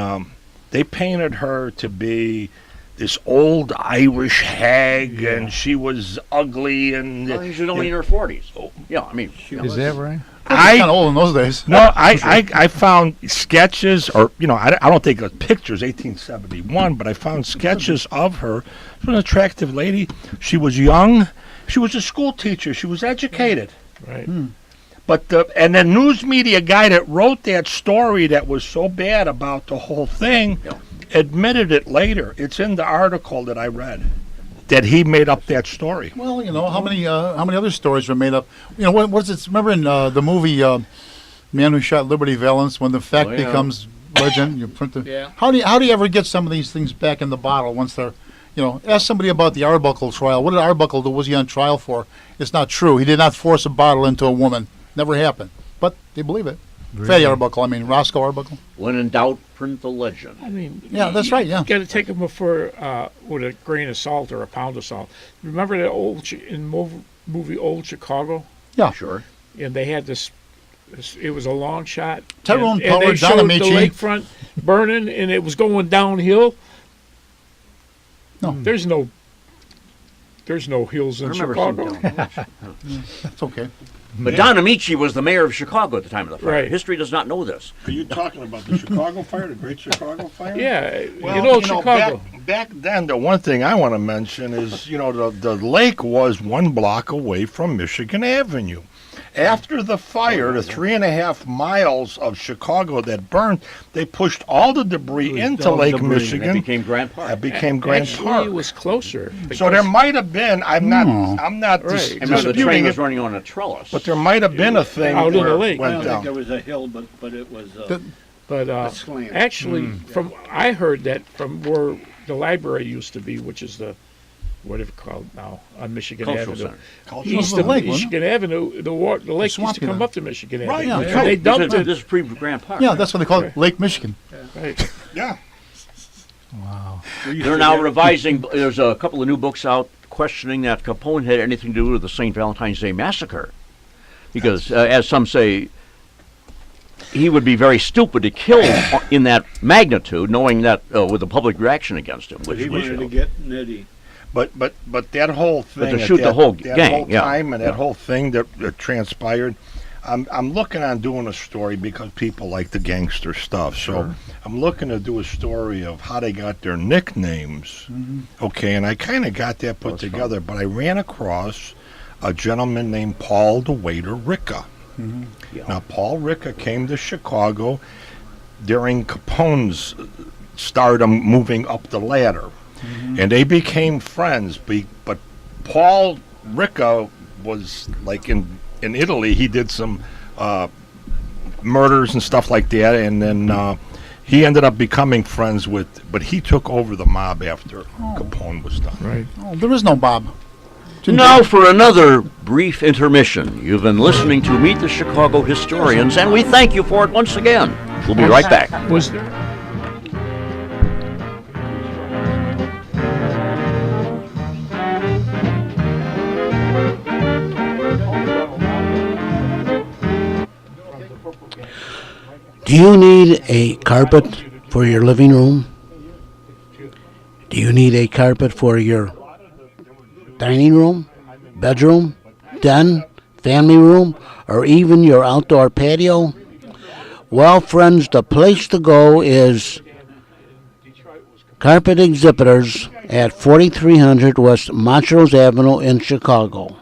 they painted her to be this old Irish hag, and she was ugly. And Well, she's only in her 40s. Yeah, I mean, Is that right? Kind of old in those days. No, I found sketches, or I don't think it was pictures, 1871, but I found sketches of her. She was an attractive lady. She was young. She was a school teacher. She was educated. Right. But and the news media guy that wrote that story that was so bad about the whole thing Yeah. admitted it later. It's in the article that I read that he made up that story. Well, how many other stories were made up? What was it? Remember in the movie Man Who Shot Liberty Valance, when the fact Oh, yeah. becomes legend, you print the. Yeah. How do you ever get some of these things back in the bottle once they're, ask somebody about the Arbuckle trial. What did Arbuckle do? Was he on trial for? It's not true. He did not force a bottle into a woman. Never happened. But they believe it. Fatty Arbuckle. I mean Roscoe Arbuckle. when in doubt, print the legend. I mean, Yeah, that's right. Yeah. you got to take them with a grain of salt or a pound of salt. Remember that movie Old Chicago? Sure. And they had this it was a long shot. Tyrone and they Power, showed the Don Amici. lakefront burning, and it was going downhill. No. There's no hills I in remember Chicago. seeing Don. That's okay. But Don Amici was the mayor of Chicago at the time of the fire. Right. History does not know this. Are you talking about the Chicago fire, the Great Chicago fire? Yeah, Well, Chicago. Back then, the one thing I want to mention is, the lake was 1 block away from Michigan Avenue. After the fire, the 3.5 miles of Chicago that burned, they pushed all the debris into Lake And it Michigan. became Grant Park. That became Grand Actually, Park. it was closer. So there might have been. I'm not Right. dis- I remember the train disputing was it, running on a trellis. but there might have been a thing Out in the where it lake. went down. was a hill, but it was But slant. actually, I heard that from where the library used to be, which is the whatever it's called now on Michigan Cultural Avenue. Center. East the of lake, wasn't Michigan Avenue, the lake used to swampy come there. up to Michigan Right, Avenue. yeah, And they right. dumped it. This is pre-Grant Park. Yeah, that's what they call it, Lake Michigan. Right. Yeah. They're now revising. There's a couple of new books out questioning that Capone had anything to do with the St. Valentine's Day massacre, because as some say, he would be very stupid to kill in that magnitude, knowing that with the public reaction against him. Which was, get nitty. But that whole thing, to at shoot the that- whole that gang, whole yeah. time and that whole thing that transpired, I'm looking on doing a story because people like the gangster stuff. So I'm looking to do a story of how they got their nicknames. Okay, and I kind of got that put together, but I ran across a gentleman named Paul the Waiter Ricca. Now, Paul Ricca came to Chicago during Capone's stardom moving up the ladder. And they became friends, but Paul Ricca was like in Italy. He did some murders and stuff like that, and then he ended up becoming friends with, but he took over the mob after Capone was done. Right. Oh, there is no Bob. Now for another brief intermission. You've been listening to Meet the Chicago Historians, and we thank you for it once again. We'll be right back. Was there? Do you need a carpet for your living room? Do you need a carpet for your dining room, bedroom, den, family room, or even your outdoor patio? Well, friends, the place to go is Carpet Exhibitors at 4300 West Montrose Avenue in Chicago.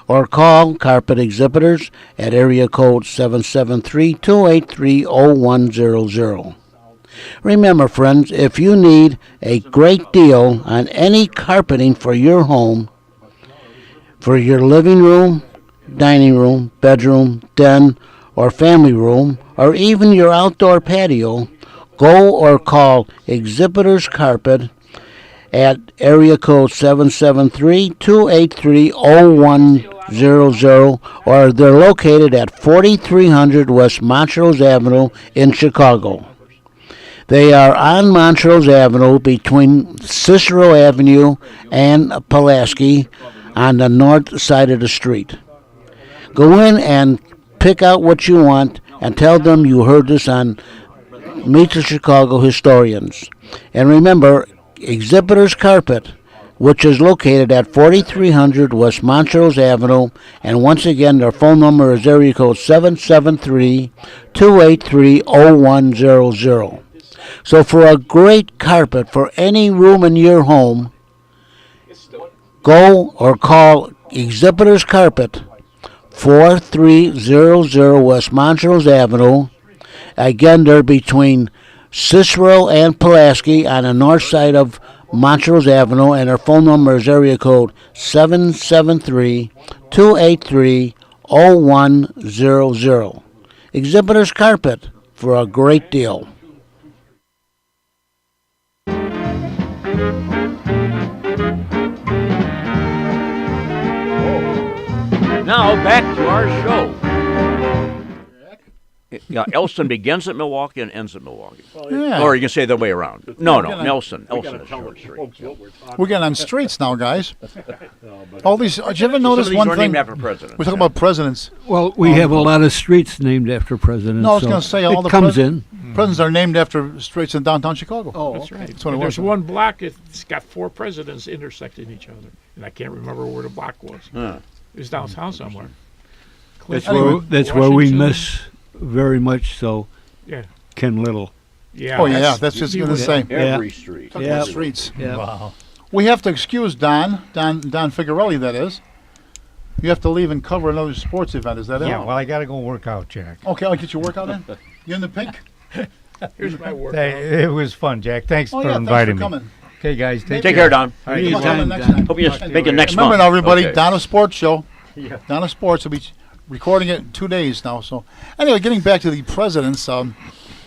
Or call Carpet Exhibitors at area code 773-283-0100. Remember, friends, if you need a great deal on any carpeting for your home, for your living room, dining room, bedroom, den, or family room, or even your outdoor patio, go or call Exhibitors Carpet at area code 773-283-0100, or they're located at 4300 West Montrose Avenue in Chicago. They are on Montrose Avenue between Cicero Avenue and Pulaski on the north side of the street. Go in and pick out what you want and tell them you heard this on Meet the Chicago Historians. And remember, Exhibitors Carpet, which is located at 4300 West Montrose Avenue, and once again, their phone number is area code 773-283-0100. So for a great carpet for any room in your home, go or call Exhibitors Carpet, 4300 West Montrose Avenue. Again, they're between Cicero and Pulaski on the north side of Montrose Avenue, and their phone number is area code 773-283-0100. Exhibitors Carpet for a great deal. Now back to our show. Yeah, Elston begins at Milwaukee and ends at Milwaukee. Yeah. Or you can say the way around. No, gonna- Nelson. Nelson is short street. We're getting on streets now, guys. All these. Did you ever notice Some of these one are thing? named after presidents. We talk about presidents. Well, we have a lot of streets named after presidents. No, I was so going to say all it the comes in. presidents are named after streets in downtown Chicago. That's right. That's what it And there's was. one block, it's got four presidents intersecting each other. And I can't remember where the block was. Huh. It was downtown somewhere. That's Clinton, that's where we Washington. miss very much so Yeah. Ken Little. Yeah. Oh yeah, that's just he going to was- say. Every street. Talk Yeah. about streets. Yeah. Wow. We have to excuse Don Figarelli. That is. You have to leave and cover another sports event. Is that it? Yeah, well, I got to go work out, Jack. Okay, I'll get your workout in. You in the pink? Here's my work. Hey, it was fun, Jack. Thanks Oh for yeah, inviting thanks for me. coming. Okay, guys, take Take care, Don. All right, Come on, Anytime, next Don. time. Hope you make it next Remember month. now, everybody, Okay. Donna Sports Show. Yeah. Donna Sports will be recording it in 2 days now. So, anyway, getting back to the presidents,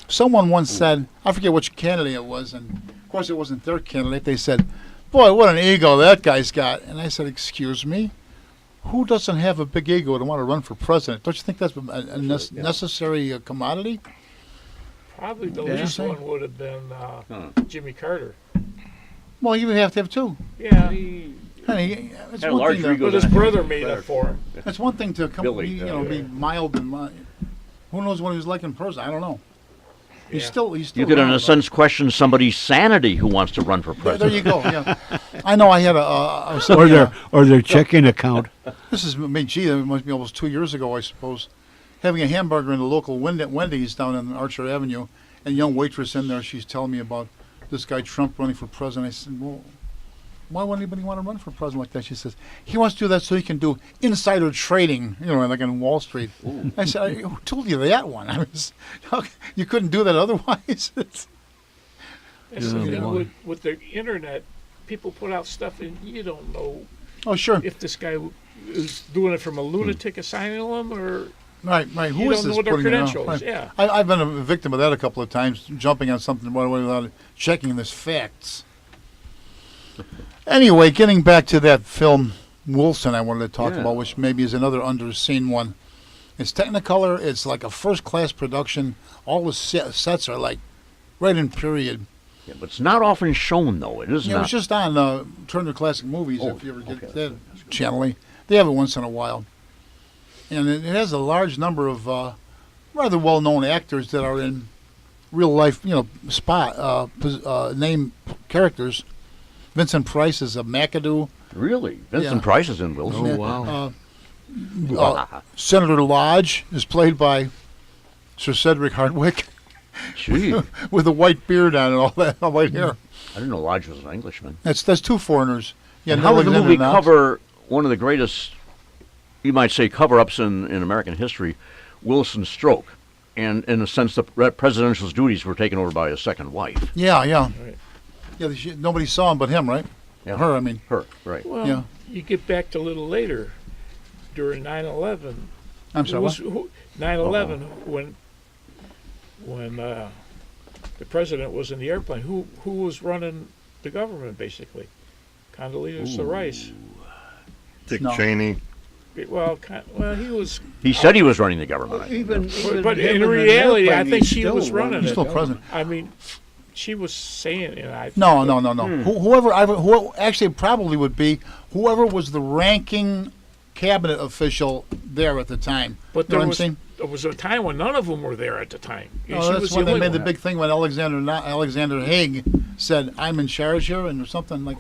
someone once said, I forget which candidate it was, and of course it wasn't their candidate. They said, "Boy, what an ego that guy's got." And I said, "Excuse me, who doesn't have a big ego to want to run for president? Don't you think that's a necessary commodity?" Probably the Yeah. least one would have been Jimmy Carter. Well, you have to have two. Yeah. Honey, it's Had a one large thing to, ego. But his brother made up for him. it's one thing to come, Billy, be, be mild and who knows what he was like in person? I don't know. He's Yeah. still You could, in around, a though. sense, question somebody's sanity who wants to run for There president. you go. Yeah, I know. I had I was Or sitting in their checking account. this is gee, it must be almost 2 years ago, I suppose. Having a hamburger in the local Wendy's down on Archer Avenue, and a young waitress in there. She's telling me about this guy Trump running for president. I said, well, why would anybody want to run for president like that? She says, he wants to do that so he can do insider trading, like on Wall Street. I said, who told you that one? You couldn't do that otherwise? That's Yeah, the thing boy. with the internet, people put out stuff and you don't know Oh, sure. if this guy is doing it from a lunatic asylum or Right. Who you is don't this know their putting it out? credentials. Right. Yeah. I've been a victim of that a couple of times, jumping on something right away without checking the facts. Anyway, getting back to that film Wilson I wanted to talk Yeah. about, which maybe is another underseen one. It's Technicolor. It's like a first-class production. All the sets are like right in period. Yeah, but it's not often shown, though. It is Yeah, it not. was just on Turner Classic Movies, Oh, if you ever get okay. that channel. They have it once in a while. And it has a large number of rather well-known actors that are in real-life, name characters. Vincent Price is a McAdoo. Really? Vincent Yeah. Price is in Wilson. Oh, wow. Senator Lodge is played by Sir Cedric Hardwicke Gee, I with a white beard on and all that white hair. didn't know Lodge was an Englishman. That's two foreigners. Yeah, And how does the Alexander movie Knox. cover one of the greatest, you might say, cover-ups in American history, Wilson's stroke? And in a sense, the presidential duties were taken over by his second wife. Yeah. Right. Yeah, nobody saw him but him, right? Yeah. Her, I mean. Her, right. Well, Yeah. you get back to a little later during 9/11. I'm sorry, what? 9/11 when the president was in the airplane. Who was running the government basically? Condoleezza Rice. Dick No. Cheney. Well, he was. He said he was running the government. I think. Even But him in an reality, I airplane, think he's she was still running He's it. still president. I mean, she was saying, and I. No. Whoever actually probably would be whoever was the ranking cabinet official there at the time. But You know there what I'm was saying? a time when none of them were there at the time. Oh, She that's was when they only made the one. big thing when Alexander Haig said, "I'm in charge here," and something like.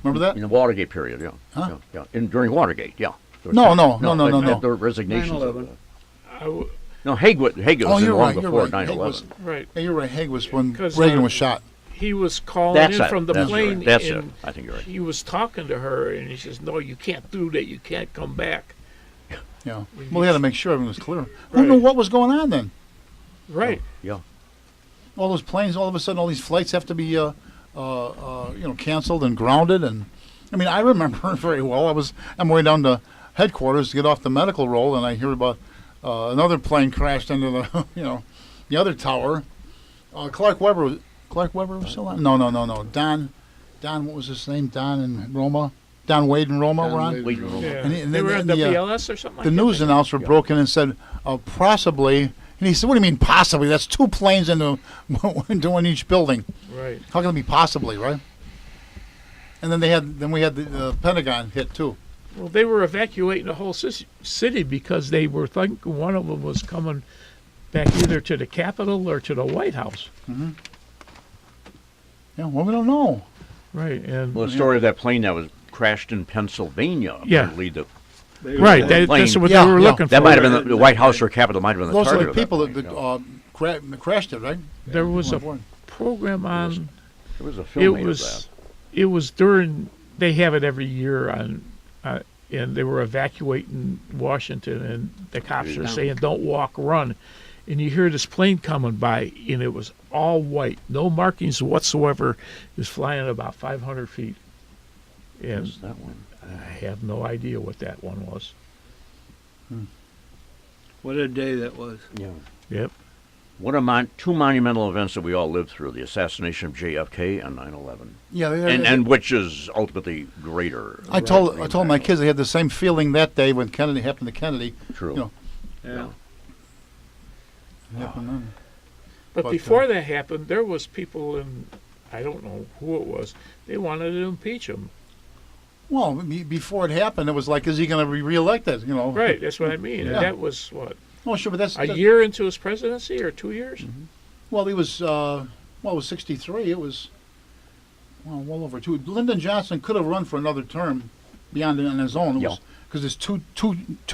Remember that? In the Watergate period, yeah. Huh? Yeah. During Watergate, yeah. There was No, some- no. The resignations. 9/11. No, Haig was Oh, in you're long right. You're before right. Haig was, 9/11. Right. yeah, you're right. Haig was when 'Cause, Reagan was shot. He was calling That's in it. from the That's plane. right. That's it. and I think you're right. He was talking to her, and he says, "No, you can't do that. You can't come back." Yeah. Well, they had to make sure everything was clear. Who Right. knew what was going on then? Right. Yeah. All those planes, all of a sudden, all these flights have to be, canceled and grounded. And I mean, I remember very well. I'm way down to headquarters to get off the medical roll, and I hear about another plane crashed into the, the other tower. Clark Webber was still on? No. Don, what was his name? Don and Roma. Don Wade and Roma were on. Wait, no. Yeah. And they were then at the the, BLS or something. The like news that. announcer broke in and said, possibly. And he said, "What do you mean possibly? That's two planes into one each building. Right. How can it be possibly, right?" And then we had the Pentagon hit too. Well, they were evacuating the whole city because they were thinking one of them was coming back either to the Capitol or to the White House. Yeah, well, we don't know. Right. And Well, the story of that plane that was crashed in Pennsylvania. Yeah. apparently the- right. That's what Yeah, they were yeah. looking for. That might have been the White House or Capitol. Might have been the Those are target the of that people plane, that yeah. crashed it, right? There was a One. program on. There was a film It made was. of It was during. They have it every year on. And they were evacuating Washington, and the cops are saying, "Don't walk, run." And you hear this plane coming by, and it was all white, no markings whatsoever. It was flying about 500 feet. that. And Yes, that one. I have no idea what that one was. What a day that was. Yeah. Yep. What are two monumental events that we all lived through: the assassination of JFK and 9/11, Yeah, and which is ultimately greater. I told my kids they had the same feeling that day when Kennedy happened to Kennedy. True. You know, Yeah. happened then. But But, before that happened, there was people in, I don't know who it was, they wanted to impeach him. Well, before it happened, it was like, is he going to be reelected? You know, Right, that's what I mean. Yeah. And that was, what, Oh, sure, but that's a year into his presidency or 2 years? Well, he was, it was 63. It was, well over 2. Lyndon Johnson could have run for another term beyond on his own. Yeah. Because it's two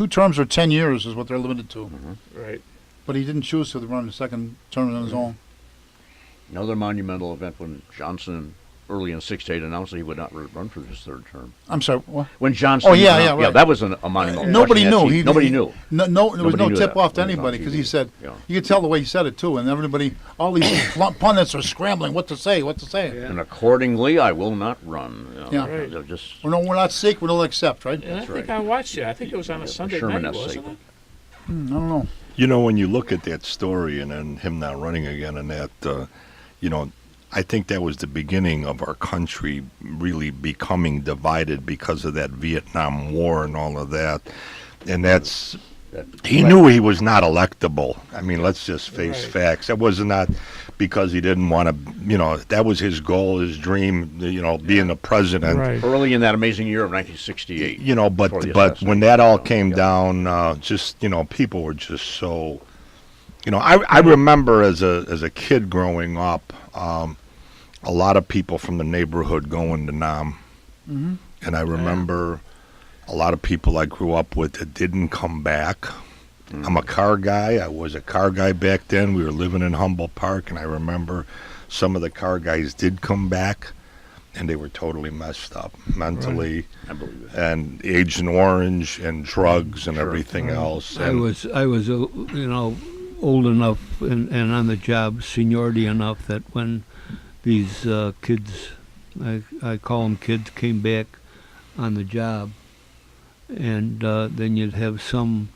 terms or 10 years is what they're limited to. Right. But he didn't choose to run the second term on his own. Another monumental event when Johnson, early in '68, announced that he would not run for his third term. I'm sorry, what? When Johnson, Oh, yeah, right. that was a monumental. Nobody watching knew. that nobody knew. No, there was Nobody no knew tip that off to when it was on anybody because he TV. said, Yeah. you could tell the way he said it too, and everybody, all these pundits are scrambling what to say. And accordingly, I will not run. You know, Yeah. Right. they're just We're not seek, we don't accept, right? And I think right. I watched it. I think it was on a Sunday Sherman night, essay. wasn't it? I don't know. You know, when you look at that story and then him not running again and that, you know, I think that was the beginning of our country really becoming divided because of that Vietnam War and all of that. And that's, he knew he was not electable. I mean, let's just face Right. facts. That was not because he didn't want to, you know, that was his goal, his dream, you know, being the president. Right. early in that amazing year of 1968. You know, Before but the when that all assassination. came Yeah. down, just, you know, people were just so, you know, I remember as a kid growing up, a lot of people from the neighborhood going to Nam, and I remember a lot of people I grew up with that didn't come back. I'm a car guy. I was a car guy back then. We were living in Humboldt Park, and I remember some of the car guys did come back, and they were totally messed up mentally. I believe it. And Agent Orange and drugs and everything else. I And was you know, old enough and on the job, seniority enough that when these kids, I call them kids, came back on the job, and then you'd have some,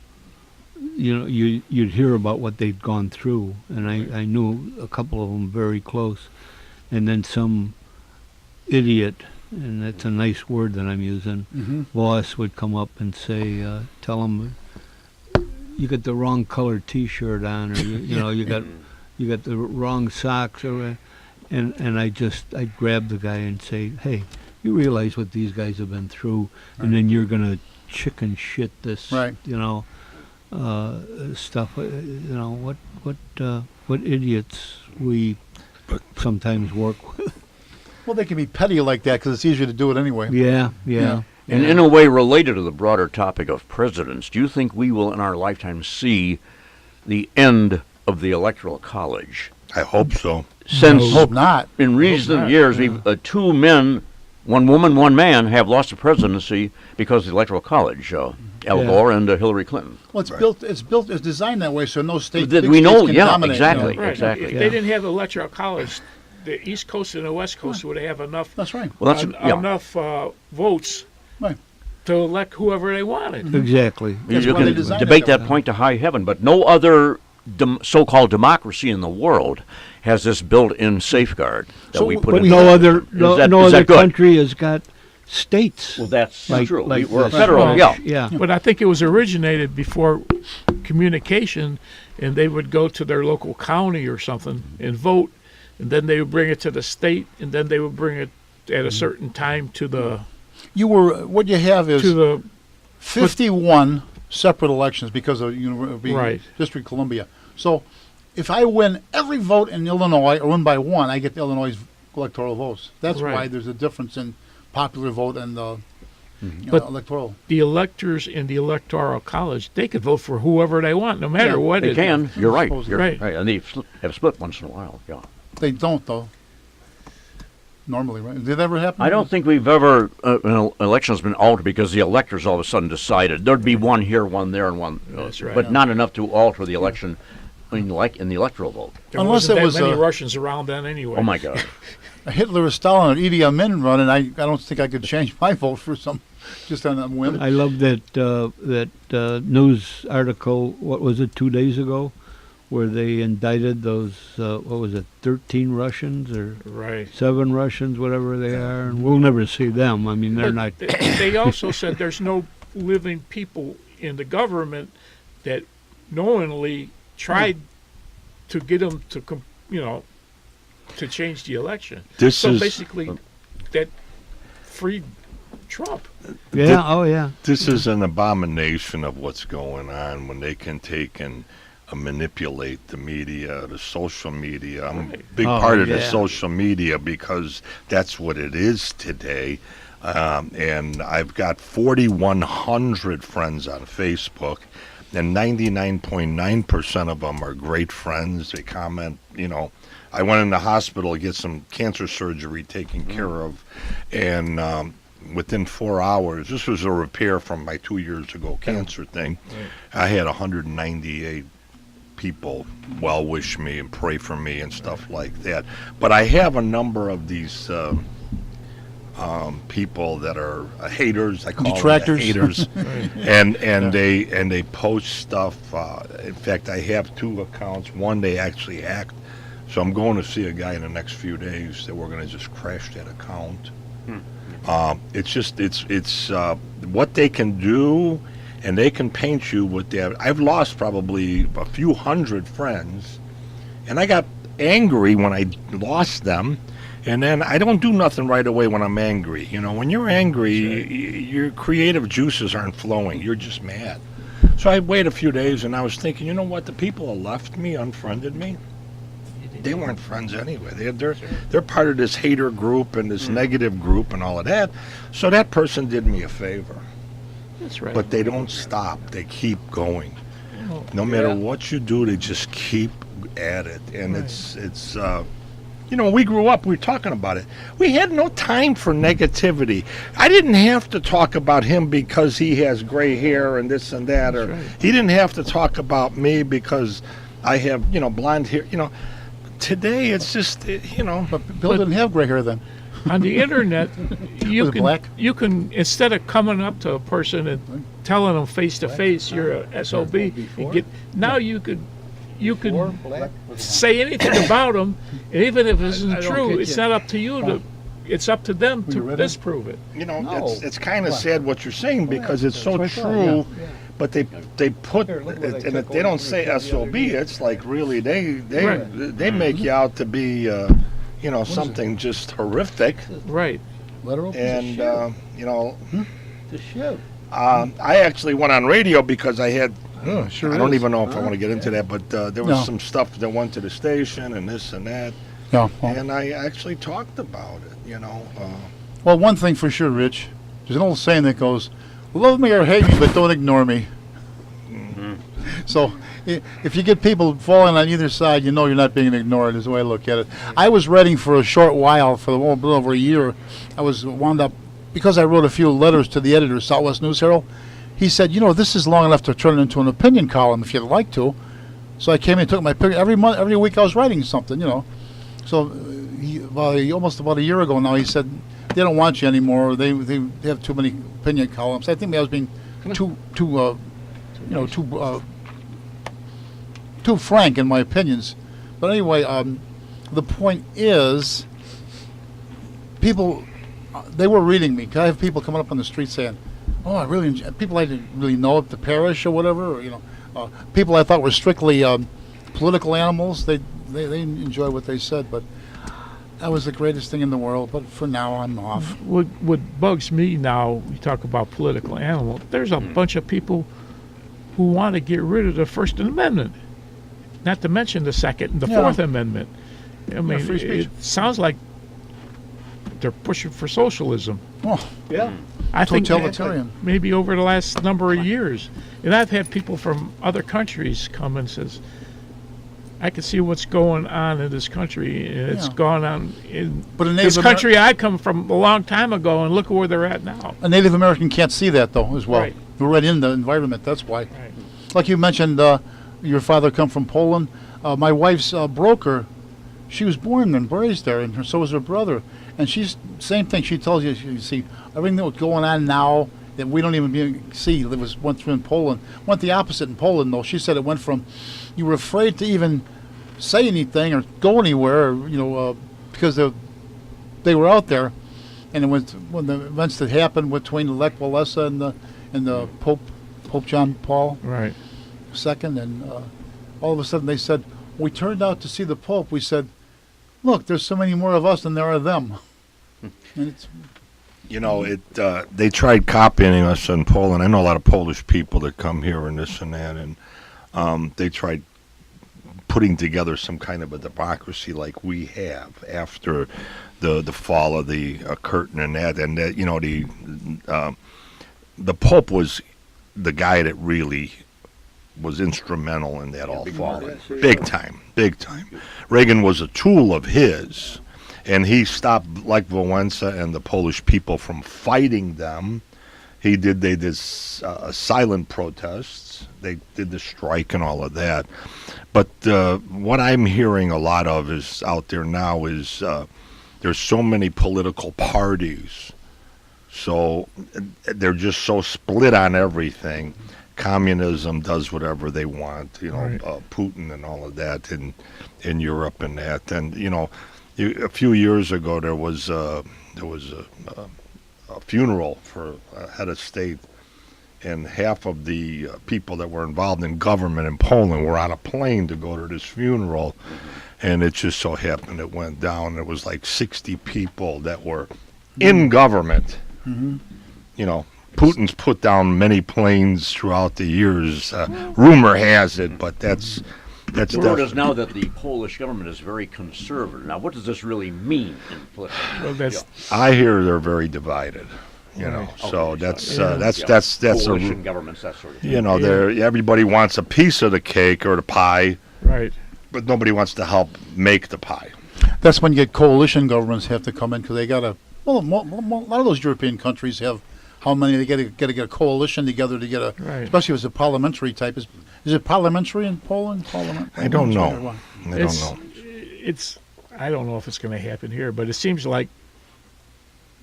you know, you'd hear about what they'd gone through, and I knew a couple of them very close, and then some idiot, and that's a nice word that I'm using, boss would come up and say, tell them, you got the wrong colored T-shirt on, or you know, you got the wrong socks, or, and I'd grab the guy and say, hey, you realize what these guys have been through, and then you're gonna chicken shit this, Right. you know, stuff. You know what idiots we sometimes work with. Well, they can be petty like that because it's easier to do it anyway. Yeah. And in a way related to the broader topic of presidents, do you think we will in our lifetime see the end of the Electoral College? I hope so. Since Hope not. in recent not, years, we've, two men, one woman, one man, have lost the presidency because of the Electoral College. Al Yeah. Gore and Hillary Clinton. Well, it's designed that way so no state. That big we know, states can yeah, dominate, exactly. you know. Right. Exactly. If Yeah. they didn't have the electoral college, the East Coast and the West Coast would have enough That's right. Well, that's enough votes Right. to elect whoever they wanted. Exactly. That's you why they can designed it debate that that way. point to high heaven, but no other so-called democracy in the world has this built-in safeguard that So, we put But in. no other Is no that other good? country has got states. Well, that's like, true. Like We're a this. federal, Right. yeah. Yeah. But I think it was originated before communication, and they would go to their local county or something and vote, and then they would bring it to the state, and then they would bring it at a certain time to the What you have is to the 51 separate elections because of being Right. District of Columbia. So if I win every vote in Illinois or win by one, I get the Illinois electoral votes. That's Right. why there's a difference in popular vote and But- electoral. the electors in the electoral college. They could vote for whoever they want, no matter Yeah, what. They can. You're right. Supposedly. You're Right. right. And they have split once in a while, yeah. They don't, though. Normally, right? Did that ever happen? I don't think we've ever, an election has been altered because the electors all of a sudden decided there'd be one here, one there, and one. That's right. But not enough to alter the election in the electoral vote. There Unless wasn't it that was, many uh, Russians around then anyway. Oh, my God. Hitler or Stalin or Idi Amin run, and I don't think I could change my vote for some just on a whim. I love that news article. What was it? 2 days ago, where they indicted those 13 Russians or Right. 7 Russians, whatever they are, and we'll never see them. I mean, they're not. But they also said there's no living people in the government that knowingly tried to get them to, to change the election. This So is basically, that freed Trump. Yeah. Oh, yeah. this is an abomination of what's going on when they can take and manipulate the media, the social media. I'm a Right. big Oh, part of the yeah. social media because that's what it is today. And I've got 4,100 friends on Facebook, and 99.9% of them are great friends. They comment, I went in the hospital to get some cancer surgery taken care of, and within 4 hours, this was a repair from my 2 years ago cancer thing, I had 198 people well wish me and pray for me and stuff like that. But I have a number of these people that are haters. I call Detractors. them the haters, and they post stuff. In fact, I have 2 accounts. One they actually hacked, so I'm going to see a guy in the next few days that we're going to just crash that account. It's what they can do, and they can paint you with that. I've lost probably a few hundred friends, and I got angry when I lost them. And then I don't do nothing right away when I'm angry. When you're angry, your creative juices aren't flowing. You're just mad. So I wait a few days, and I was thinking, you know what? The people who left me, unfriended me, they weren't friends anyway. They're part of this hater group and this negative group and all of that. So that person did me a favor. That's right. But they don't stop. They keep going. Oh, No matter what you do, they just keep at it. And Right. it's when we grew up, we were talking about it. We had no time for negativity. I didn't have to talk about him because he has gray hair and this and that, or That's right. he didn't have to talk about me because I have, blonde hair. Today it's just, But Bill didn't have gray hair then. On the internet, you Was it black? can instead of coming up to a person and telling them face to face you're a SOB, you could say anything about them, and even if it isn't true, it's not up to you to. It's up to them to ready? disprove it. it's kind of sad what you're saying because it's so true. But they put it, and if they don't say SOB, it's like really they make you out to be something just horrific. Right. And The shoe. I actually went on radio because I had. Oh, sure I don't is. even know if I want to get into that, but there was No. some stuff that went to the station and this and that, No. and I actually talked about it. Well, one thing for sure, Rich. There's an old saying that goes, "Love me or hate me, but don't ignore me." So, if you get people falling on either side, you know you're not being ignored. Is the way I look at it. I was writing for a short while, for a little over a year. I was wound up because I wrote a few letters to the editor, Southwest News Herald. He said, "This is long enough to turn it into an opinion column if you'd like to." So I came in and took my pick every week. I was writing something, So almost about a year ago now, he said they don't want you anymore. They have too many opinion columns. I think I was being too frank in my opinions. But anyway, the point is, people they were reading me. 'Cause I have people coming up on the street saying, "Oh, I really enjoy," people I didn't really know at the parish or whatever. Or, people I thought were strictly political animals. They enjoy what they said, but that was the greatest thing in the world. But for now, I'm off. What bugs me now, you talk about political animal, there's a bunch of people who want to get rid of the First Amendment, not to mention the Second and the Yeah. Fourth Amendment. I mean, free speech. it sounds like they're pushing for socialism. Oh, Yeah. I think totalitarian. maybe over the last number of years. And I've had people from other countries come and says, I can see what's going on in this country, and it's Yeah. gone on in But a this Native country I come from a long time ago, and look where they're at now. A Native American can't see that though, as well. Right. We're right in the environment. That's why. Right. Like you mentioned, your father come from Poland. My wife's broker. She was born and raised there, and so was her brother. And she's same thing. She tells you, you see, everything that's going on now that we don't even see that went through in Poland. Went the opposite in Poland, though. She said it went from you were afraid to even say anything or go anywhere, because they were out there. And it was when the events that happened between Lech Walesa and the Pope John Paul Right. II, and all of a sudden they said, we turned out to see the Pope. We said, look, there's so many more of us than there are them. And it's, they tried copying us in Poland. I know a lot of Polish people that come here and this and that, and they tried putting together some kind of a democracy like we have after the fall of the curtain and that you know the Pope was the guy that really was instrumental in that all falling. Big time. Reagan was a tool of his, and he stopped Lech Wałęsa and the Polish people from fighting them. They did silent protests. They did the strike and all of that. But what I'm hearing a lot of is out there now is there's so many political parties. So they're just so split on everything. Communism does whatever they want, you know, Right. Putin and all of that in Europe and that. And, you know, a few years ago there was a funeral for a head of state, and half of the people that were involved in government in Poland were on a plane to go to this funeral, and it just so happened it went down. It was like 60 people that were in government. You know, Putin's put down many planes throughout the years. Rumor has it, but that's The word is now that the Polish government is very conservative. Now, what does this really mean in political? Well, that's I hear they're very divided. You know, so that's a coalition governments, that sort of thing. you know, everybody wants a piece of the cake or the pie, right. but nobody wants to help make the pie. That's when you get coalition governments have to come in because they got to. Well, a lot of those European countries have how many they got to get a coalition together to get a, Right. especially if it's a parliamentary type. Is it parliamentary in Poland? Parliament? I don't know. Or what? I don't know. I don't know if it's going to happen here, but it seems like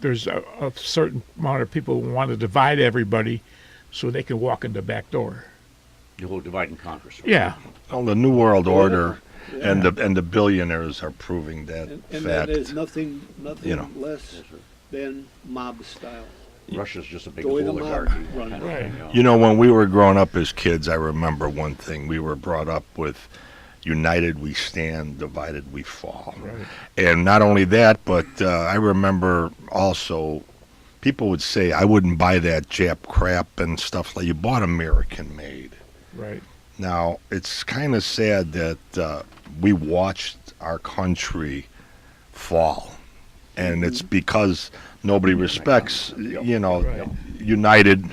there's a certain amount of people who want to divide everybody so they can walk in the back door. The whole divide and conquer. Yeah. Well, the New World Order and the billionaires are proving that And fact. that is nothing You know. less than mob style. Russia's just a big The way the mob oligarchy. run. kind of Right. thing, you know. You know, when we were growing up as kids, I remember one thing. We were brought up with united we stand, divided we fall. Right. And not only that, but I remember also people would say, I wouldn't buy that Jap crap and stuff like you bought American made. Right. Now, it's kind of sad that we watched our country fall. And it's because nobody respects, you know, Right. United.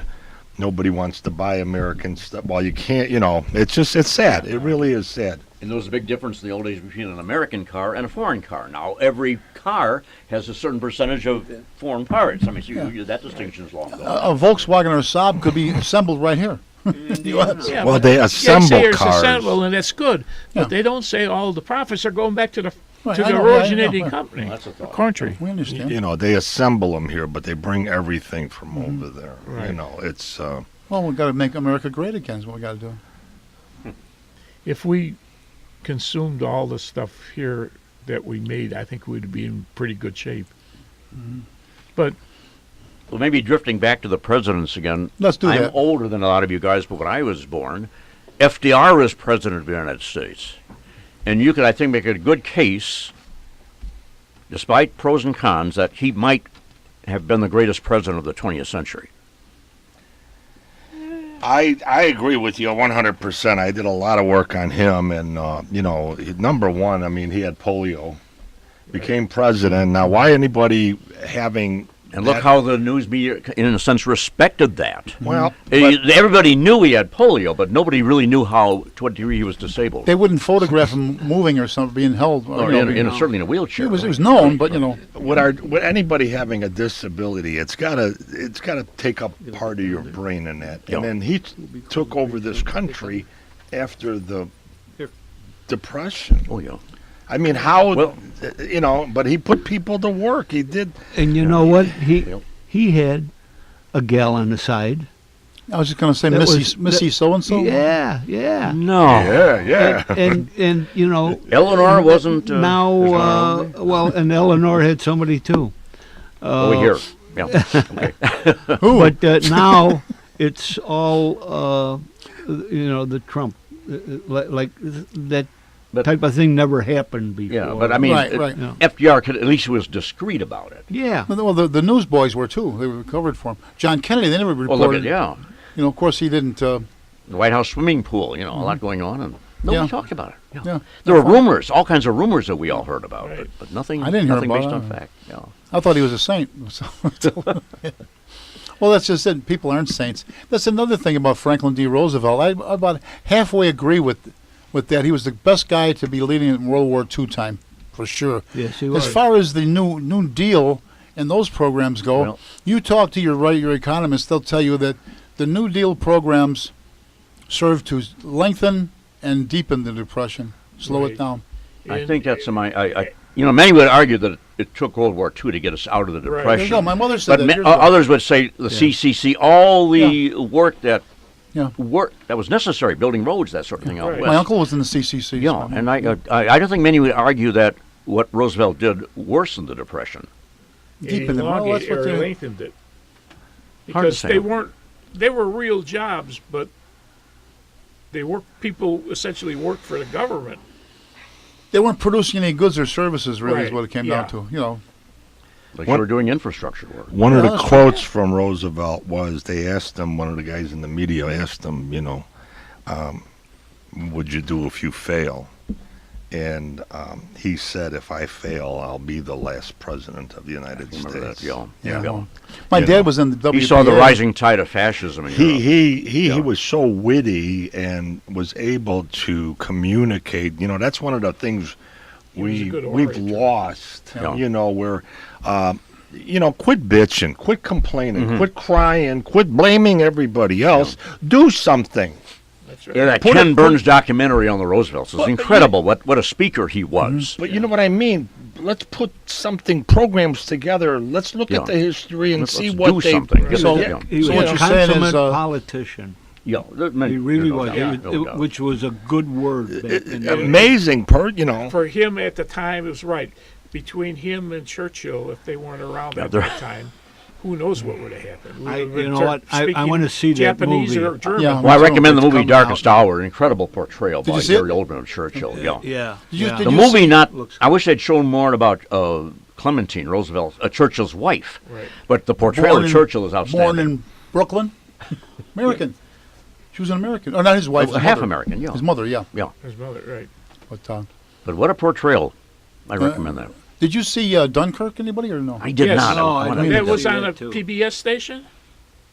Nobody wants to buy American stuff. Well, you can't, you know, it's sad. It really is sad. And there was a big difference in the old days between an American car and a foreign car. Now, every car has a certain percentage of foreign parts. I mean, so that distinction's long gone. A Volkswagen or a Saab could be assembled right here. Yeah, Well, but they yeah, assemble say it's cars. assemble, and that's good. Yeah. But they don't say all the profits are going back to the Right, to I the know, yeah, I know, originating yeah. company, Well, that's a the thought. country. We understand. You know, they assemble them here, but they bring everything from over there. You Right. know, it's Well, we've got to make America great again is what we got to do. If we consumed all the stuff here that we made, I think we'd be in pretty good shape. But Well, maybe drifting back to the presidents again. Let's do I'm that. older than a lot of you guys, but when I was born, FDR was president of the United States. And you could, I think, make a good case, despite pros and cons, that he might have been the greatest president of the 20th century. I agree with you 100%. I did a lot of work on him, and you know, number one, I mean, he had polio, became president. Now, why anybody having And look that- how the news media, in a sense, respected that. well, Everybody knew he had polio, but nobody really knew how, to what degree he was disabled. They wouldn't photograph him moving or something, being held. Or you know, certainly in a wheelchair. it was known, but you know, with anybody having a disability, it's gotta take up part of your brain in that. Yeah. And then he took over this country after the Depression. Oh, yeah. I mean, how Well- you know? But he put people to work. He did. And you know what? Yep. He had a gal on the side. I was just going to say That Missy was- so and so. Yeah. No. Yeah. And you know, Eleanor wasn't. now, there's no Eleanor? well, and Eleanor had somebody too. Over here. Yeah. Okay. But now it's all, you know, the Trump, like that But- type of thing never happened before. Yeah, but I mean, Right, right. Yeah. FDR could, at least was discreet about it. Yeah. Well, the newsboys were too. They were covered for him. John Kennedy, they never Well, reported. look at, yeah. You know, of course, he didn't. The White House swimming pool, you know, a lot going on. And Nobody Yeah. talked about it. Yeah. Yeah. There were rumors, all kinds of rumors that we all heard about, Right. but nothing. I didn't hear nothing about based it. on fact. Yeah. I thought he was a saint. Well, that's just it. People aren't saints. That's another thing about Franklin D. Roosevelt. I about halfway agree with that. He was the best guy to be leading in World War II time, for sure. Yes, he was. As far as the New Deal and those programs go, Well- you talk to your economists, they'll tell you that the New Deal programs serve to lengthen and deepen the Depression, slow Right. it down. I And- think that's many would argue that it took World War II to get us out of the Right. depression. There you go. My mother said But that. years ago. others would say the CCC, all the work that Yeah. was necessary, building roads, that sort of thing out Right. west. My uncle was in the CCC. Yeah, so- and I don't think many would argue that what Roosevelt did worsened the depression. Deepened it. Well, elongated that's what or they- lengthened it. Hard to Because say. they were real jobs, but people essentially worked for the government. They weren't producing any goods or services, really, is Right, what it came yeah. down to. You know, Like What- they were doing infrastructure work. One of Yeah, the that's quotes from Roosevelt was they asked him, one of the guys in the media asked him, would you do if you fail? And he said, if I fail, I'll be the last president of the United States. Remember that? Yeah. Yeah. Yeah. my You dad know. was in the WPA. He saw the rising tide of fascism in Europe. He Yeah. was so witty and was able to communicate. That's one of the things He was a good we've orator. lost. Yeah. Where quit bitching, quit complaining, Mhm. quit crying, quit blaming everybody else. Do something. That's right. Yeah, that Put Ken it- Burns documentary on the Roosevelts is But- incredible. What a speaker he was. But you know what I mean? Let's put programs together. Let's look Yeah. at the history and Let's see do what they something. Get So- it down. He was So what a you're saying is, consummate uh, politician. Yeah, He really no was, doubt, He was- no doubt. which was a good word. back in the day. amazing For him at the time, it was right. Between him and Churchill, if they weren't around Yeah, at they're- that time, who knows what would have happened? We I- would have you know been what? I speaking wanna see that Japanese movie. or German. Yeah. Well, I recommend the It's movie coming Darkest out. Hour, an incredible portrayal Did by you see it? Gary Oldman of Churchill. Yeah. Yeah. Did you- yeah. did The you movie, see- not. Looks- I wish they'd shown more about Clementine Roosevelt, Churchill's wife. Right. But the portrayal Born of in- Churchill is born outstanding. in Brooklyn, American. She was an American. Oh, not his wife. his Half mother. American, yeah. His mother, yeah. His mother, right. But But what a portrayal! I recommend that. did you see Dunkirk? Anybody or no? I did Yes. not. No, I I wanna didn't. see That that. was see on that a too. PBS station?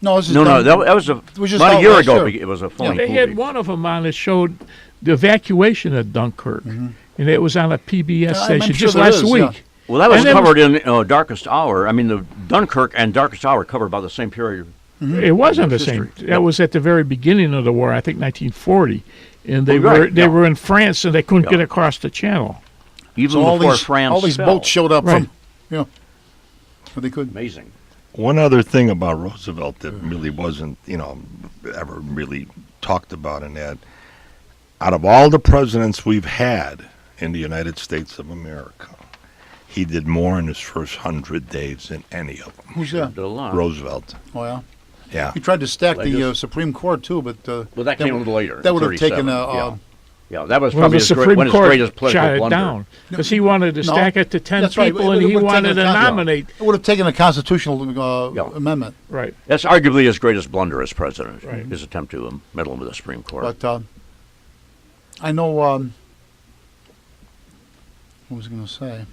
No, this is No, Dun- that was it was just about a out year last ago. year. It was a phony They movie. had one of them on that showed the evacuation of Dunkirk, and it was on a PBS Yeah, I'm station sure just there last is, week. yeah. Well, that was And then- covered in Darkest Hour. I mean, the Dunkirk and Darkest Hour covered about the same period. It was on the same. History. That was at the very beginning of the war, I think 1940, and they Oh, right, were yeah. were in France and they couldn't Yeah. get across the channel. Even So all before these France all these fell. boats showed up Right. from, but they couldn't. Amazing. One other thing about Roosevelt that really wasn't, ever really talked about in that, out of all the presidents we've had in the United States of America, he did more in his first 100 days than any of them. Who's that? Did a lot. Roosevelt. Oh yeah. Yeah. He tried to stack the Legacy. Supreme Court too, but Well, that came a little later. that would have 37, taken yeah, that was Well, probably the his, Supreme one of his Court greatest political shot it blunder. down because he wanted to No, stack it to 10 that's right. people, It and he would've wanted taken to a con- nominate. It would have taken a constitutional Yeah. amendment. Right. That's arguably his greatest blunder as president. Right. His attempt to meddle with the Supreme Court. But I know. What was I going to say?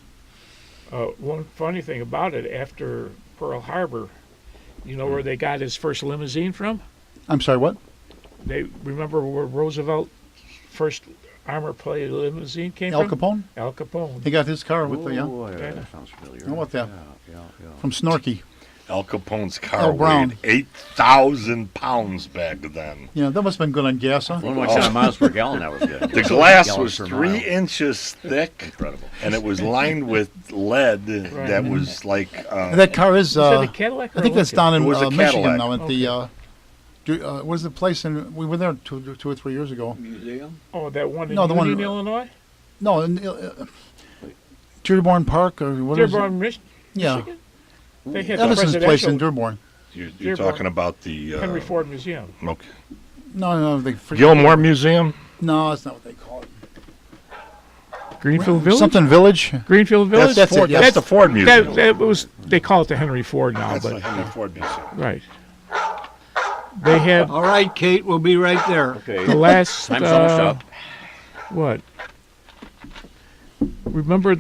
One funny thing about it, after Pearl Harbor, you know where they got his first limousine from? I'm sorry. What? They remember where Roosevelt's first armor-plated limousine came Al from? Capone? Al Capone. He got his car with the Oh, yeah, Yeah. that sounds familiar. How about that? Yeah. from Snorky. Al Capone's Al car Brown. weighed 8,000 pounds back then. Yeah, that must have been good on gas, huh? 1.7 miles per gallon, that was good. The glass Gallons was per 3 mile. inches thick, Incredible. and it was lined with lead that was like... And that car is. Is that a Cadillac or I think a that's Lincoln? down in It was a Michigan Cadillac. now at the. What is the place? We were there two or 3 years ago. Museum? Oh, that one in No, the one- Union, Illinois? No, in Dearborn Park or what is it? Dearborn, Yeah, Michigan? They had the Edison's place in presidential Dearborn. You're Dearborn. talking about the... Henry Ford Museum. Okay. No, they forget. Gilmore Museum? No, that's not what they call it. Greenfield Village? Something Village. Greenfield Village? That's it, Ford, yes. that's the Ford Museum. That was, they call it the Henry Ford now, That's the but, Henry Ford Museum. right. They had All right, Kate, we'll be right there. Okay. the last, Time's almost up. What? Remember,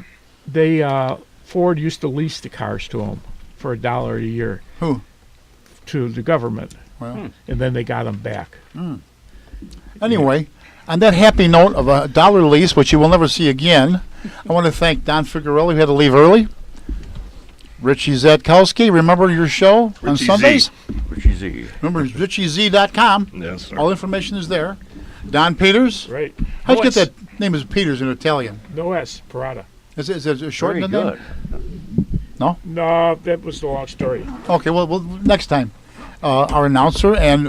Ford used to lease the cars to them for $1 a year. Who? To the government, Well, and then they got them back. anyway, on that happy note of $1 lease, which you will never see again, I want to thank Don Figuerelli, who had to leave early. Richie Zadkowski, remember your show on Richie Z. Sundays? Richie Z. Remember, RichieZ.com. Yes, sir. All information is there. Don Peters. Right. How'd you No get S. that name is Peters in Italian? No S. Parada. Is it a short Very name? good. No, that was the long story. Okay, well, next time. Our announcer and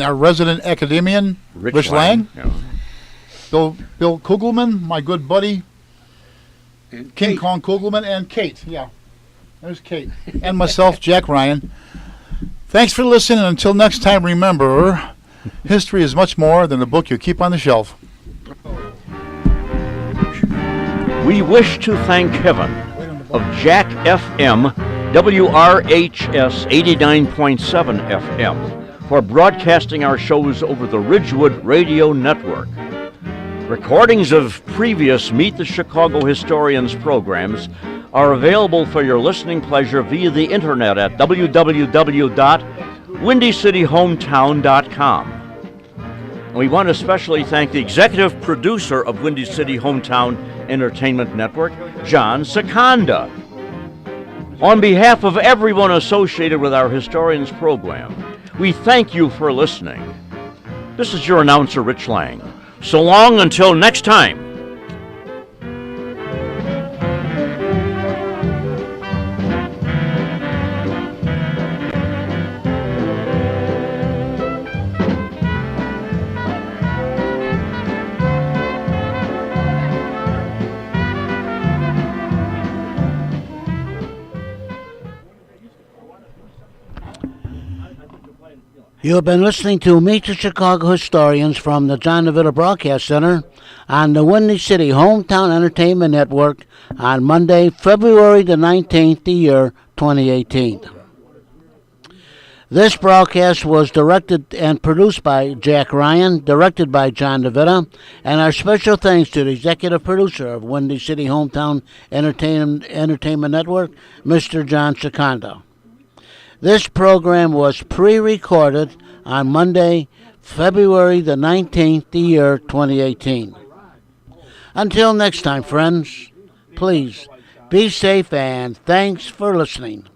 our resident academician, Rich Lang. Yeah. Bill Kugelman, my good buddy, And King Kate. Kong Kugelman, and Kate. Yeah, there's Kate. And myself, Jack Ryan. Thanks for listening. Until next time, remember, history is much more than a book you keep on the shelf. We wish to thank Kevin of Jack FM WRHS 89.7 FM for broadcasting our shows over the Ridgewood Radio Network. Recordings of previous Meet the Chicago Historians programs are available for your listening pleasure via the internet at www.windycityhometown.com. We want to especially thank the executive producer of Windy City Hometown Entertainment Network, John Seconda. On behalf of everyone associated with our Historians program, we thank you for listening. This is your announcer, Rich Lang. So long until next time. You have been listening to Meet the Chicago Historians from the John DeVita Broadcast Center on the Windy City Hometown Entertainment Network on Monday, February the 19th, the year 2018. This broadcast was directed and produced by Jack Ryan, directed by John DeVita, and our special thanks to the executive producer of Windy City Hometown Entertainment Network, Mr. John Seconda. This program was pre-recorded on Monday, February the 19th, the year 2018. Until next time, friends, please be safe and thanks for listening.